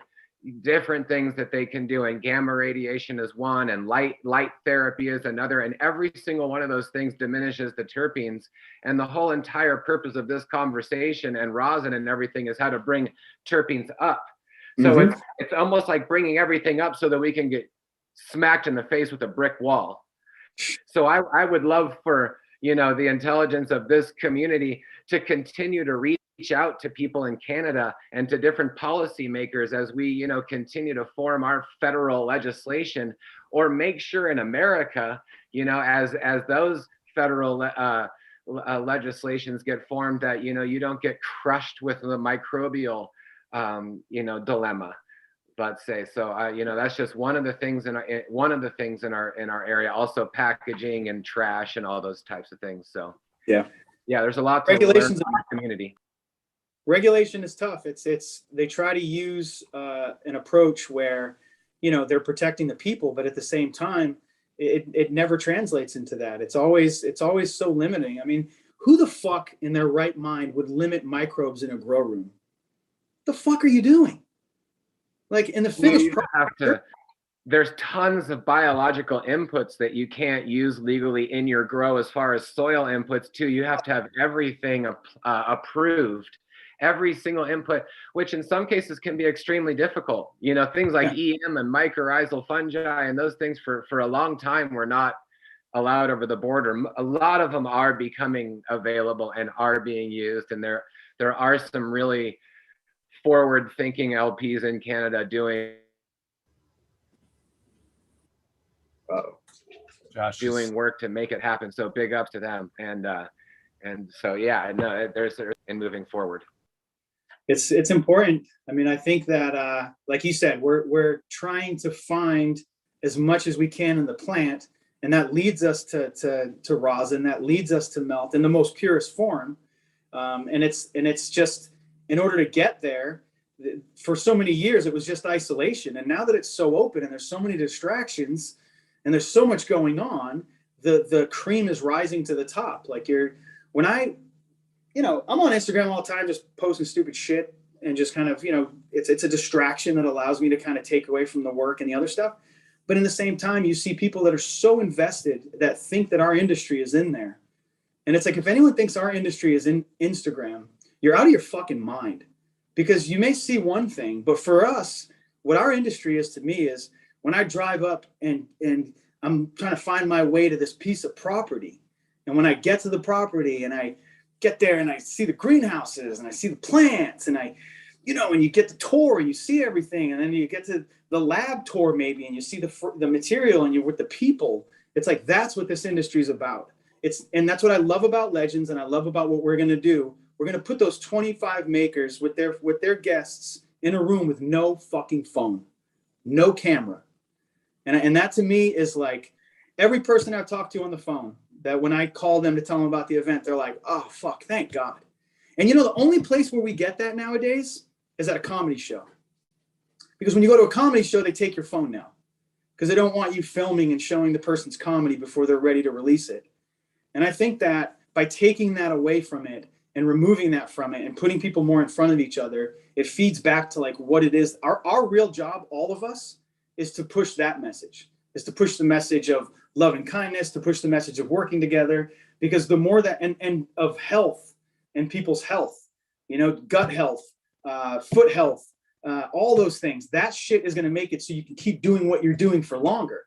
things that they can do, and gamma radiation is one, and light therapy is another, and every single one of those things diminishes the terpenes. And the whole entire purpose of this conversation and rosin and everything is how to bring terpenes up. So it's almost like bringing everything up so that we can get smacked in the face with a brick wall. So I would love for the intelligence of this community to continue to reach out to people in Canada and to different policymakers as we continue to form our federal legislation, or make sure in America as those federal legislations get formed that, you know, you don't get crushed with the microbial, you know, dilemma, let's say. So, you know, that's just one of the things in our area. Also, packaging and trash and all those types of things. So, yeah, there's a lot to learn from the community. Regulation is tough. They try to use an approach where, you know, they're protecting the people, but at the same time, it never translates into that. It's always so limiting. I mean, who the fuck in their right mind would limit microbes in a grow room? The fuck are you doing? Like in the finished product, there's tons of biological inputs that you can't use legally in your grow, as far as soil inputs too. You have to have everything approved, every single input, which in some cases can be extremely difficult. You know, things like EM and mycorrhizal fungi and those things for a long time were not allowed over the border. A lot of them are becoming available and are being used, and there are some really forward-thinking LPs in Canada doing work to make it happen. So big ups to them. And so yeah, no, there's in moving forward. It's important. I mean, I think that like you said, we're trying to find as much as we can in the plant, and that leads us to rosin, that leads us to melt in the most purest form. And it's just, in order to get there, for so many years it was just isolation, and now that it's so open and there's so many distractions and there's so much going on, the cream is rising to the top. Like you know, I'm on Instagram all the time, just posting stupid shit and just kind of, you know, it's a distraction that allows me to kind of take away from the work and the other stuff. But in the same time, you see people that are so invested that think that our industry is in there. And it's like, if anyone thinks our industry is in Instagram, you're out of your fucking mind, because you may see one thing, but for us, what our industry is to me is when I drive up and I'm trying to find my way to this piece of property. And when I get to the property and I get there and I see the greenhouses and I see the plants and and you get the tour and you see everything, and then you get to the lab tour maybe and you see the material and you're with the people. It's like, that's what this industry is about. And that's what I love about Legends, and I love about what we're going to do. We're going to put those 25 makers with their guests in a room with no fucking phone, no camera. And that to me is like, every person I've talked to on the phone, that when I call them to tell them about the event, they're like, oh, fuck, thank God. And you know, the only place where we get that nowadays is at a comedy show. Because when you go to a comedy show, they take your phone now, because they don't want you filming and showing the person's comedy before they're ready to release it. And I think that by taking that away from it and removing that from it and putting people more in front of each other, it feeds back to like what it is. Our real job, all of us, is to push that message, is to push the message of love and kindness, to push the message of working together, because the more that, and of health and people's health, you know, gut health, foot health, all those things, that shit is going to make it so you can keep doing what you're doing for longer.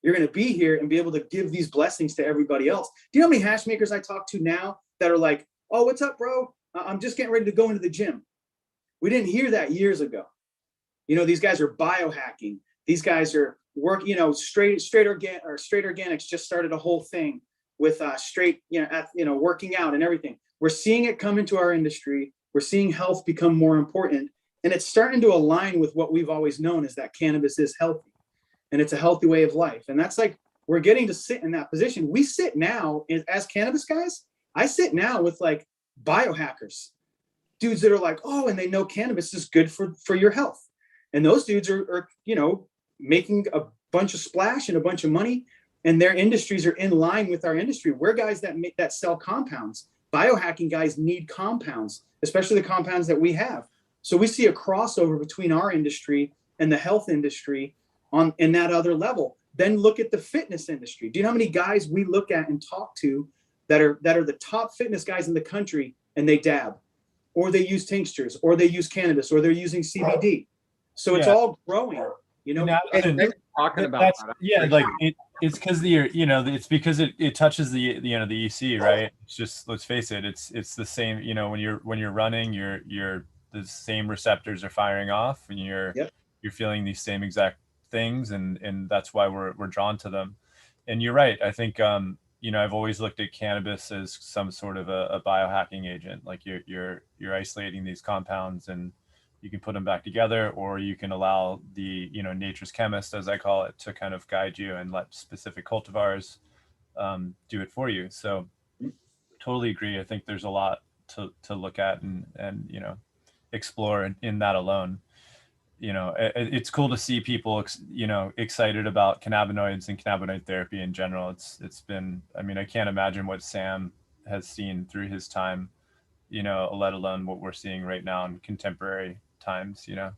You're going to be here and be able to give these blessings to everybody else. Do you know how many hash makers I talk to now that are like, oh, what's up, bro? I'm just getting ready to go into the gym. We didn't hear that years ago. You know, these guys are biohacking. These guys are straight organics just started a whole thing with working out and everything. We're seeing it come into our industry. We're seeing health become more important, and it's starting to align with what we've always known, is that cannabis is healthy and it's a healthy way of life. And that's like, we're getting to sit in that position. We sit now as cannabis guys. I sit now with like biohackers, dudes that are like, oh, and they know cannabis is good for your health. And those dudes are making a bunch of splash and a bunch of money, and their industries are in line with our industry. We're guys that sell compounds. Biohacking guys need compounds, especially the compounds that we have. So we see a crossover between our industry and the health industry in that other level. Then look at the fitness industry. Do you know how many guys we look at and talk to that are the top fitness guys in the country, and they dab, or they use tinctures, or they use cannabis, or they're using CBD? So it's all growing. You know, talking about that. Yeah, like it's because it's because it touches the the EC, right? It's just, let's face it, it's the same. You know, when you're running, the same receptors are firing off, and you're feeling these same exact things, and that's why we're drawn to them. And you're right. I think I've always looked at cannabis as some sort of a biohacking agent. Like you're isolating these compounds and you can put them back together, or you can allow the, nature's chemist, as I call it, to kind of guide you and let specific cultivars do it for you. So totally agree. I think there's a lot to look at and explore in that alone. It's cool to see people, excited about cannabinoids and cannabinoid therapy in general. It's been, I can't imagine what Sam has seen through his time, let alone what we're seeing right now in contemporary times, So.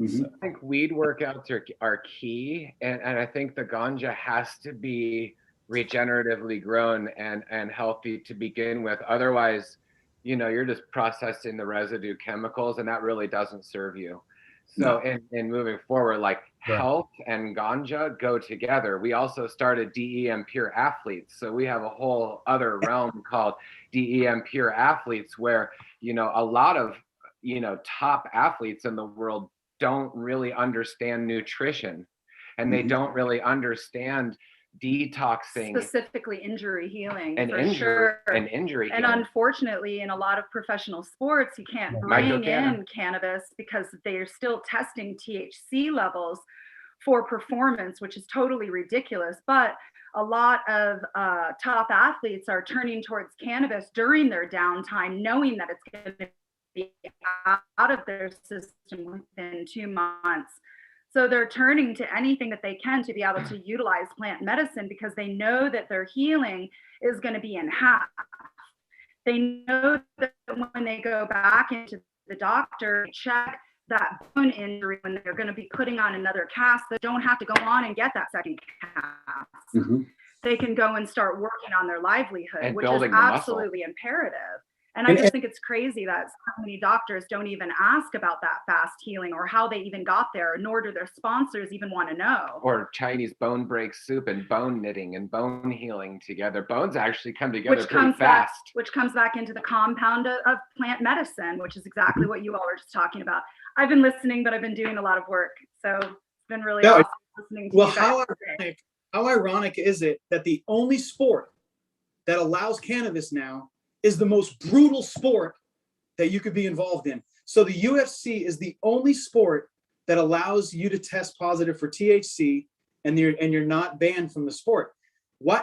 I think weed workouts are key. And I think the ganja has to be regeneratively grown and healthy to begin with. Otherwise, you're just processing the residue chemicals, and that really doesn't serve you. So in moving forward, like health and ganja go together. We also started DEM Pure Athletes. So we have a whole other realm called DEM Pure Athletes where, a lot of, top athletes in the world don't really understand nutrition, and they don't really understand detoxing, specifically injury healing, and for injury sure. and injury And healing. unfortunately, in a lot of professional sports, you can't bring in cannabis because they are still testing THC levels for performance, which is totally ridiculous. But a lot of top athletes are turning towards cannabis during their downtime, knowing that it's going to be out of their system within 2 months. So they're turning to anything that they can to be able to utilize plant medicine because they know that their healing is going to be in half. They know that when they go back into the doctor, check that bone injury when they're going to be putting on another cast, they don't have to go on and get that second cast. They can go and start working on their livelihood, and which is absolutely imperative. And I just think it's crazy that so many doctors don't even ask about that fast healing or how they even got there, nor do their sponsors even want to know. Or Chinese bone break soup and bone knitting and bone healing together. Bones actually come together pretty fast. Which comes back into the compound of plant medicine, which is exactly what you all were just talking about. I've been listening, but I've been doing a lot of work. So it's been really awesome listening to you guys. How ironic is it that the only sport that allows cannabis now is the most brutal sport that you could be involved in? So the UFC is the only sport that allows you to test positive for THC and you're not banned from the sport.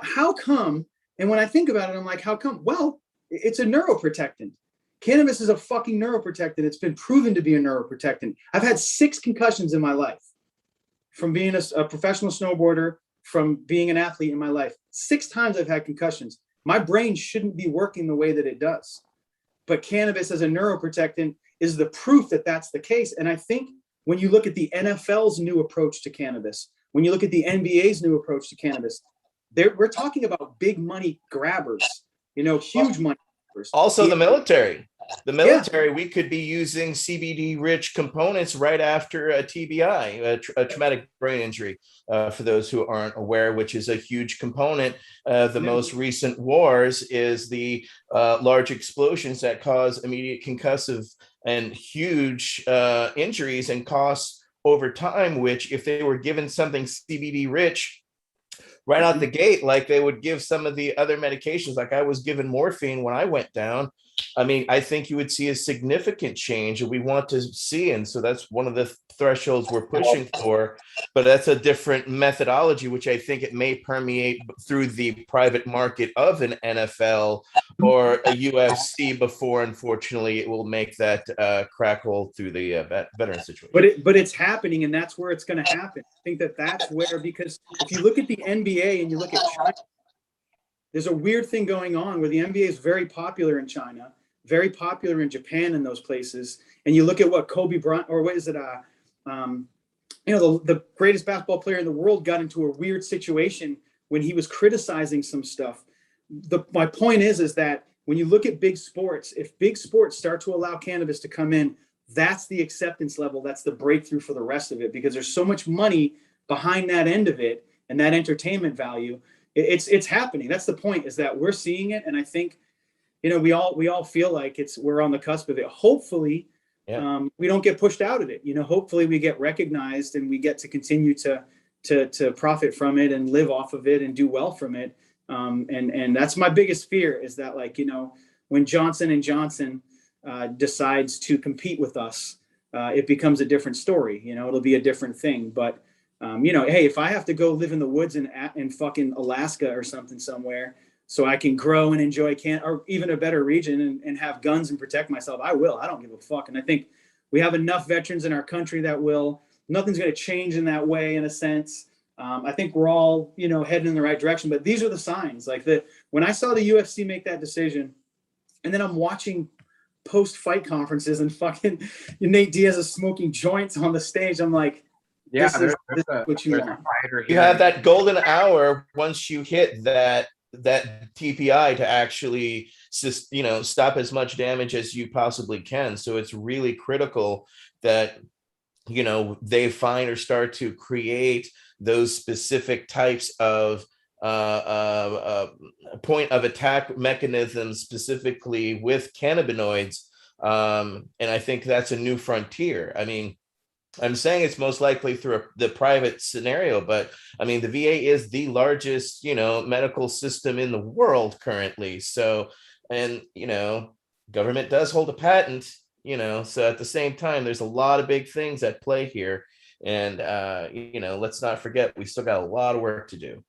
How come? And when I think about it, I'm like, how come? Well, it's a neuroprotectant. Cannabis is a fucking neuroprotectant. It's been proven to be a neuroprotectant. I've had 6 concussions in my life from being a professional snowboarder, from being an athlete in my life. 6 times I've had concussions. My brain shouldn't be working the way that it does. But cannabis as a neuroprotectant is the proof that that's the case. And I think when you look at the NFL's new approach to cannabis, when you look at the NBA's new approach to cannabis, we're talking about big money grabbers, huge money grabbers. Also the military. We could be using CBD-rich components right after a TBI, a traumatic brain injury, for those who aren't aware, which is a huge component. The most recent wars is the large explosions that cause immediate concussive and huge injuries and costs over time, which if they were given something CBD-rich right out the gate, like they would give some of the other medications, like I was given morphine when I went down, I think you would see a significant change, and we want to see. And so that's one of the thresholds we're pushing for. But that's a different methodology, which I think it may permeate through the private market of an NFL or a UFC before, unfortunately, it will make that crack hole through the veteran situation. But it's happening, and that's where it's going to happen. I think that's where, because if you look at the NBA and you look at China, there's a weird thing going on where the NBA is very popular in China, very popular in Japan and those places. And you look at what Kobe Bryant, or what is it? The greatest basketball player in the world got into a weird situation when he was criticizing some stuff. My point is that when you look at big sports, if big sports start to allow cannabis to come in, that's the acceptance level. That's the breakthrough for the rest of it, because there's so much money behind that end of it and that entertainment value. It's happening. That's the point, is that we're seeing it. And I think, we all feel like we're on the cusp of it. Hopefully, we don't get pushed out of it. Hopefully we get recognized and we get to continue to profit from it and live off of it and do well from it. And that's my biggest fear, is that, like, you know, when Johnson and Johnson decides to compete with us, it becomes a different story. You know, it'll be a different thing. But you know, hey, if I have to go live in the woods in fucking Alaska or something somewhere, so I can grow and enjoy or even a better region and have guns and protect myself, I will. I don't give a fuck. And I think we have enough veterans in our country that will. Nothing's going to change in that way, in a sense. I think we're all, you know, heading in the right direction. But these are the signs. Like, when I saw the UFC make that decision, and then I'm watching post-fight conferences and fucking Nate Diaz is smoking joints on the stage, I'm like, Yeah, this is what you want. You have that golden hour once you hit that TPI to actually just, you know, stop as much damage as you possibly can. So it's really critical that, you know, they find or start to create those specific types of point of attack mechanisms, specifically with cannabinoids. And I think that's a new frontier. I mean, I'm saying it's most likely through the private scenario, but I mean, the VA is the largest, you know, medical system in the world currently. So, and, you know, government does hold a patent, you know, so at the same time, there's a lot of big things at play here. And, you know, let's not forget, we still got a lot of work to do.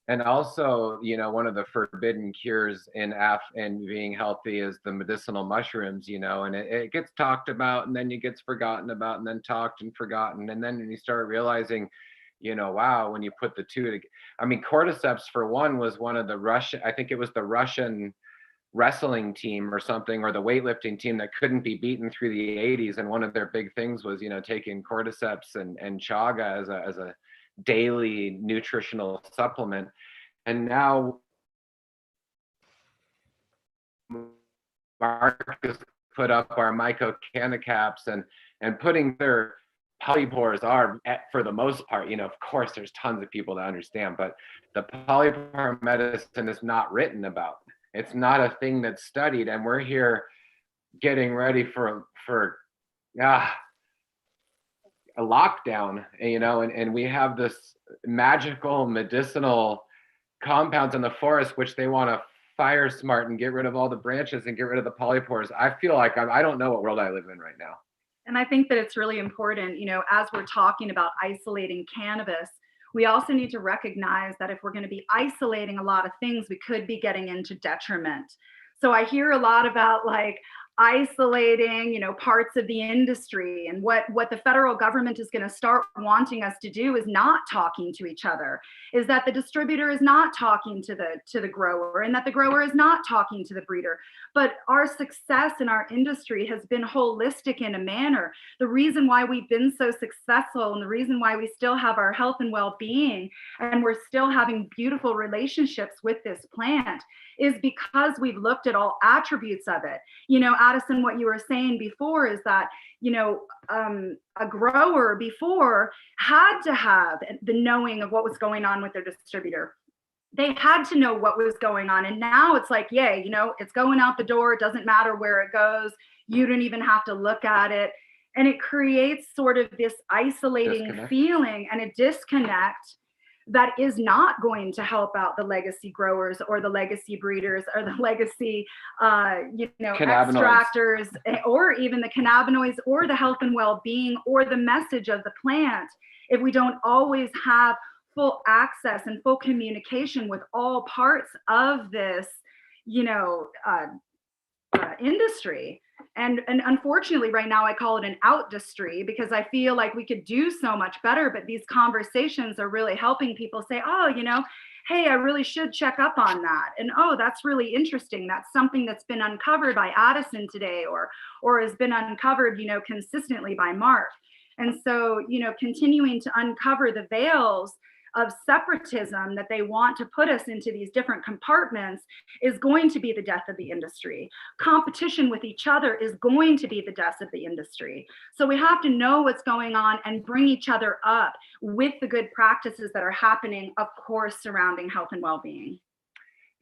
And also, you know, one of the forbidden cures in being healthy is the medicinal mushrooms, you know, and it gets talked about, and then it gets forgotten about, and then talked and forgotten. And then you start realizing, you know, wow, when you put the two together. I mean, cordyceps, for one, was one of the I think it was the Russian wrestling team or something, or the weightlifting team, that couldn't be beaten through the 80s. And one of their big things was, you know, taking cordyceps and chaga as a daily nutritional supplement. And now Mark has put up our mycocanacaps and putting their polypores are, for the most part, you know, of course there's tons of people that understand, but the polypore medicine is not written about. It's not a thing that's studied, and we're here getting ready for a lockdown, you know, and we have this magical medicinal compounds in the forest, which they want to fire smart and get rid of all the branches and get rid of the polypores. I feel like I don't know what world I live in right now. And I think that it's really important, you know, as we're talking about isolating cannabis, we also need to recognize that if we're going to be isolating a lot of things, we could be getting into detriment. So I hear a lot about, like, isolating, you know, parts of the industry, and what the federal government is going to start wanting us to do is not talking to each other, is that the distributor is not talking to the grower, and that the grower is not talking to the breeder. But our success in our industry has been holistic in a manner. The reason why we've been so successful, and the reason why we still have our health and well-being, and we're still having beautiful relationships with this plant, is because we've looked at all attributes of it. You know, Addison, what you were saying before is that, you know, a grower before had to have the knowing of what was going on with their distributor. They had to know what was going on. And now it's like, yay, you know, it's going out the door. It doesn't matter where it goes. You don't even have to look at it. And it creates sort of this isolating feeling and a disconnect that is not going to help out the legacy growers or the legacy breeders or the legacy, you know, extractors, or even the cannabinoids or the health and well-being or the message of the plant, if we don't always have full access and full communication with all parts of this, you know, industry. And unfortunately, right now, I call it an outdustry, because I feel like we could do so much better. But these conversations are really helping people say, oh, you know, hey, I really should check up on that. And oh, that's really interesting. That's something that's been uncovered by Addison today, or has been uncovered, you know, consistently by Mark. And so, you know, continuing to uncover the veils of separatism that they want to put us into these different compartments is going to be the death of the industry. Competition with each other is going to be the death of the industry. So we have to know what's going on and bring each other up with the good practices that are happening, of course, surrounding health and well-being.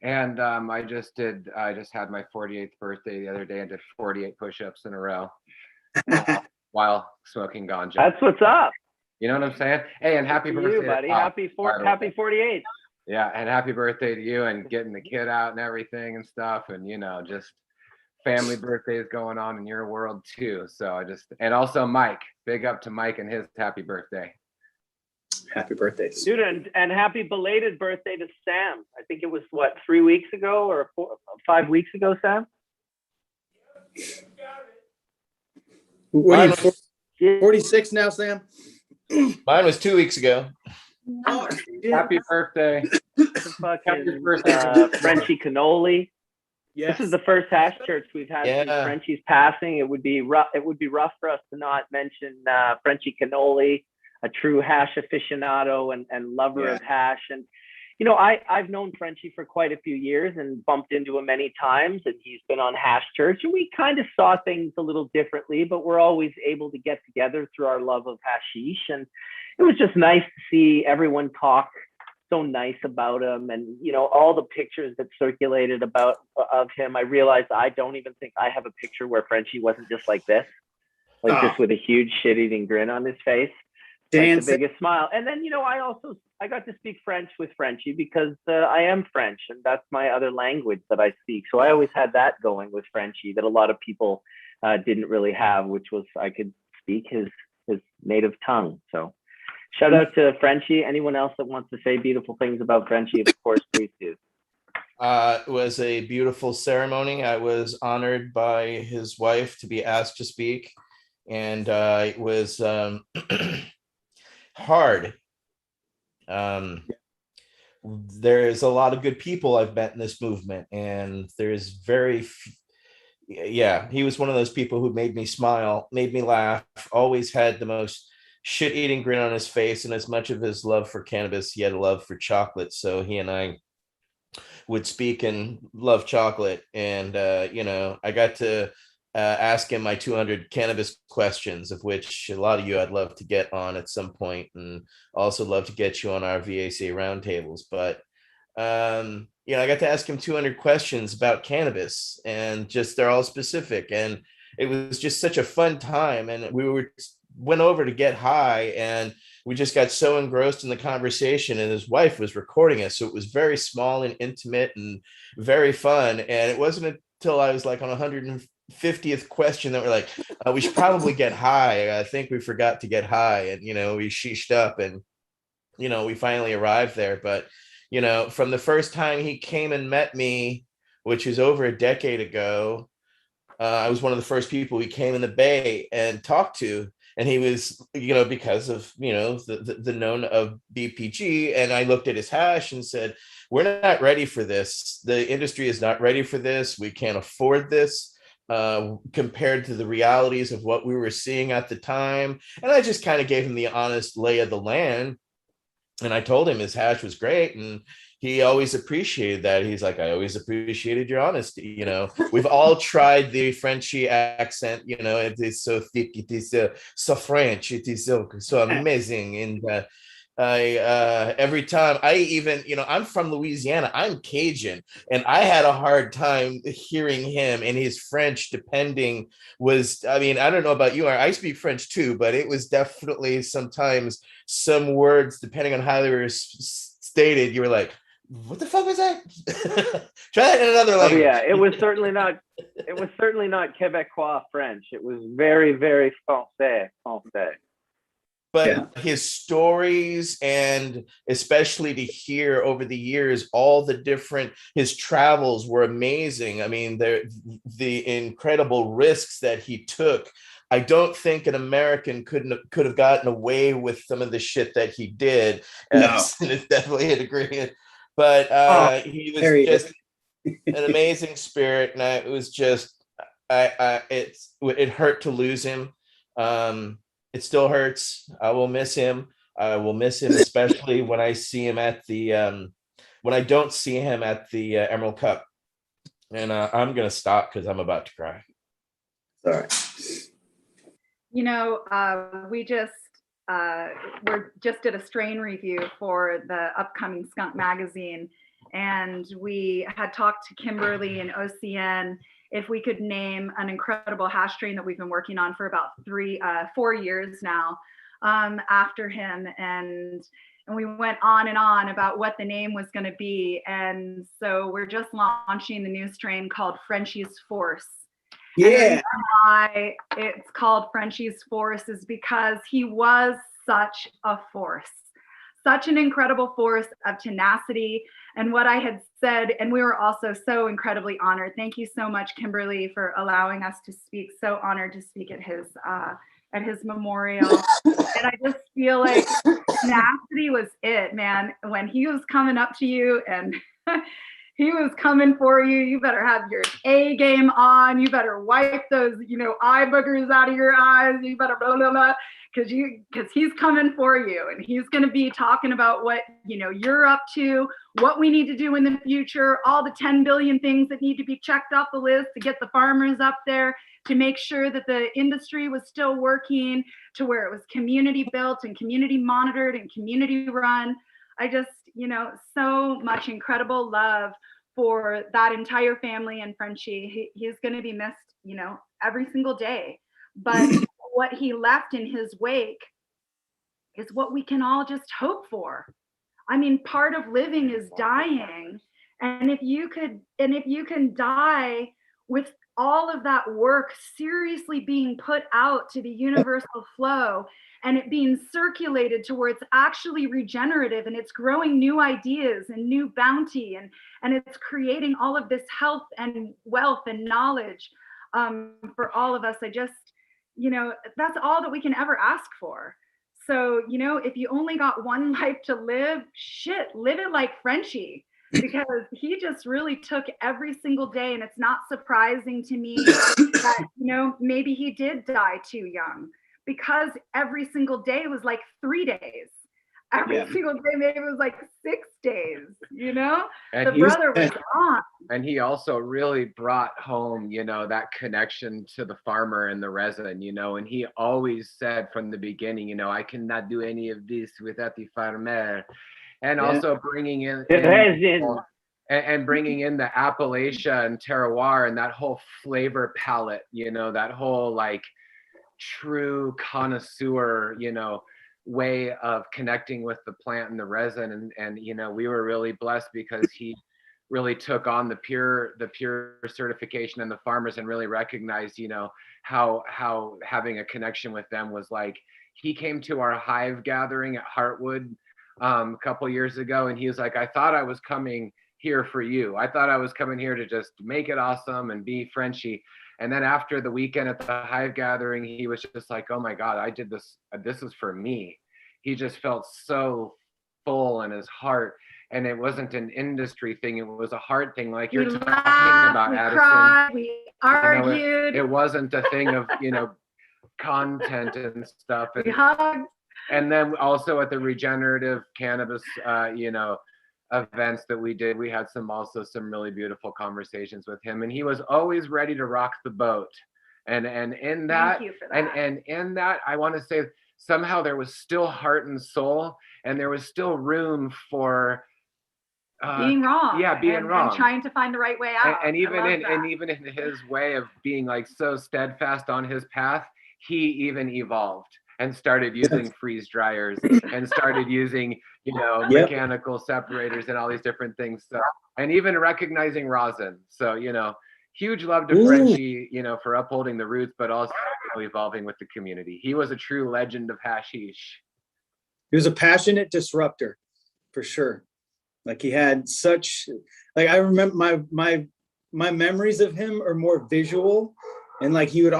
And I just had my 48th birthday the other day and did 48 push-ups in a row while smoking ganja. That's what's up. You know what I'm saying? Hey, and happy birthday, you, buddy. Happy 48. Yeah, and happy birthday to you, and getting the kid out and everything and stuff, and just family birthdays going on in your world too. So and also Mike, big up to Mike and his happy birthday. Happy birthdays, dude, and happy belated birthday to Sam. I think it was 3 weeks ago or 5 weeks ago, Sam. What are you, 46 now, Sam? Mine was 2 weeks ago. Oh, happy birthday. Fucking Frenchy Cannoli. Yes. This is the first hash church we've had since Yeah. Frenchy's passing. It would be rough for us to not mention Frenchy Cannoli, a true hash aficionado and lover of hash. And I've known Frenchy for quite a few years and bumped into him many times, and he's been on Hash Church, and we kind of saw things a little differently, but we're always able to get together through our love of hashish. And it was just nice to see everyone talk so nice about him, and all the pictures that circulated of him. I realized I don't even think I have a picture where Frenchy wasn't just like this, just with a huge shit-eating grin on his face, like the biggest smile. And then I got to speak French with Frenchy because I am French, and that's my other language that I speak. So I always had that going with Frenchy that a lot of people didn't really have, which was I could speak his native tongue. So shout out to Frenchy. Anyone else that wants to say beautiful things about Frenchy, of course, please do. It was a beautiful ceremony. I was honored by his wife to be asked to speak, and it was hard. There's a lot of good people I've met in this movement, and there's he was one of those people who made me smile, made me laugh, always had the most shit-eating grin on his face, and as much of his love for cannabis, he had a love for chocolate. So he and I would speak and love chocolate, and I got to ask him my 200 cannabis questions, of which a lot of you I'd love to get on at some point, and also love to get you on our VAC roundtables. But I got to ask him 200 questions about cannabis, and they're all specific, and it was just such a fun time. And we went over to get high, and we just got so engrossed in the conversation, and his wife was recording us, so it was very small and intimate and very fun. And it wasn't until I was like on 150th question that we're like, we should probably get high. I think we forgot to get high, and we sheeshed up, and we finally arrived there. But from the first time he came and met me, which was over a decade ago, I was one of the first people he came in the Bay and talked to. And he was, because of, the known of BPG. And I looked at his hash and said, we're not ready for this. The industry is not ready for this. We can't afford this compared to the realities of what we were seeing at the time. And I just kind of gave him the honest lay of the land. And I told him his hash was great. And he always appreciated that. He's like, I always appreciated your honesty. We've all tried the Frenchy accent. It is so thick. It is so French. It is so amazing. And every time I'm from Louisiana, I'm Cajun, and I had a hard time hearing him, and his French I don't know about you, I speak French too, but it was definitely sometimes some words, depending on how they were stated, you were like, what the fuck was that? Try that in another language. Oh yeah, it was certainly not Quebecois French. It was very, very français. But his stories, and especially to hear over the years, all the different, his travels were amazing. I mean, the incredible risks that he took. I don't think an American could have gotten away with some of the shit that he did. No. It's definitely an agreement. But he was just an amazing spirit, and it was just, it hurt to lose him. It still hurts. I will miss him. I will miss him, especially when I see him at when I don't see him at the Emerald Cup. And I'm gonna stop because I'm about to cry. All right. We just did a strain review for the upcoming Skunk magazine, and we had talked to Kimberly and OCN if we could name an incredible hash strain that we've been working on for about 4 years now after him. And and we went on and on about what the name was going to be. And so we're just launching the new strain called Frenchy's Force. Yeah. And the reason why it's called Frenchy's Force is because he was such a force, such an incredible force of tenacity. And what I had said, and we were also so incredibly honored. Thank you so much, Kimberly, for allowing us to speak. So honored to speak at his memorial. And I just feel like tenacity was it, man. When he was coming up to you and he was coming for you, you better have your A game on. You better wipe those, eye boogers out of your eyes. You better blah, blah, blah, because he's coming for you, and he's going to be talking about what, you're up to, what we need to do in the future, all the 10 billion things that need to be checked off the list to get the farmers up there, to make sure that the industry was still working, to where it was community built and community monitored and community run. I just, so much incredible love for that entire family and Frenchy. He's going to be missed, every single day. But what he left in his wake is what we can all just hope for. I mean, part of living is dying. And if you can die with all of that work seriously being put out to the universal flow, and it being circulated to where it's actually regenerative, and it's growing new ideas and new bounty, and it's creating all of this health and wealth and knowledge for all of us. I just, that's all that we can ever ask for. So, if you only got one life to live, live it like Frenchy, because he just really took every single day. And it's not surprising to me that, maybe he did die too young, because every single day was like 3 days. Every single day, maybe it was like 6 days, And the brother was on. And he also really brought home, that connection to the farmer and the resin, and he always said from the beginning, I cannot do any of this without the farmer. And also bringing in and bringing in the Appalachia and terroir and that whole flavor palette, that whole like true connoisseur, way of connecting with the plant and the resin. And we were really blessed because he really took on the pure certification and the farmers, and really recognized, how having a connection with them was like. He came to our hive gathering at Heartwood a couple years ago, and he was like, I thought I was coming here for you. I thought I was coming here to just make it awesome and be Frenchy. And then after the weekend at the hive gathering, he was just like, oh my God, I did this. This is for me. He just felt so full in his heart. And it wasn't an industry thing. It was a heart thing. Like you're talking about, we Addison. Cried, we argued. It wasn't a thing of, content and stuff. We hugged. And then also at the regenerative cannabis, events that we did, we had some really beautiful conversations with him, and he was always ready to rock the boat. And in that, Thank you for that. and in that, I want to say somehow there was still heart and soul, and there was still room for being wrong. Being wrong, and trying to find the right way out. And even in his way of being like so steadfast on his path, he even evolved and started using freeze dryers and started using, mechanical separators and all these different things. So, and even recognizing rosin. So, huge love to Frenchy, for upholding the roots, but also evolving with the community. He was a true legend of hashish. He was a passionate disruptor, for sure. Like he had such, like I remember my memories of him are more visual, and like he'd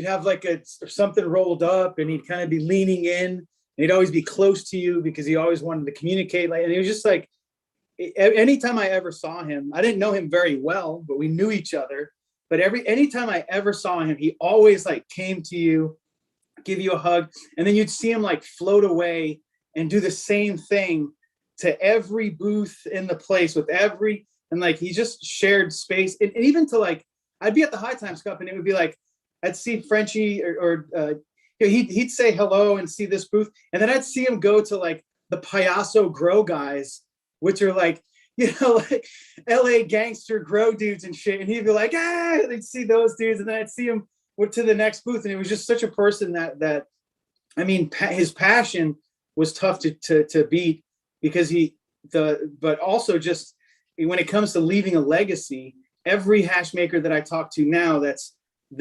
have like something rolled up, and he'd kind of be leaning in, and he'd always be close to you because he always wanted to communicate. Like, and he was just like, anytime I ever saw him, I didn't know him very well, but we knew each other. But anytime I ever saw him, he always like came to you, give you a hug, and then you'd see him like float away and do the same thing to every booth in the place and like he just shared space. And even to like, I'd be at the High Times Cup, and it would be like, I'd see Frenchy he'd say hello and see this booth. And then I'd see him go to like the Payaso Grow guys, which are like, like LA gangster grow dudes and shit. And he'd be like, they'd see those dudes. And then I'd see him to the next booth. And it was just such a person that his passion was tough to beat because but also just when it comes to leaving a legacy, every hash maker that I talk to now,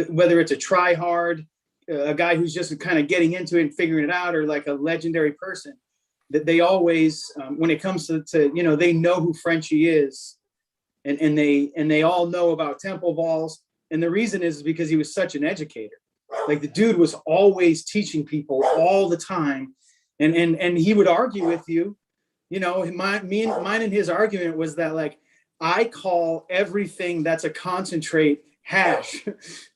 whether it's a try hard, a guy who's just kind of getting into it and figuring it out, or like a legendary person, that they always, when it comes to they know who Frenchy is, and they all know about temple balls. And the reason is because he was such an educator. Like the dude was always teaching people all the time. And he would argue with you, mine and his argument was that, like, I call everything that's a concentrate hash.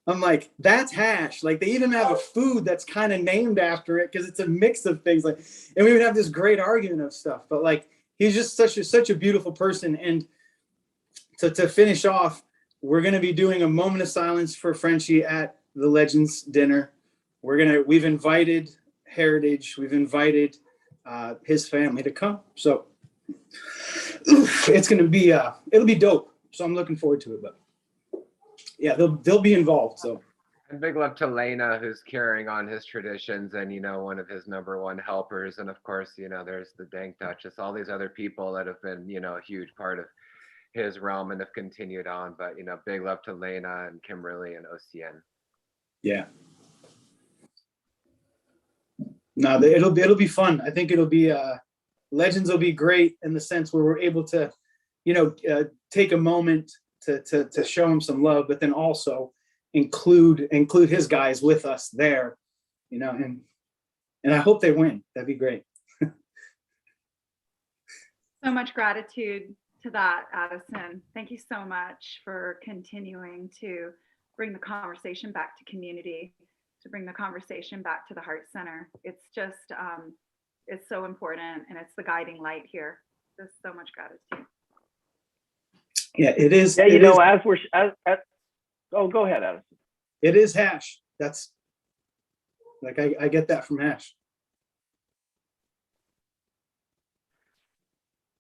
I'm like, that's hash. Like, they even have a food that's kind of named after it because it's a mix of things. Like, and we would have this great argument of stuff. But like, he's just such a beautiful person. And to finish off, we're gonna be doing a moment of silence for Frenchy at the Legends dinner. We've invited Heritage. We've invited his family to come. So it's gonna be it'll be dope. So I'm looking forward to it. But yeah, they'll be involved. So. And big love to Lena, who's carrying on his traditions and, one of his #1 helpers. And of course, there's the Dank Duchess, all these other people that have been, a huge part of his realm and have continued on. But, big love to Lena and Kimberly and OCN. Yeah. No, it'll be fun. I think it'll be Legends will be great in the sense where we're able to, take a moment to show him some love, but then also include his guys with us there, and I hope they win. That'd be great. So much gratitude to that, Addison. Thank you so much for continuing to bring the conversation back to community, to bring the conversation back to the Heart Center. It's just, it's so important, and it's the guiding light here. Just so much gratitude. Yeah, it is. Yeah, oh, go ahead, Addison. It is hash. That's like, I get that from hash.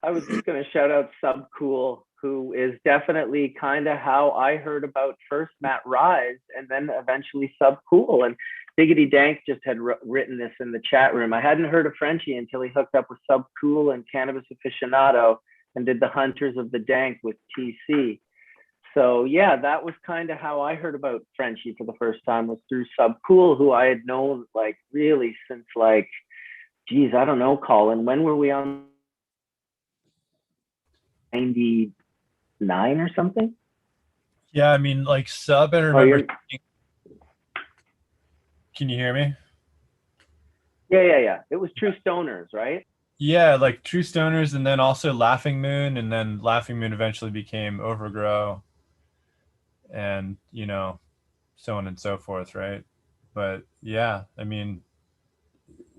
I was just going to shout out Subcool, who is definitely kind of how I heard about first Matt Rise and then eventually Subcool. And Diggity Dank just had written this in the chat room. I hadn't heard of Frenchy until he hooked up with Subcool and Cannabis Aficionado and did the Hunters of the Dank with TC. So yeah, that was kind of how I heard about Frenchy for the first time, was through Subcool, who I had known like really since like, geez, I don't know, Colin, when were we on? 99 or something? Yeah, I mean, like Sub, and remember. Can you hear me? Yeah. It was True Stoners, right? Yeah, like True Stoners, and then also Laughing Moon, and then Laughing Moon eventually became Overgrow, and so on and so forth, right? But yeah, I mean,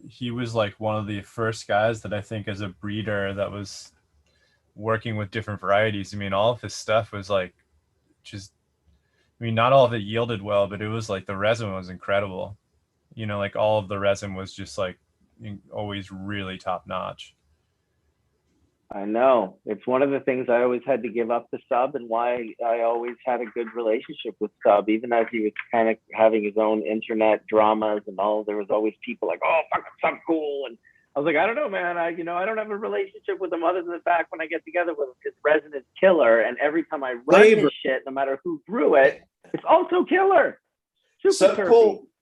he was like one of the first guys that I think as a breeder that was working with different varieties. I mean, all of his stuff was like not all of it yielded well, but it was like the resin was incredible. Like all of the resin was just like always really top notch. I know. It's one of the things I always had to give up to Sub, and why I always had a good relationship with Sub, even as he was kind of having his own internet dramas and all. There was always people like, oh, fucking Subcool. And I was like, I don't know, man. I don't have a relationship with him other than the fact when I get together with him, his resin is killer. And every time I run his shit, no matter who grew it, it's also killer.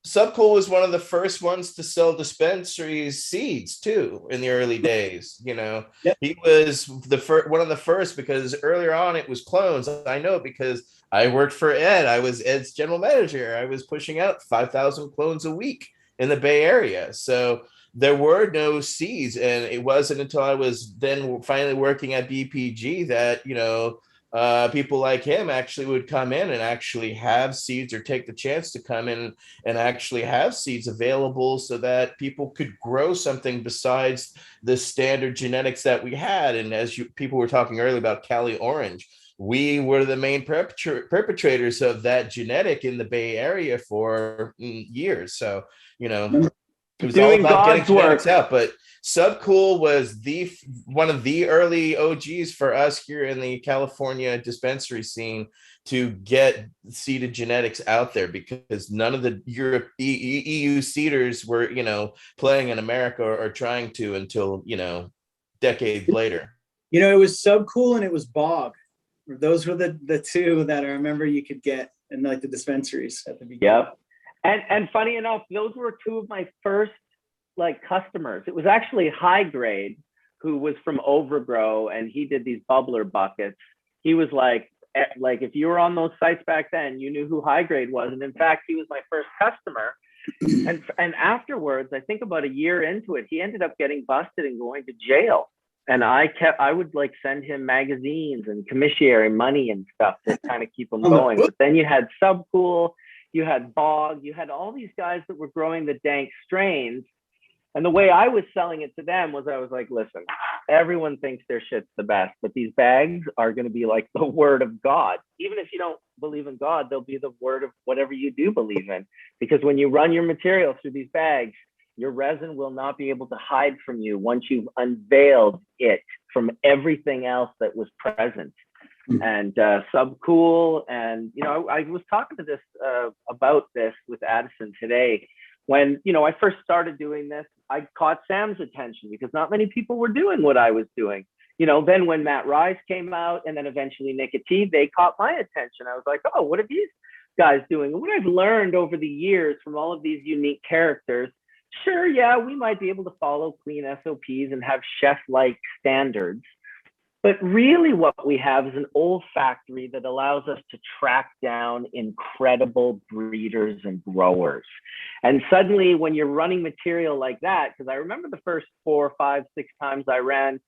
Subcool was one of the first ones to sell dispensaries seeds too in the early days. Yep. He was one of the first, because earlier on it was clones. I know because I worked for Ed. I was Ed's general manager. I was pushing out 5,000 clones a week in the Bay Area. So there were no seeds, and it wasn't until I was then finally working at BPG that people like him actually would come in and actually have seeds, or take the chance to come in and actually have seeds available so that people could grow something besides the standard genetics that we had. And as people were talking earlier about Cali Orange, we were the main perpetrators of that genetic in the Bay Area for years. So, It was all Doing about getting God's genetics work. out. But Subcool was one of the early OGs for us here in the California dispensary scene to get seeded genetics out there, because none of the EU seeders were, playing in America or trying to until, decades later. It was Subcool and it was Bog. Those were the two that I remember you could get in like the dispensaries at the beginning. Yep. And funny enough, those were two of my first like customers. It was actually High Grade, who was from Overgrow, and he did these bubbler buckets. He was like if you were on those sites back then, you knew who High Grade was. And in fact, he was my first customer. And afterwards, I think about a year into it, he ended up getting busted and going to jail. And I would like send him magazines and commissary money and stuff to kind of keep him going. But then you had Subcool, you had Bog, you had all these guys that were growing the dank strains. And the way I was selling it to them was I was like, listen, everyone thinks their shit's the best, but these bags are going to be like the word of God. Even if you don't believe in God, they'll be the word of whatever you do believe in. Because when you run your material through these bags, your resin will not be able to hide from you once you've unveiled it from everything else that was present. And Subcool, and I was talking to this about this with Addison today. When I first started doing this, I caught Sam's attention because not many people were doing what I was doing. Then when Matt Rise came out, and then eventually Nicotine, they caught my attention. I was like, oh, what are these guys doing? And what I've learned over the years from all of these unique characters, sure, yeah, we might be able to follow clean SOPs and have chef-like standards. But really what we have is an olfactory that allows us to track down incredible breeders and growers. And suddenly when you're running material like that, because I remember the first 4, 5, 6 times I ran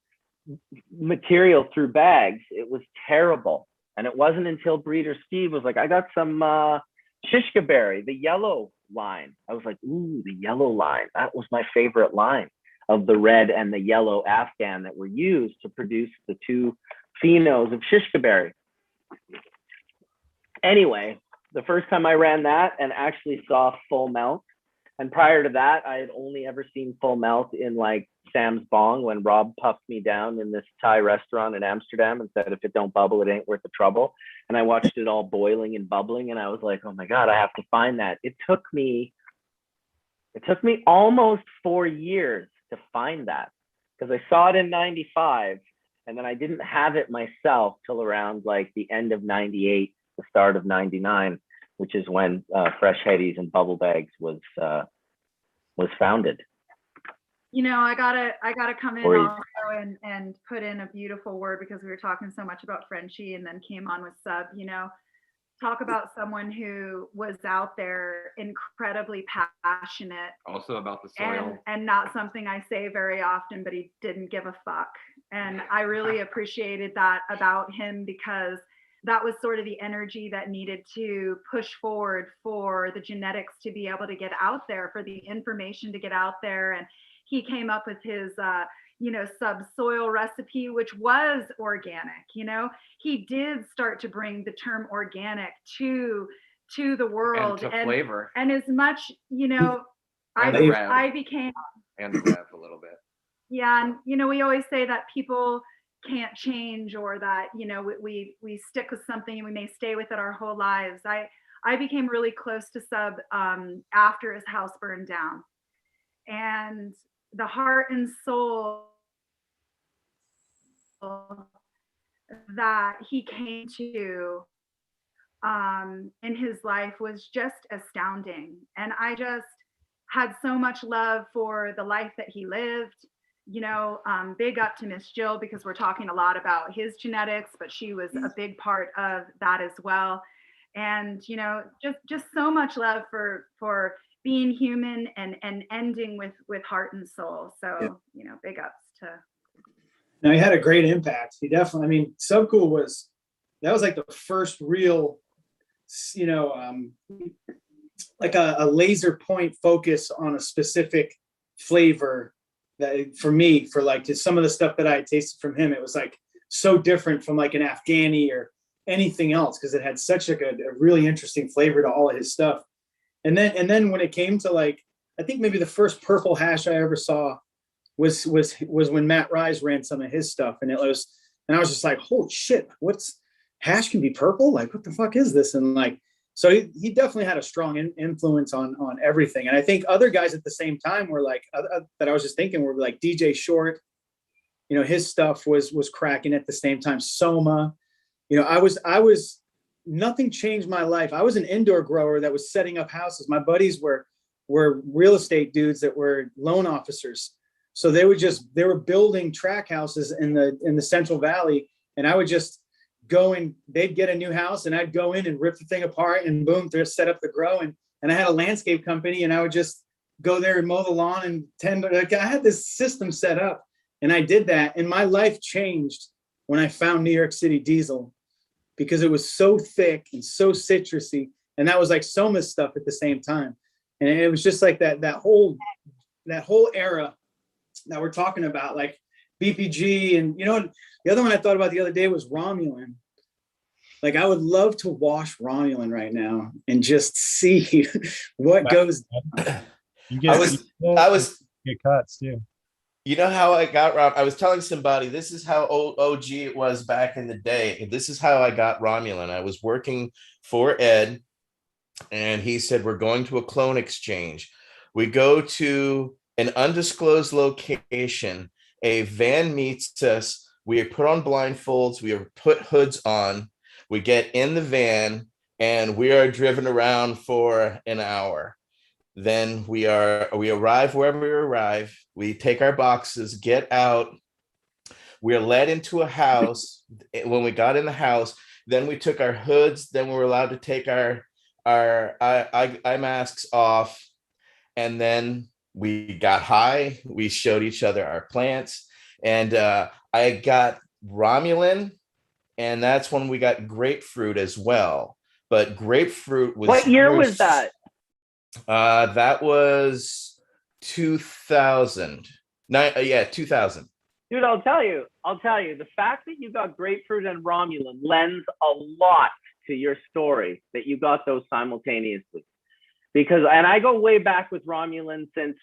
material through bags, it was terrible. And it wasn't until Breeder Steve was like, I got some shishka berry, the yellow line. I was like, ooh, the yellow line. That was my favorite line of the red and the yellow Afghan that were used to produce the 2 phenos of shishka berry. Anyway, the first time I ran that and actually saw full melt, and prior to that, I had only ever seen full melt in like Sam's Bong when Rob puffed me down in this Thai restaurant in Amsterdam and said, if it don't bubble, it ain't worth the trouble. And I watched it all boiling and bubbling, and I was like, oh my God, I have to find that. It took me almost 4 years to find that, because I saw it in 95, and then I didn't have it myself till around like the end of 98, the start of 99, which is when Fresh Headies and Bubble Bags was founded. I gotta come in also and put in a beautiful word, because we were talking so much about Frenchy and then came on with Sub. Talk about someone who was out there incredibly passionate. Also about the soil. And not something I say very often, but he didn't give a fuck. And I really appreciated that about him, because that was sort of the energy that needed to push forward for the genetics to be able to get out there, for the information to get out there. And he came up with his subsoil recipe, which was organic. He did start to bring the term organic to the world, and to flavor, and as much I became, and the rev a little bit. Yeah, and we always say that people can't change, or that we stick with something and we may stay with it our whole lives. I became really close to Sub after his house burned down, and the heart and soul that he came to in his life was just astounding. And I just had so much love for the life that he lived. Big up to Miss Jill, because we're talking a lot about his genetics, but she was a big part of that as well. And just so much love for being human and ending with heart and soul. So big ups to. Now, he had a great impact. He definitely, Subcool was like the first real, like a laser point focus on a specific flavor that for me, for like just some of the stuff that I had tasted from him, it was like so different from like an Afghani or anything else, because it had such like a really interesting flavor to all of his stuff. And then when it came to like I think maybe the first purple hash I ever saw was when Matt Rise ran some of his stuff, and I was just like, holy shit, what's hash can be purple? Like, what the fuck is this? And like, so he definitely had a strong influence on everything. And I think other guys at the same time were like, that I was just thinking were like DJ Short, you know, his stuff was cracking at the same time. Soma, you know, I was nothing changed my life. I was an indoor grower that was setting up houses. My buddies were real estate dudes that were loan officers. So they were building track houses in the Central Valley, and I would just go and they'd get a new house and I'd go in and rip the thing apart and boom, set up the grow. And I had a landscape company, and I would just go there and mow the lawn and tend, like, I had this system set up, and I did that. And my life changed when I found New York City diesel, because it was so thick and so citrusy. And that was like Soma's stuff at the same time. And it was just like that whole era that we're talking about, like BPG. And, you know, the other one I thought about the other day was Romulan. Like, I would love to wash Romulan right now and just see what goes. I was get cuts too. You know how I got Rom? I was telling somebody this is how OG it was back in the day. This is how I got Romulan. I was working for Ed, and he said, we're going to a clone exchange. We go to an undisclosed location. A van meets us. We are put on blindfolds. We are put hoods on. We get in the van, and we are driven around for an hour. Then we arrive wherever we arrive. We take our boxes, get out. We are led into a house. When we got in the house, then we took our hoods. Then we were allowed to take our eye masks off. And then we got high. We showed each other our plants. And I got Romulan. And that's when we got grapefruit as well. But grapefruit was... What year was that? That was 2000. 2000. Dude, I'll tell you, the fact that you got grapefruit and Romulan lends a lot to your story that you got those simultaneously. Because, and I go way back with Romulan since,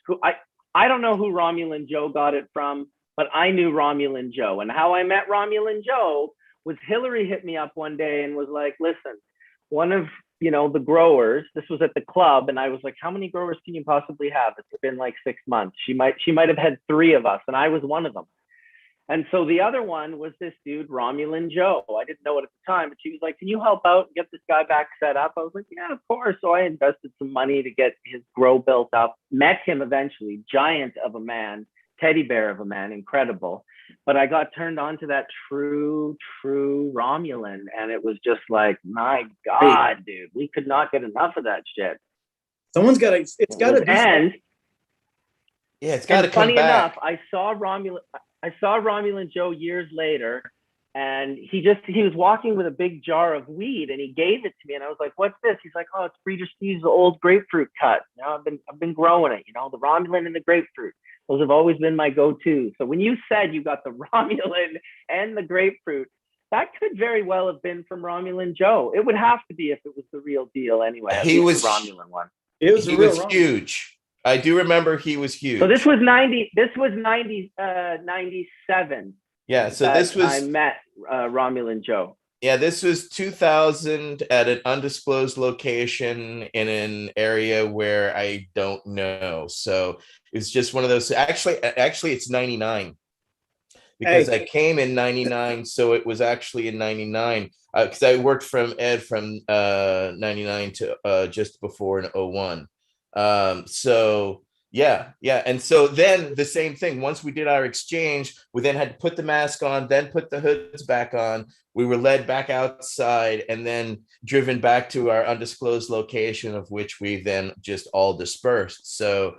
I don't know who Romulan Joe got it from, but I knew Romulan Joe. And how I met Romulan Joe was Hillary hit me up one day and was like, listen, one of, you know, the growers, this was at the club, and I was like, how many growers can you possibly have? It's been like 6 months. She might have had 3 of us, and I was one of them. And so the other one was this dude, Romulan Joe. I didn't know it at the time, but she was like, can you help out and get this guy back set up? I was like, yeah, of course. So I invested some money to get his grow built up, met him eventually, giant of a man, teddy bear of a man, incredible. But I got turned on to that true Romulan, and it was just like, my God, dude, we could not get enough of that shit. Someone's got to, it's got to be. And yeah, it's got to come funny back. enough, I saw Romulan Joe years later, and he was walking with a big jar of weed, and he gave it to me, and I was like, what's this? He's like, oh, it's Breeder Steve's old grapefruit cut. You know, I've been growing it, you know, the Romulan and the grapefruit. Those have always been my go-to. So when you said you got the Romulan and the grapefruit, that could very well have been from Romulan Joe. It would have to be if it was the real deal anyway. He was the Romulan one. It was he was huge. I do remember he was huge. So this was 97. Yeah, so this was, I met Romulan Joe. Yeah, this was 2000 at an undisclosed location in an area where I don't know. So it's just one of those. Actually, it's 99 because I came in 99. So it was actually in 99 because I worked from Ed from 99 to just before in 01. So yeah. And so then the same thing, once we did our exchange, we then had to put the mask on, then put the hoods back on. We were led back outside and then driven back to our undisclosed location, of which we then just all dispersed. So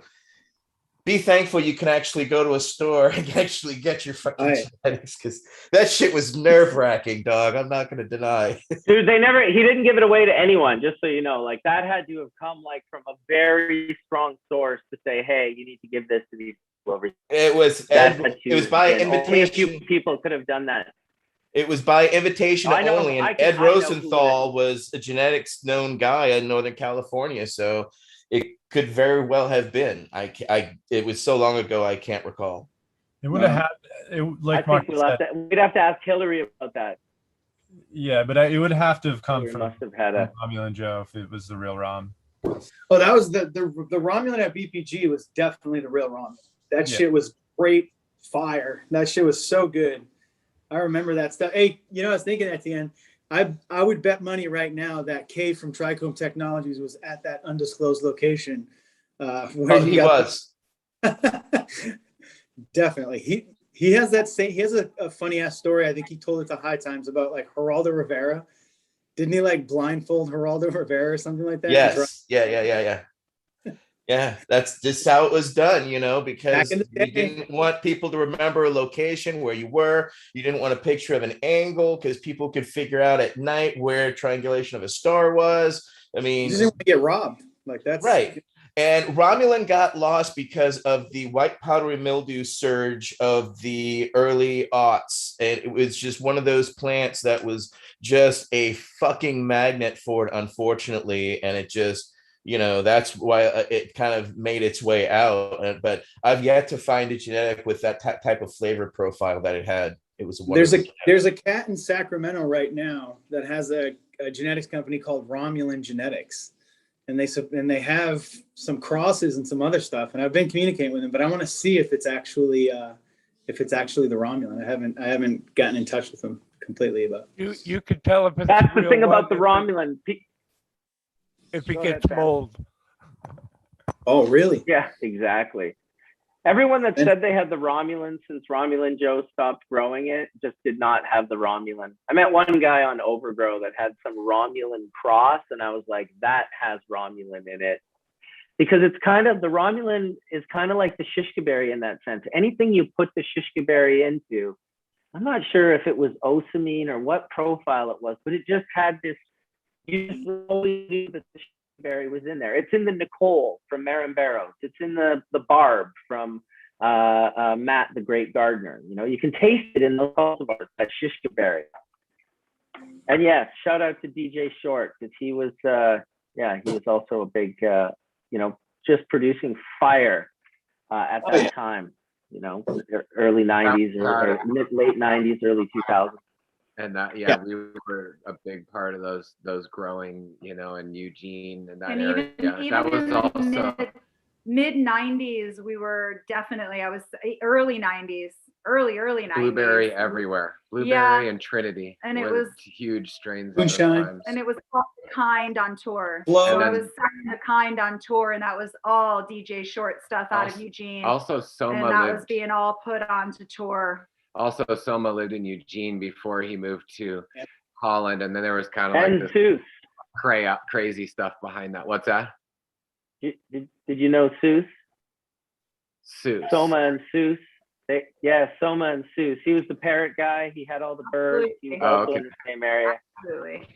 be thankful you can actually go to a store and actually get your fucking genetics, because that shit was nerve-wracking, dog. I'm not going to deny. Dude, he didn't give it away to anyone, just so you know. Like, that had to have come like from a very strong source to say, hey, you need to give this to these people over here. It was by invitation. Only a few people could have done that. It was by invitation only, and Ed Rosenthal was a genetics known guy in Northern California. So it could very well have been. It was so long ago, I can't recall. It would have had, like I think Mark said, we'd have to ask Hillary about that. yeah, but it would have to have come Hillary from must have had a Romulan Joe if it was the real Rom. Oh, that was the Romulan at BPG was definitely the real Romulan. That Yeah. shit was great fire. That shit was so good. I remember that stuff. Hey, I was thinking at the end, I would bet money right now that Kay from Trichome Technologies was at that undisclosed location. Where He was. Definitely. He has that same. He has a funny ass story. I think he told it to High Times about like Geraldo Rivera. Didn't he like blindfold Geraldo Rivera or something like that? Yes. Yeah, that's just how it was done, because you didn't want people to remember a location where you were. You didn't want a picture of an angle because people could figure out at night where triangulation of a star was. I mean, you just didn't want to get robbed. Like that's right. And Romulan got lost because of the white powdery mildew surge of the early aughts. And it was just one of those plants that was just a fucking magnet for it, unfortunately. And it just, that's why it kind of made its way out. But I've yet to find a genetic with that type of flavor profile that it had. It was there's a cat in Sacramento right now that has a genetics company called Romulan Genetics. And they have some crosses and some other stuff, and I've been communicating with them, but I want to see if it's actually the Romulan. I haven't gotten in touch with them completely about. You could tell if it's that's the thing about the Romulan. If it gets mold. Oh, really? Yeah, exactly. Everyone that said they had the Romulan since Romulan Joe stopped growing it just did not have the Romulan. I met one guy on Overgrow that had some Romulan cross, and I was like, that has Romulan in it. Because it's kind of, the Romulan is kind of like the shishka berry in that sense. Anything you put the shishka berry into, I'm not sure if it was osamine or what profile it was, but it just had this, you just always knew that the berry was in there. It's in the Nicole from Marambaros. It's in the Barb from Matt, the Great Gardener. You can taste it in those cultivars, that shishka berry. And yes, shout out to DJ Short, because he was also a big, just producing fire at that time. Early '90s or late '90s, early 2000s. And that, we were a big part of those growing, in Eugene and that area. Even that was also mid 90s. We were definitely, I was early 90s, early 90s. Blueberry everywhere, blueberry and Trinity, and it was huge strains. Moonshine. And it was Kind on tour. Blow. So I was the Kind on tour, and that was all DJ Short stuff out of Eugene. Also, Soma and that was being all put onto tour. Also, Soma lived in Eugene before he moved to Holland, and then there was kind of like this crazy stuff behind that. What's that? Did you know Seuss? Seuss. Soma and Seuss. Soma and Seuss. He was the parrot guy. He had all the birds. He was also in the same area. Absolutely.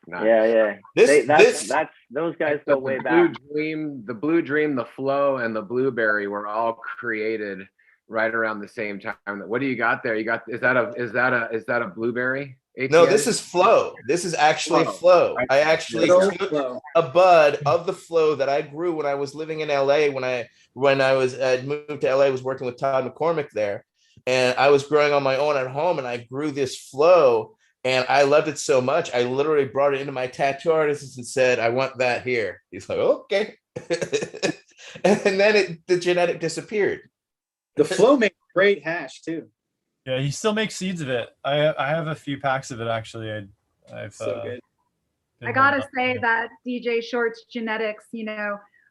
Nice. Yeah. Those guys go way back. The Blue Dream, the Flow, and the Blueberry were all created right around the same time. What do you got there? Is that a blueberry? ATA? No, this is Flow. This is actually Flow. I actually took a bud of the Flow that I grew when I was living in LA. When I was moved to LA, I was working with Todd McCormick there, and I was growing on my own at home, and I grew this Flow, and I loved it so much. I literally brought it into my tattoo artist and said, "I want that here." He's like, "Okay," and then the genetic disappeared. The Flow makes great hash too. Yeah, he still makes seeds of it. I have a few packs of it actually. I've so good. I gotta say that DJ Short's genetics,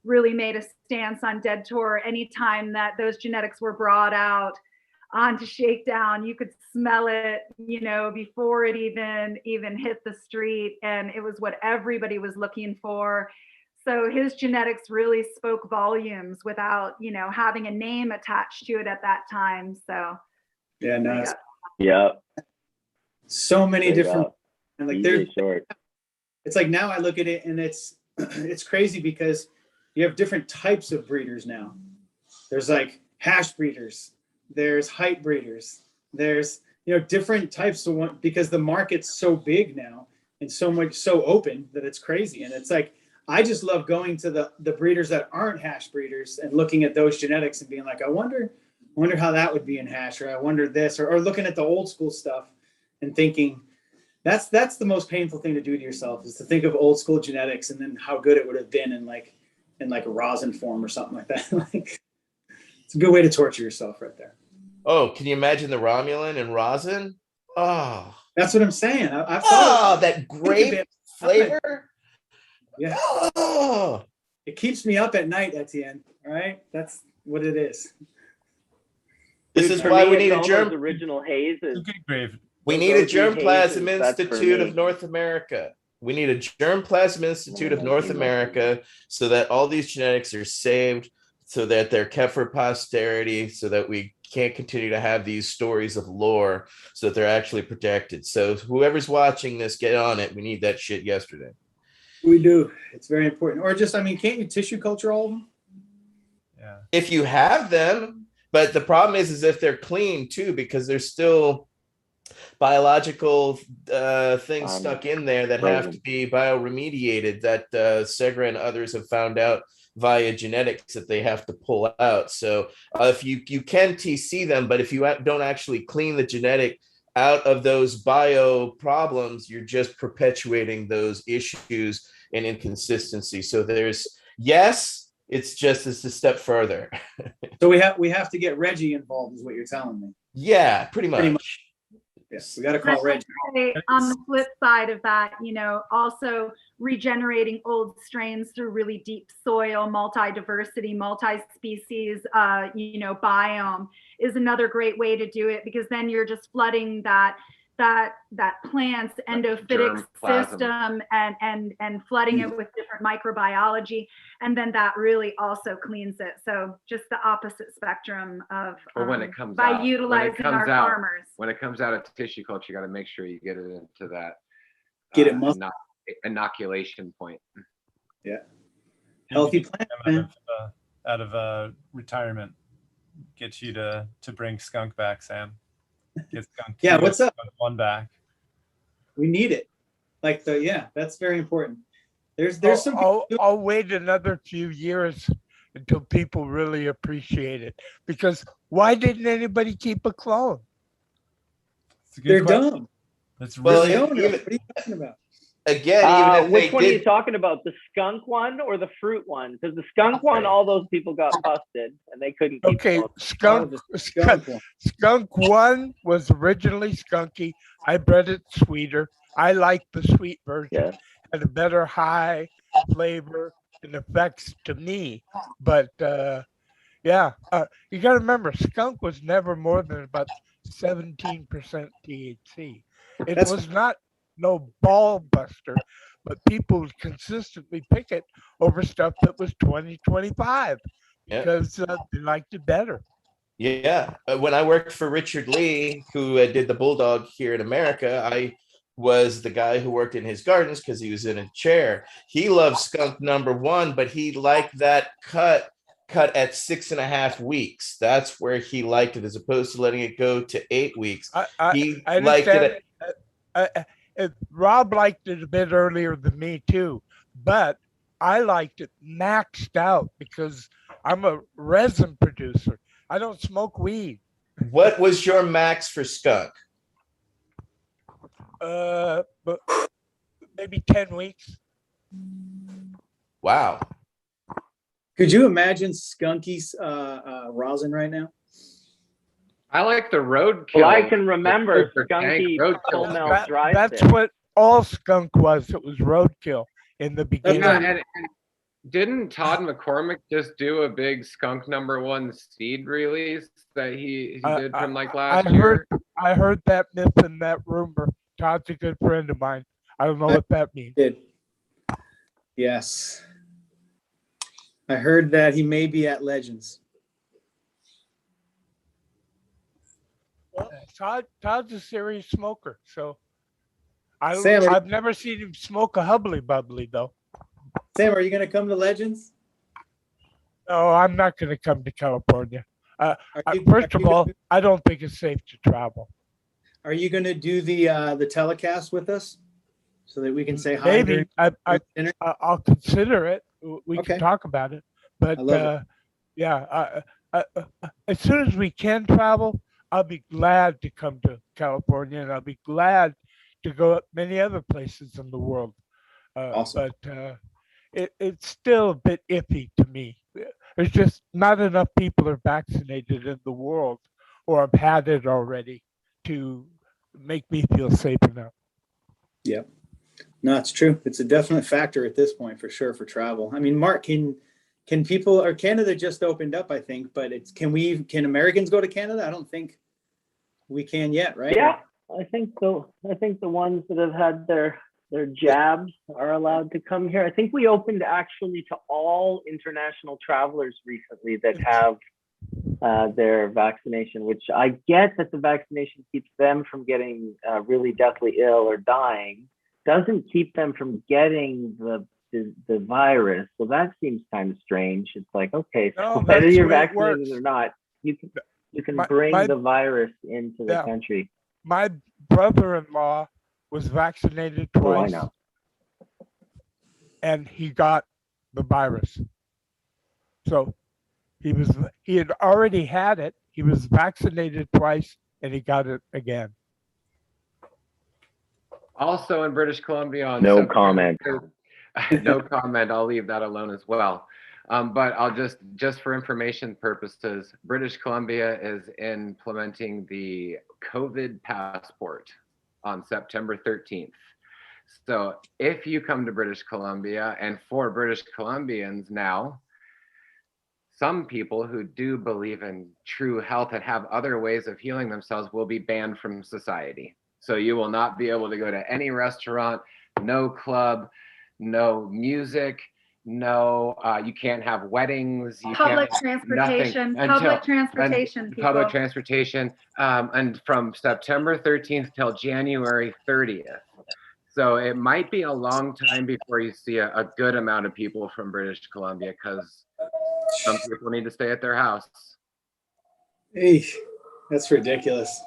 really made a stance on Dead Tour. Anytime that those genetics were brought out onto Shakedown, you could smell it, before it even hit the street, and it was what everybody was looking for. So his genetics really spoke volumes without, having a name attached to it at that time. So yeah, nice. Yeah. So many different, and like they're short. It's like now I look at it and it's crazy because you have different types of breeders now. There's like hash breeders, there's height breeders, there's different types of one, because the market's so big now and so open that it's crazy. And it's like I just love going to the breeders that aren't hash breeders and looking at those genetics and being like, I wonder how that would be in hash, or I wonder this, or looking at the old school stuff and thinking that's the most painful thing to do to yourself, is to think of old school genetics and then how good it would have been in like a rosin form or something like that. Like, it's a good way to torture yourself right there. Oh, can you imagine the Romulan and rosin? Oh, that's what I'm saying. I've thought that grape flavor. Yeah. Oh. It keeps me up at night, Etienne. All right, that's what it is. This is why we need a germ. Original hazes. We need a Germplasm Institute of North America. We need a Germplasm Institute of North America so that all these genetics are saved, so that they're kept for posterity, so that we can't continue to have these stories of lore, so that they're actually protected. So whoever's watching this, get on it. We need that shit yesterday. We do. It's very important. Or just, I mean, can't you tissue culture all of them? Yeah. If you have them, but the problem is if they're clean too, because there's still biological things stuck in there that have to be bioremediated that Segra and others have found out via genetics that they have to pull out. So if you can TC them, but if you don't actually clean the genetic out of those bio problems, you're just perpetuating those issues and inconsistency. So it's just a step further. So we have to get Reggie involved, is what you're telling me. Yeah, pretty much. Yes, we got to call Reggie. On the flip side of that, also regenerating old strains through really deep soil, multi-diversity, multi-species, biome is another great way to do it, because then you're just flooding that plant's endophytic system and flooding it with different microbiology, and then that really also cleans it. So just the opposite spectrum of when it comes by out, utilizing our farmers. When it comes out of tissue culture, you got to make sure you get it into that inoculation point. Yeah, healthy plant out of retirement. Get you to bring skunk back, Sam. Get skunk. Yeah, what's up? One back. We need it. That's very important. There's some. I'll wait another few years until people really appreciate it. Because why didn't anybody keep a clone? They're dumb. That's really. What are you talking about? Again, even if which one are you talking about? The skunk one or the fruit one? Because the skunk one, all those people got busted and they couldn't keep. Okay, skunk one was originally skunky. I bred it sweeter. I liked the sweet version. Yeah. Had a better high flavor and effects to me. But you got to remember, skunk was never more than about 17% THC. It was not no ball buster, but people would consistently pick it over stuff that was 20, 25 because they liked it better. Yeah. When I worked for Richard Lee, who did the Bulldog here in America, I was the guy who worked in his gardens because he was in a chair. He loved skunk #1, but he liked that cut at 6.5 weeks. That's where he liked it, as opposed to letting it go to 8 weeks. He liked it. Rob liked it a bit earlier than me too, but I liked it maxed out because I'm a resin producer. I don't smoke weed. What was your max for skunk? But maybe 10 weeks. Wow. Could you imagine skunky rosin right now? I like the roadkill. Well, I can remember skunky smell dry. That's what all skunk was. It was roadkill in the beginning. And didn't Todd McCormick just do a big skunk #1 seed release that he did from last year? I heard that myth and that rumor. Todd's a good friend of mine. I don't know what that means. Yes. I heard that he may be at Legends. Well, Todd's a serious smoker, so I've never seen him smoke a hubbly bubbly though. Sam, are you going to come to Legends? No, I'm not going to come to California. First of all, I don't think it's safe to travel. Are you going to do the telecast with us? so that we can say hi. Maybe dinner? I'll consider it. We Okay. can talk about it. But I love it. yeah, as soon as we can travel, I'll be glad to come to California, and I'll be glad to go up many other places in the world. Awesome. But it's still a bit iffy to me. There's just not enough people are vaccinated in the world or have had it already to make me feel safe enough. Yeah. No, it's true. It's a definite factor at this point for sure for travel. I mean, Mark, can people, or Canada just opened up, I think, but can Americans go to Canada? I don't think we can yet, right? Yeah, I think so. I think the ones that have had their jabs are allowed to come here. I think we opened actually to all international travelers recently that have their vaccination, which I get that the vaccination keeps them from getting really deathly ill or dying, doesn't keep them from getting the virus. So that seems kind of strange. It's like, okay, so whether you're vaccinated or not, you can bring the virus into the country. My brother-in-law was vaccinated twice. I know. And he got the virus. So he had already had it. He was vaccinated twice and he got it again. Also in British Columbia on no comment. No comment. I'll leave that alone as well. But I'll just for information purposes, British Columbia is implementing the COVID passport on September 13th. So if you come to British Columbia, and for British Columbians now, some people who do believe in true health and have other ways of healing themselves will be banned from society. So you will not be able to go to any restaurant, no club, no music, no, you can't have weddings. You Public can't transportation, public transportation, and from September 13th till January 30th. So it might be a long time before you see a good amount of people from British Columbia because some people need to stay at their house. Eesh, that's ridiculous.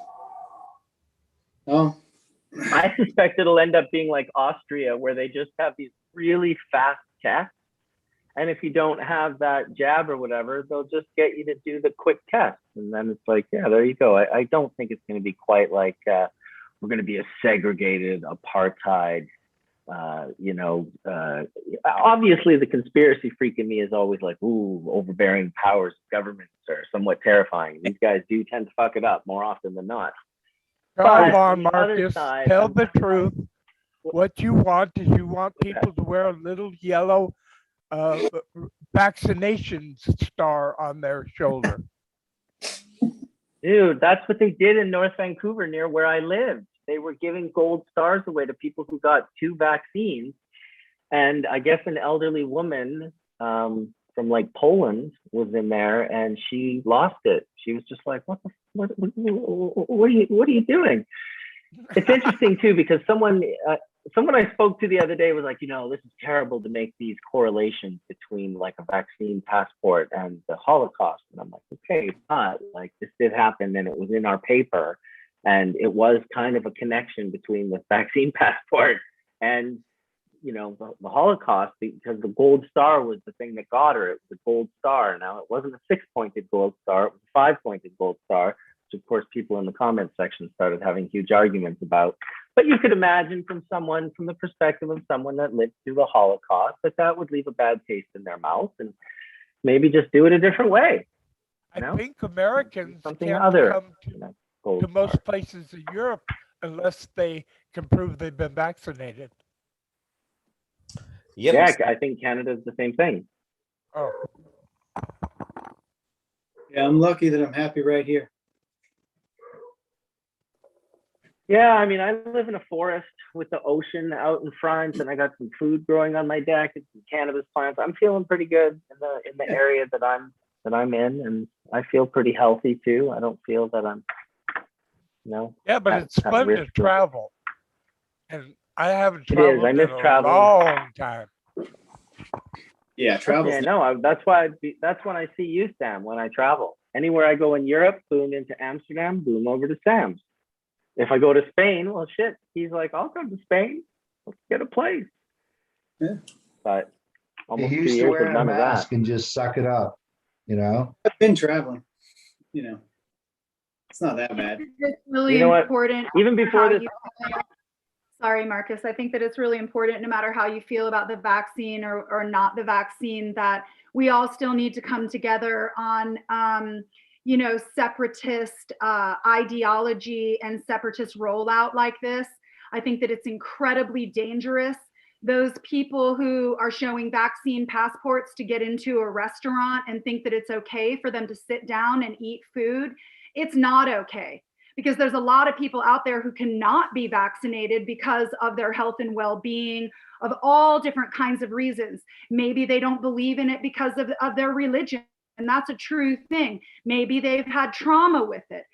Oh, I suspect it'll end up being like Austria, where they just have these really fast tests. And if you don't have that jab or whatever, they'll just get you to do the quick test. And then it's like, yeah, there you go. I don't think it's going to be quite like we're going to be a segregated apartheid. Obviously, the conspiracy freak in me is always like, ooh, overbearing powers of governments are somewhat terrifying. These guys do tend to fuck it up more often than not. Come on, Marcus, tell the truth. What you want is you want people to wear a little yellow vaccination star on their shoulder. Dude, that's what they did in North Vancouver near where I lived. They were giving gold stars away to people who got 2 vaccines. And I guess an elderly woman from like Poland was in there and she lost it. She was just like, what are you doing? It's interesting too, because someone I spoke to the other day was like, this is terrible to make these correlations between like a vaccine passport and the Holocaust. And I'm like, okay, but like this did happen and it was in our paper. And it was kind of a connection between the vaccine passport and, the Holocaust, because the gold star was the thing that got her. It was a gold star. Now, it wasn't a 6-pointed gold star. It was a 5-pointed gold star, which, of course, people in the comments section started having huge arguments about. But you could imagine from the perspective of someone that lived through the Holocaust, that would leave a bad taste in their mouth and maybe just do it a different way. I think Americans something can't other come to most places in Europe unless they can prove they've been vaccinated. Yeah, I think Canada's the same thing. Oh. Yeah, I'm lucky that I'm happy right here. Yeah, I mean, I live in a forest with the ocean out in front, and I got some food growing on my deck and some cannabis plants. I'm feeling pretty good in the area that I'm in, and I feel pretty healthy too. I don't feel that I'm, Yeah, but it's fun to travel, and I haven't It is. traveled I miss in a traveling. long time. Yeah, travel. Yeah, no, that's when I see you, Sam, when I travel. Anywhere I go in Europe, boom into Amsterdam, boom over to Sam's. If I go to Spain, well, shit, he's like, I'll come to Spain. let's get a place. Yeah. But You almost 2 used to years wear of a none of that. mask and just suck it up, you know? I've been traveling, you know, it's not that bad. It's really You know what? important. Even before how this, Sorry, Marcus. I think that it's really important, no matter how you feel about the vaccine or not the vaccine, that we all still need to come together on, separatist ideology and separatist rollout like this. I think that it's incredibly dangerous. Those people who are showing vaccine passports to get into a restaurant and think that it's okay for them to sit down and eat food, it's not okay. Because there's a lot of people out there who cannot be vaccinated because of their health and well-being, of all different kinds of reasons. Maybe they don't believe in it because of their religion, and that's a true thing. Maybe they've had trauma with it.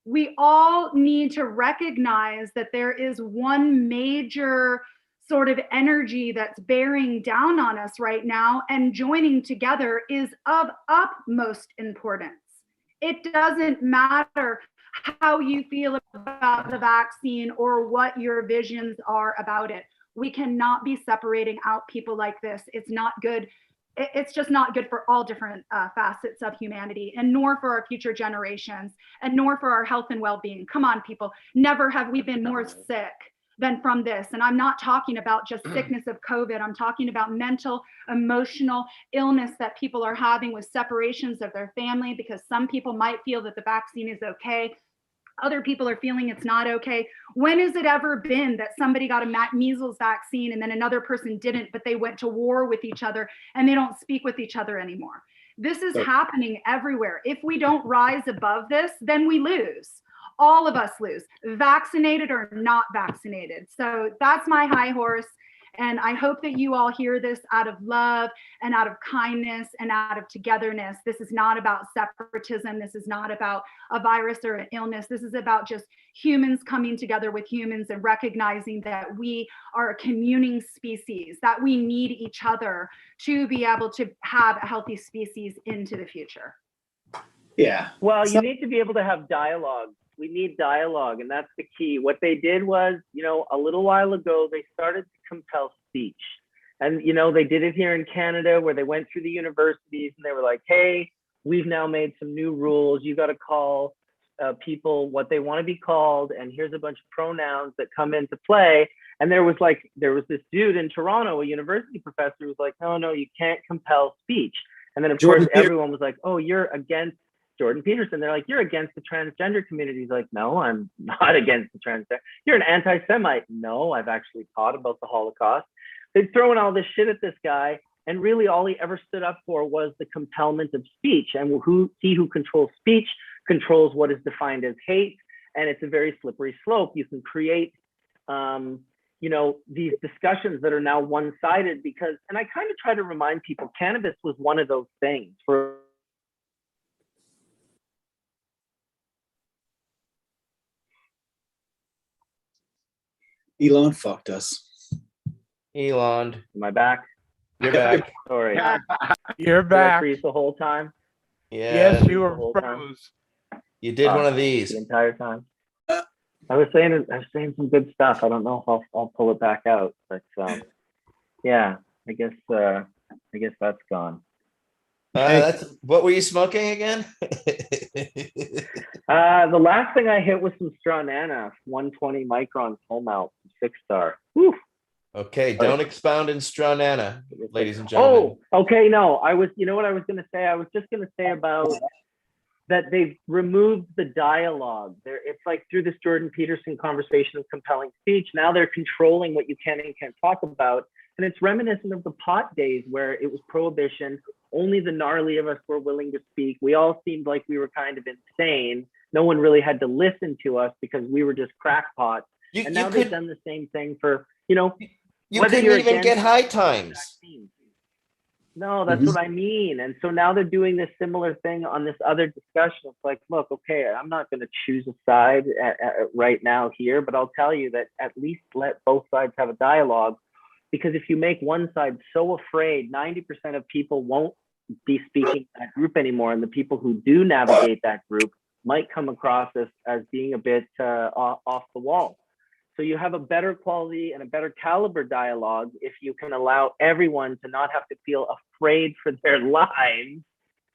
We all need to recognize that there is one major sort of energy that's bearing down on us right now, and joining together is of utmost importance. It doesn't matter how you feel about the vaccine or what your visions are about it. We cannot be separating out people like this. It's not good. It's just not good for all different facets of humanity, and nor for our future generations, and nor for our health and well-being. Come on, people. Never have we been more sick than from this. And I'm not talking about just sickness of COVID. I'm talking about mental, emotional illness that people are having with separations of their family, because some people might feel that the vaccine is okay. Other people are feeling it's not okay. When has it ever been that somebody got a measles vaccine and then another person didn't, but they went to war with each other and they don't speak with each other anymore? This is happening everywhere. If we don't rise above this, then we lose. All of us lose, vaccinated or not vaccinated. So that's my high horse. And I hope that you all hear this out of love and out of kindness and out of togetherness. This is not about separatism. This is not about a virus or an illness. This is about just humans coming together with humans and recognizing that we are a communing species, that we need each other to be able to have a healthy species into the future. Yeah. Well, you need to be able to have dialogue. We need dialogue, and that's the key. What they did was, a little while ago, they started to compel speech. And, they did it here in Canada, where they went through the universities and they were like, hey, we've now made some new rules. You got to call people what they want to be called. And here's a bunch of pronouns that come into play. And there was this dude in Toronto, a university professor, who was like, no, you can't compel speech. And then, of course, everyone was like, oh, you're against Jordan Peterson. They're like, you're against the transgender community. He's like, no, I'm not against the transgender. You're an anti-Semite. No, I've actually taught about the Holocaust. They'd thrown all this shit at this guy, and really all he ever stood up for was the compelment of speech. And who controls speech controls what is defined as hate. And it's a very slippery slope. You can create these discussions that are now one-sided because, and I kind of try to remind people, cannabis was one of those things. For Elon fucked us. Elon, am I back? You're back. Sorry. You're Did I back. freeze the whole time? Yeah. Yes, you The were whole time? froze. You did one of these. The entire time. I was saying some good stuff. I don't know if I'll pull it back out, but yeah, I guess that's gone. What were you smoking again? The last thing I hit was some Strawnana, 120 micron full melt, 6-star. Whew. Okay, don't expound in Strawnana, ladies and gentlemen. Oh, okay, no. You know what I was going to say? I was just going to say about that they've removed the dialogue. It's like through this Jordan Peterson conversation of compelling speech, now they're controlling what you can and can't talk about. And it's reminiscent of the pot days where it was prohibition. Only the gnarly of us were willing to speak. We all seemed like we were kind of insane. No one really had to listen to us because we were just crackpots. And now they've done the same thing for, you couldn't even get high times. Vaccines. No, that's what I mean. And so now they're doing this similar thing on this other discussion. It's like, look, okay, I'm not going to choose a side right now here, but I'll tell you that at least let both sides have a dialogue. Because if you make one side so afraid, 90% of people won't be speaking to that group anymore. And the people who do navigate that group might come across as being a bit off the wall. So you have a better quality and a better caliber dialogue if you can allow everyone to not have to feel afraid for their lives.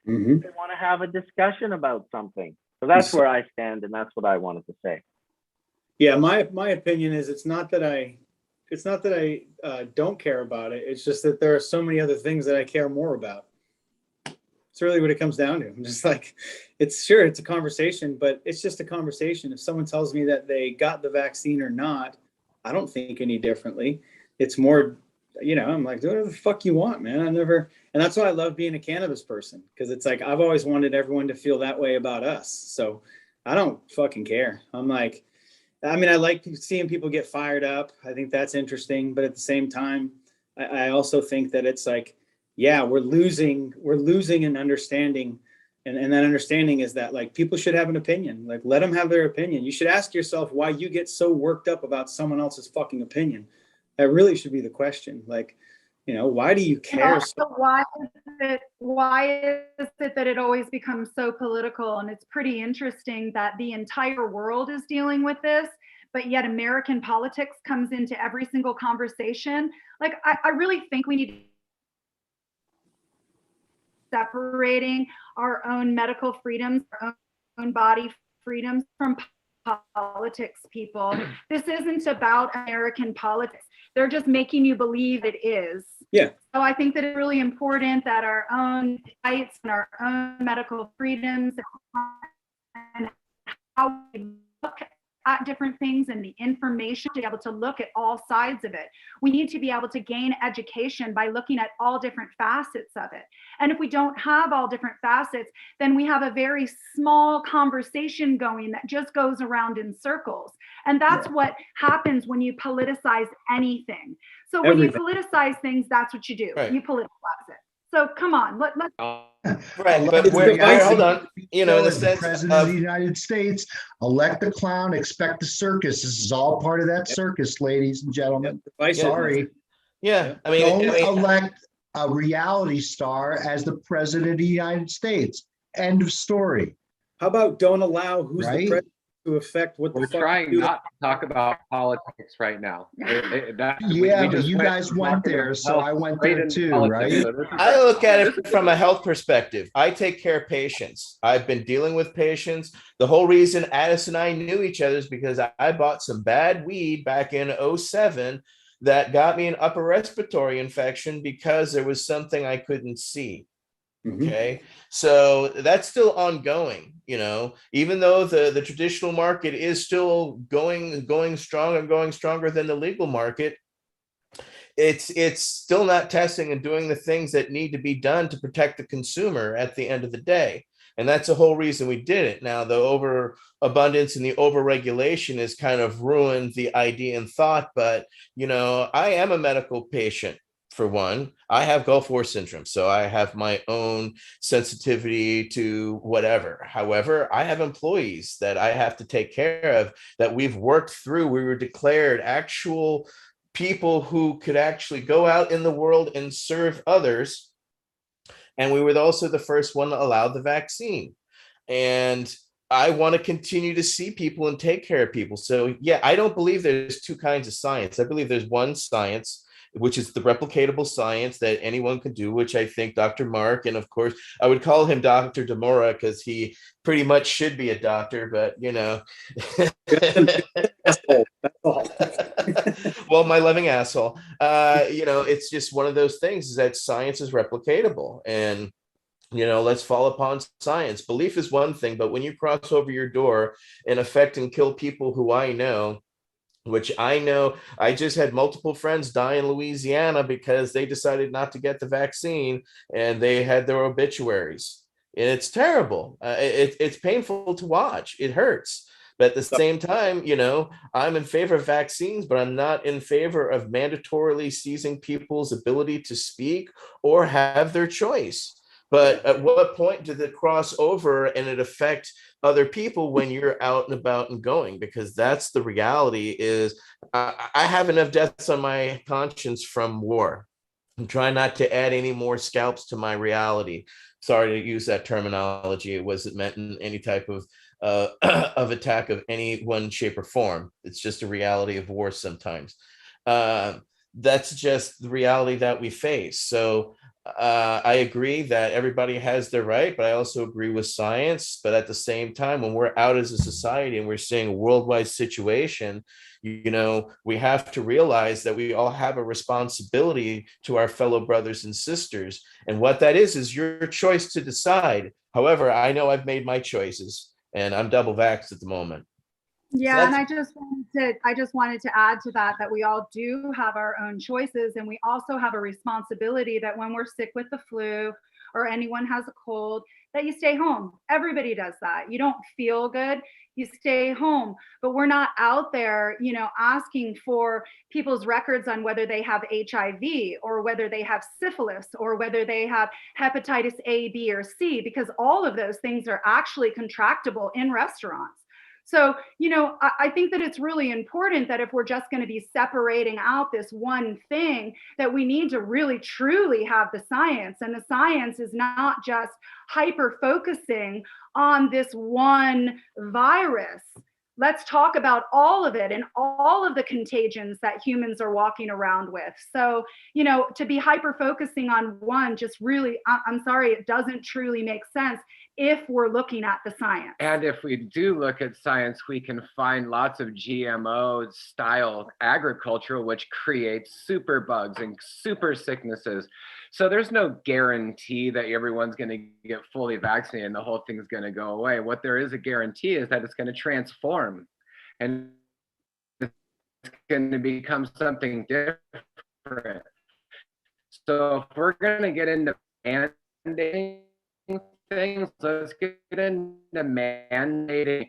Mhm. They want to have a discussion about something. So that's where I stand, and that's what I wanted to say. Yeah, my opinion is it's not that I don't care about it. It's just that there are so many other things that I care more about. It's really what it comes down to. I'm just like, it's a conversation, but it's just a conversation. If someone tells me that they got the vaccine or not, I don't think any differently. It's more, I'm like, do whatever the fuck you want, man. And that's why I love being a cannabis person, because it's like, I've always wanted everyone to feel that way about us. So I don't fucking care. I'm like, I like seeing people get fired up. I think that's interesting. But at the same time, I also think that it's like, yeah, we're losing an understanding. And that understanding is that like people should have an opinion. Like let them have their opinion. You should ask yourself why you get so worked up about someone else's fucking opinion. That really should be the question. Like, why do you care? Why is it that it always becomes so political? And it's pretty interesting that the entire world is dealing with this, but yet American politics comes into every single conversation. Like, I really think we need separating our own medical freedoms, our own body freedoms from politics, people. This isn't about American politics. They're just making you believe it is. Yeah. So I think that it's really important that our own rights and our own medical freedoms and how we look at different things and the information to be able to look at all sides of it. We need to be able to gain education by looking at all different facets of it. And if we don't have all different facets, then we have a very small conversation going that just goes around in circles. And that's what happens when you politicize anything. So when you politicize things, that's what you do. Right. You politicize it. So come on, let's. Right, but hold on. In the sense President of the United States, elect the clown, expect the circus. This is all part of that circus, ladies and gentlemen. Sorry. Yeah, Don't elect a reality star as the president of the United States. End of story. How about don't allow who's the president to affect what we're trying not to talk about politics right now. But you guys went there, so I went there too, right? I look at it from a health perspective. I take care of patients. I've been dealing with patients. The whole reason Addis and I knew each other is because I bought some bad weed back in 2007 that got me an upper respiratory infection because there was something I couldn't see. Okay, so that's still ongoing, even though the traditional market is still going strong and going stronger than the legal market. It's still not testing and doing the things that need to be done to protect the consumer at the end of the day. And that's the whole reason we did it. Now, the overabundance and the overregulation has kind of ruined the idea and thought, but I am a medical patient. For one, I have Gulf War syndrome, so I have my own sensitivity to whatever. However, I have employees that I have to take care of that we've worked through. We were declared actual people who could actually go out in the world and serve others. And we were also the first one to allow the vaccine. And I want to continue to see people and take care of people. So yeah, I don't believe there's two kinds of science. I believe there's one science, which is the replicatable science that anyone can do, which I think Dr. Mark, and of course, I would call him Dr. Demora because he pretty much should be a doctor, but well, my loving asshole. It's just one of those things is that science is replicatable, and let's fall upon science. Belief is one thing, but when you cross over your door and affect and kill people who I know, which I know, I just had multiple friends die in Louisiana because they decided not to get the vaccine and they had their obituaries. And it's terrible. It's painful to watch. It hurts. But at the same time, I'm in favor of vaccines, but I'm not in favor of mandatorily seizing people's ability to speak or have their choice. But at what point did it cross over and it affect other people when you're out and about and going? Because that's the reality is I have enough deaths on my conscience from war. I'm trying not to add any more scalps to my reality. sorry to use that terminology. It wasn't meant in any type of of attack of any one shape or form. It's just a reality of war sometimes. That's just the reality that we face. So I agree that everybody has their right, but I also agree with science. But at the same time, when we're out as a society and we're seeing a worldwide situation, you know, we have to realize that we all have a responsibility to our fellow brothers and sisters. And what that is your choice to decide. However, I know I've made my choices and I'm double vaxxed at the moment. Yeah, and I just wanted to add to that we all do have our own choices, and we also have a responsibility that when we're sick with the flu or anyone has a cold, that you stay home. Everybody does that. You don't feel good, you stay home. But we're not out there, you know, asking for people's records on whether they have HIV or whether they have syphilis or whether they have hepatitis A, B, or C, because all of those things are actually contractable in restaurants. So, you know, I think that it's really important that if we're just going to be separating out this one thing, that we need to really truly have the science. And the science is not just hyper focusing on this one virus. Let's talk about all of it and all of the contagions that humans are walking around with. So, you know, to be hyper focusing on one just really, I'm sorry, it doesn't truly make sense if we're looking at the science. And if we do look at science, we can find lots of GMO style agriculture, which creates super bugs and super sicknesses. So there's no guarantee that everyone's going to get fully vaccinated and the whole thing's going to go away. What there is a guarantee is that it's going to transform and it's going to become something different. So if we're going to get into mandating things, let's get into mandating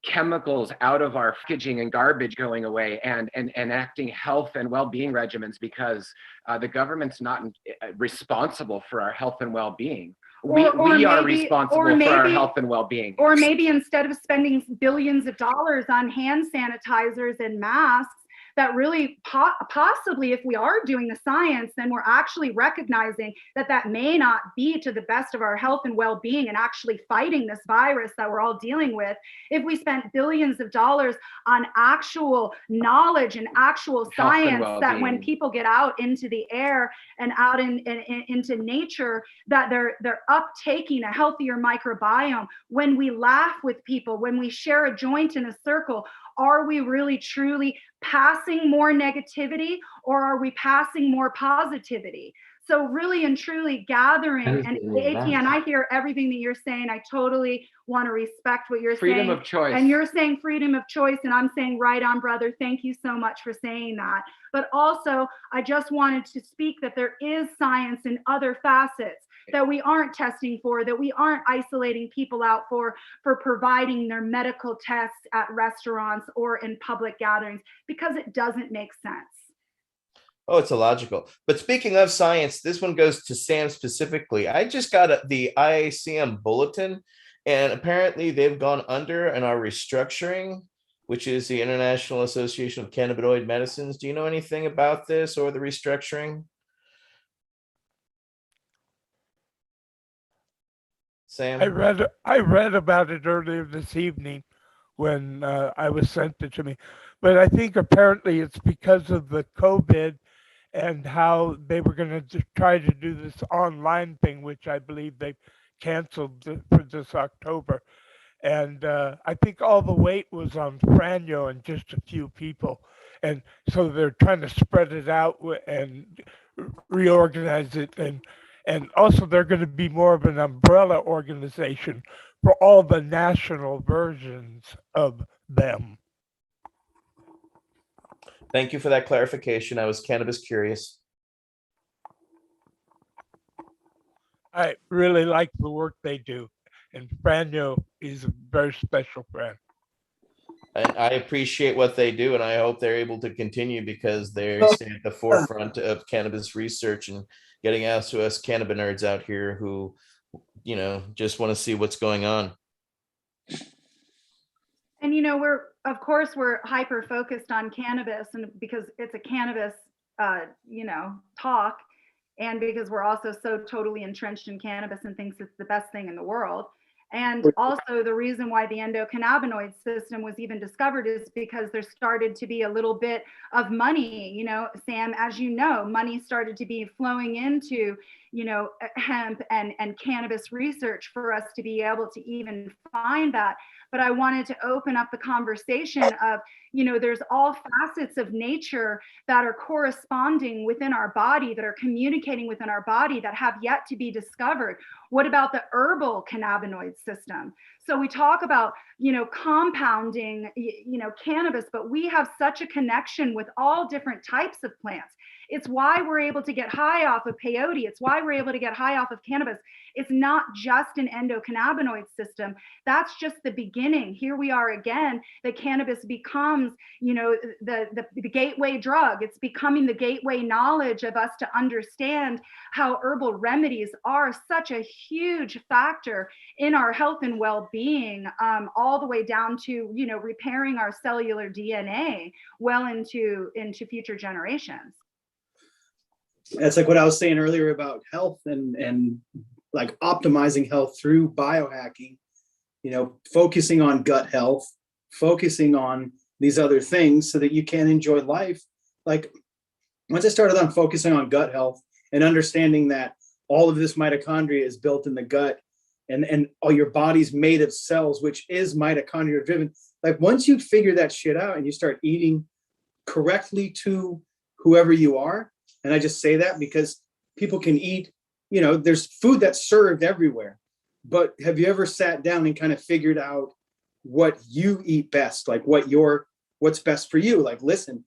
chemicals out of our packaging and garbage going away, and enacting health and well-being regimens, because the government's not responsible for our health and well-being. We are responsible for our health and well-being. Or maybe instead of spending billions of dollars on hand sanitizers and masks, that really possibly, if we are doing the science, then we're actually recognizing that that may not be to the best of our health and well-being and actually fighting this virus that we're all dealing with. If we spent billions of dollars on actual knowledge and actual science, that when people get out into the air and out into nature, that they're uptaking a healthier microbiome. When we laugh with people, when we share a joint in a circle, are we really truly passing more negativity, or are we passing more positivity? So really and truly gathering, and Etienne, I hear everything that you're saying. I totally want to respect what you're saying. Freedom of choice. And you're saying freedom of choice, and I'm saying right on, brother. Thank you so much for saying that. But also, I just wanted to speak that there is science in other facets that we aren't testing for, that we aren't isolating people out for providing their medical tests at restaurants or in public gatherings, because it doesn't make sense. Oh, it's illogical. But speaking of science, this one goes to Sam specifically. I just got the IACM bulletin, and apparently they've gone under and are restructuring, which is the International Association of Cannabinoid Medicines. Do you know anything about this or the restructuring? Sam? I read about it earlier this evening when I was sent it to me, but I think apparently it's because of the COVID and how they were going to try to do this online thing, which I believe they canceled for this October. And I think all the weight was on Franyo and just a few people. And so they're trying to spread it out and reorganize it. And also they're going to be more of an umbrella organization for all the national versions of them. Thank you for that clarification. I was cannabis curious. I really like the work they do. And Franyo is a very special friend. And I appreciate what they do, and I hope they're able to continue, because they stay at the forefront of cannabis research and getting out to us cannabis nerds out here who, you know, just want to see what's going on. And, you know, we're hyper focused on cannabis, and because it's a cannabis, you know, talk. and because we're also so totally entrenched in cannabis and thinks it's the best thing in the world. And also the reason why the endocannabinoid system was even discovered is because there started to be a little bit of money, you know, Sam, as you know, money started to be flowing into, you know, hemp and cannabis research for us to be able to even find that. But I wanted to open up the conversation of, you know, there's all facets of nature that are corresponding within our body, that are communicating within our body, that have yet to be discovered. What about the herbal cannabinoid system? So we talk about, you know, compounding, you know, cannabis, but we have such a connection with all different types of plants. It's why we're able to get high off of peyote. It's why we're able to get high off of cannabis. It's not just an endocannabinoid system. That's just the beginning. Here we are again, that cannabis becomes, you know, the gateway drug. It's becoming the gateway knowledge of us to understand how herbal remedies are such a huge factor in our health and well-being, all the way down to, you know, repairing our cellular DNA well into future generations. That's like what I was saying earlier about health and like optimizing health through biohacking, you know, focusing on gut health, focusing on these other things so that you can enjoy life. Like once I started on focusing on gut health and understanding that all of this mitochondria is built in the gut and all your body's made of cells, which is mitochondria driven. Like once you figure that shit out and you start eating correctly to whoever you are, and I just say that because people can eat, you know, there's food that's served everywhere. But have you ever sat down and kind of figured out what you eat best? Like what's best for you? Like, listen,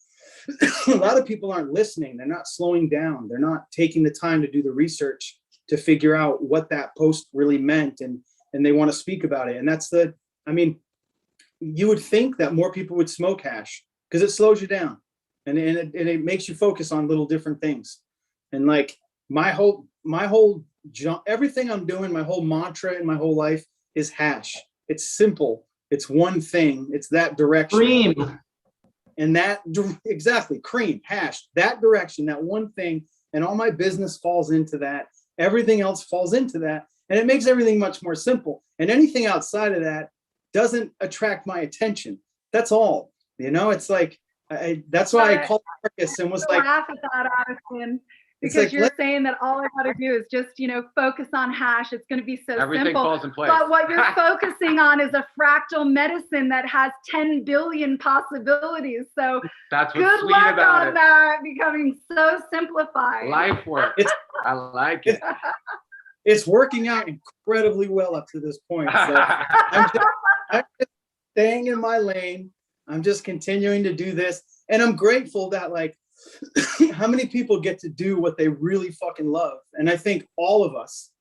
a lot of people aren't listening. They're not slowing down. They're not taking the time to do the research to figure out what that post really meant. And they want to speak about it. And that's I mean, you would think that more people would smoke hash because it slows you down. And it makes you focus on little different things. And like my whole everything I'm doing, my whole mantra in my whole life is hash. It's simple. It's one thing. It's that direction. Cream. And that exactly, cream, hash, that direction, that one thing. And all my business falls into that. Everything else falls into that. And it makes everything much more simple. And anything outside of that doesn't attract my attention. That's all. You know, it's like, that's why I called Marcus and was like, laugh at that, Addison, because like, you're saying that all I got to do is just, you know, focus on hash. It's going to be so everything simple. Falls in place. But what you're focusing on is a fractal medicine that has 10 billion possibilities. So that's what's good sweet luck about on it. that becoming so simplified. Life work. I like it. It's working out incredibly well up to this point. So I'm just staying in my lane. I'm just continuing to do this. And I'm grateful that like how many people get to do what they really fucking love. And I think all of us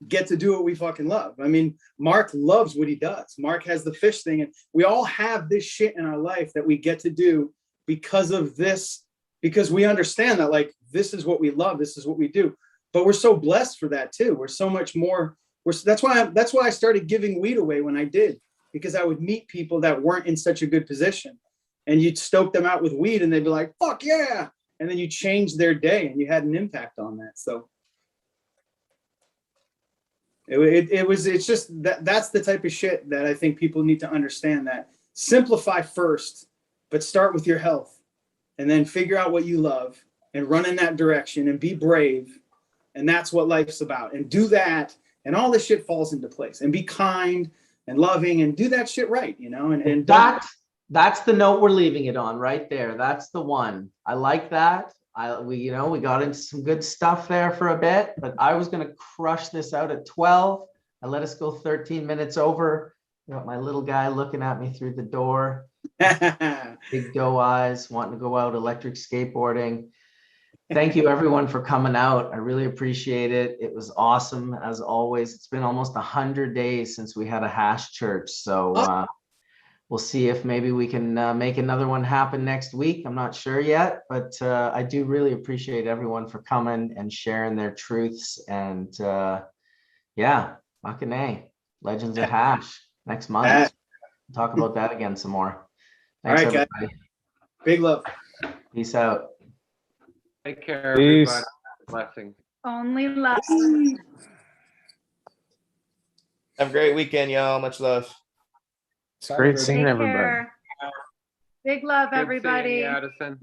get to do what we fucking love. I mean, Mark loves what he does. Mark has the fish thing. And we all have this shit in our life that we get to do because of this, because we understand that like, this is what we love. This is what we do. But we're so blessed for that too. We're so much more. That's why I started giving weed away when I did. Because I would meet people that weren't in such a good position and you'd stoke them out with weed and they'd be like, fuck yeah. And then you changed their day and you had an impact on that. So it's just that's the type of shit that I think people need to understand, that simplify first, but start with your health and then figure out what you love and run in that direction and be brave. And that's what life's about. And do that. And all this shit falls into place. And be kind and loving and do that shit right, you know, and that's the note we're leaving it on right there. That's the one. I like that. We got into some good stuff there for a bit, but I was going to crush this out at 12. I let us go 13 minutes over. Got my little guy looking at me through the door. Big doe eyes, wanting to go out electric skateboarding. Thank you everyone for coming out. I really appreciate it. It was awesome as always. It's been almost 100 days since we had a hash church. So we'll see if maybe we can make another one happen next week. I'm not sure yet, but I do really appreciate everyone for coming and sharing their truths. And yeah, fucking A. Legends of Hash next month. We'll talk about that again some more. Thanks, all right, everybody. Guys. Big love. Peace out. Take care, everybody. Blessings. Only love. Have a great weekend, y'all. Much love. It's great seeing Take everybody. care. Big love, Good seeing everybody. you, Addison. Nice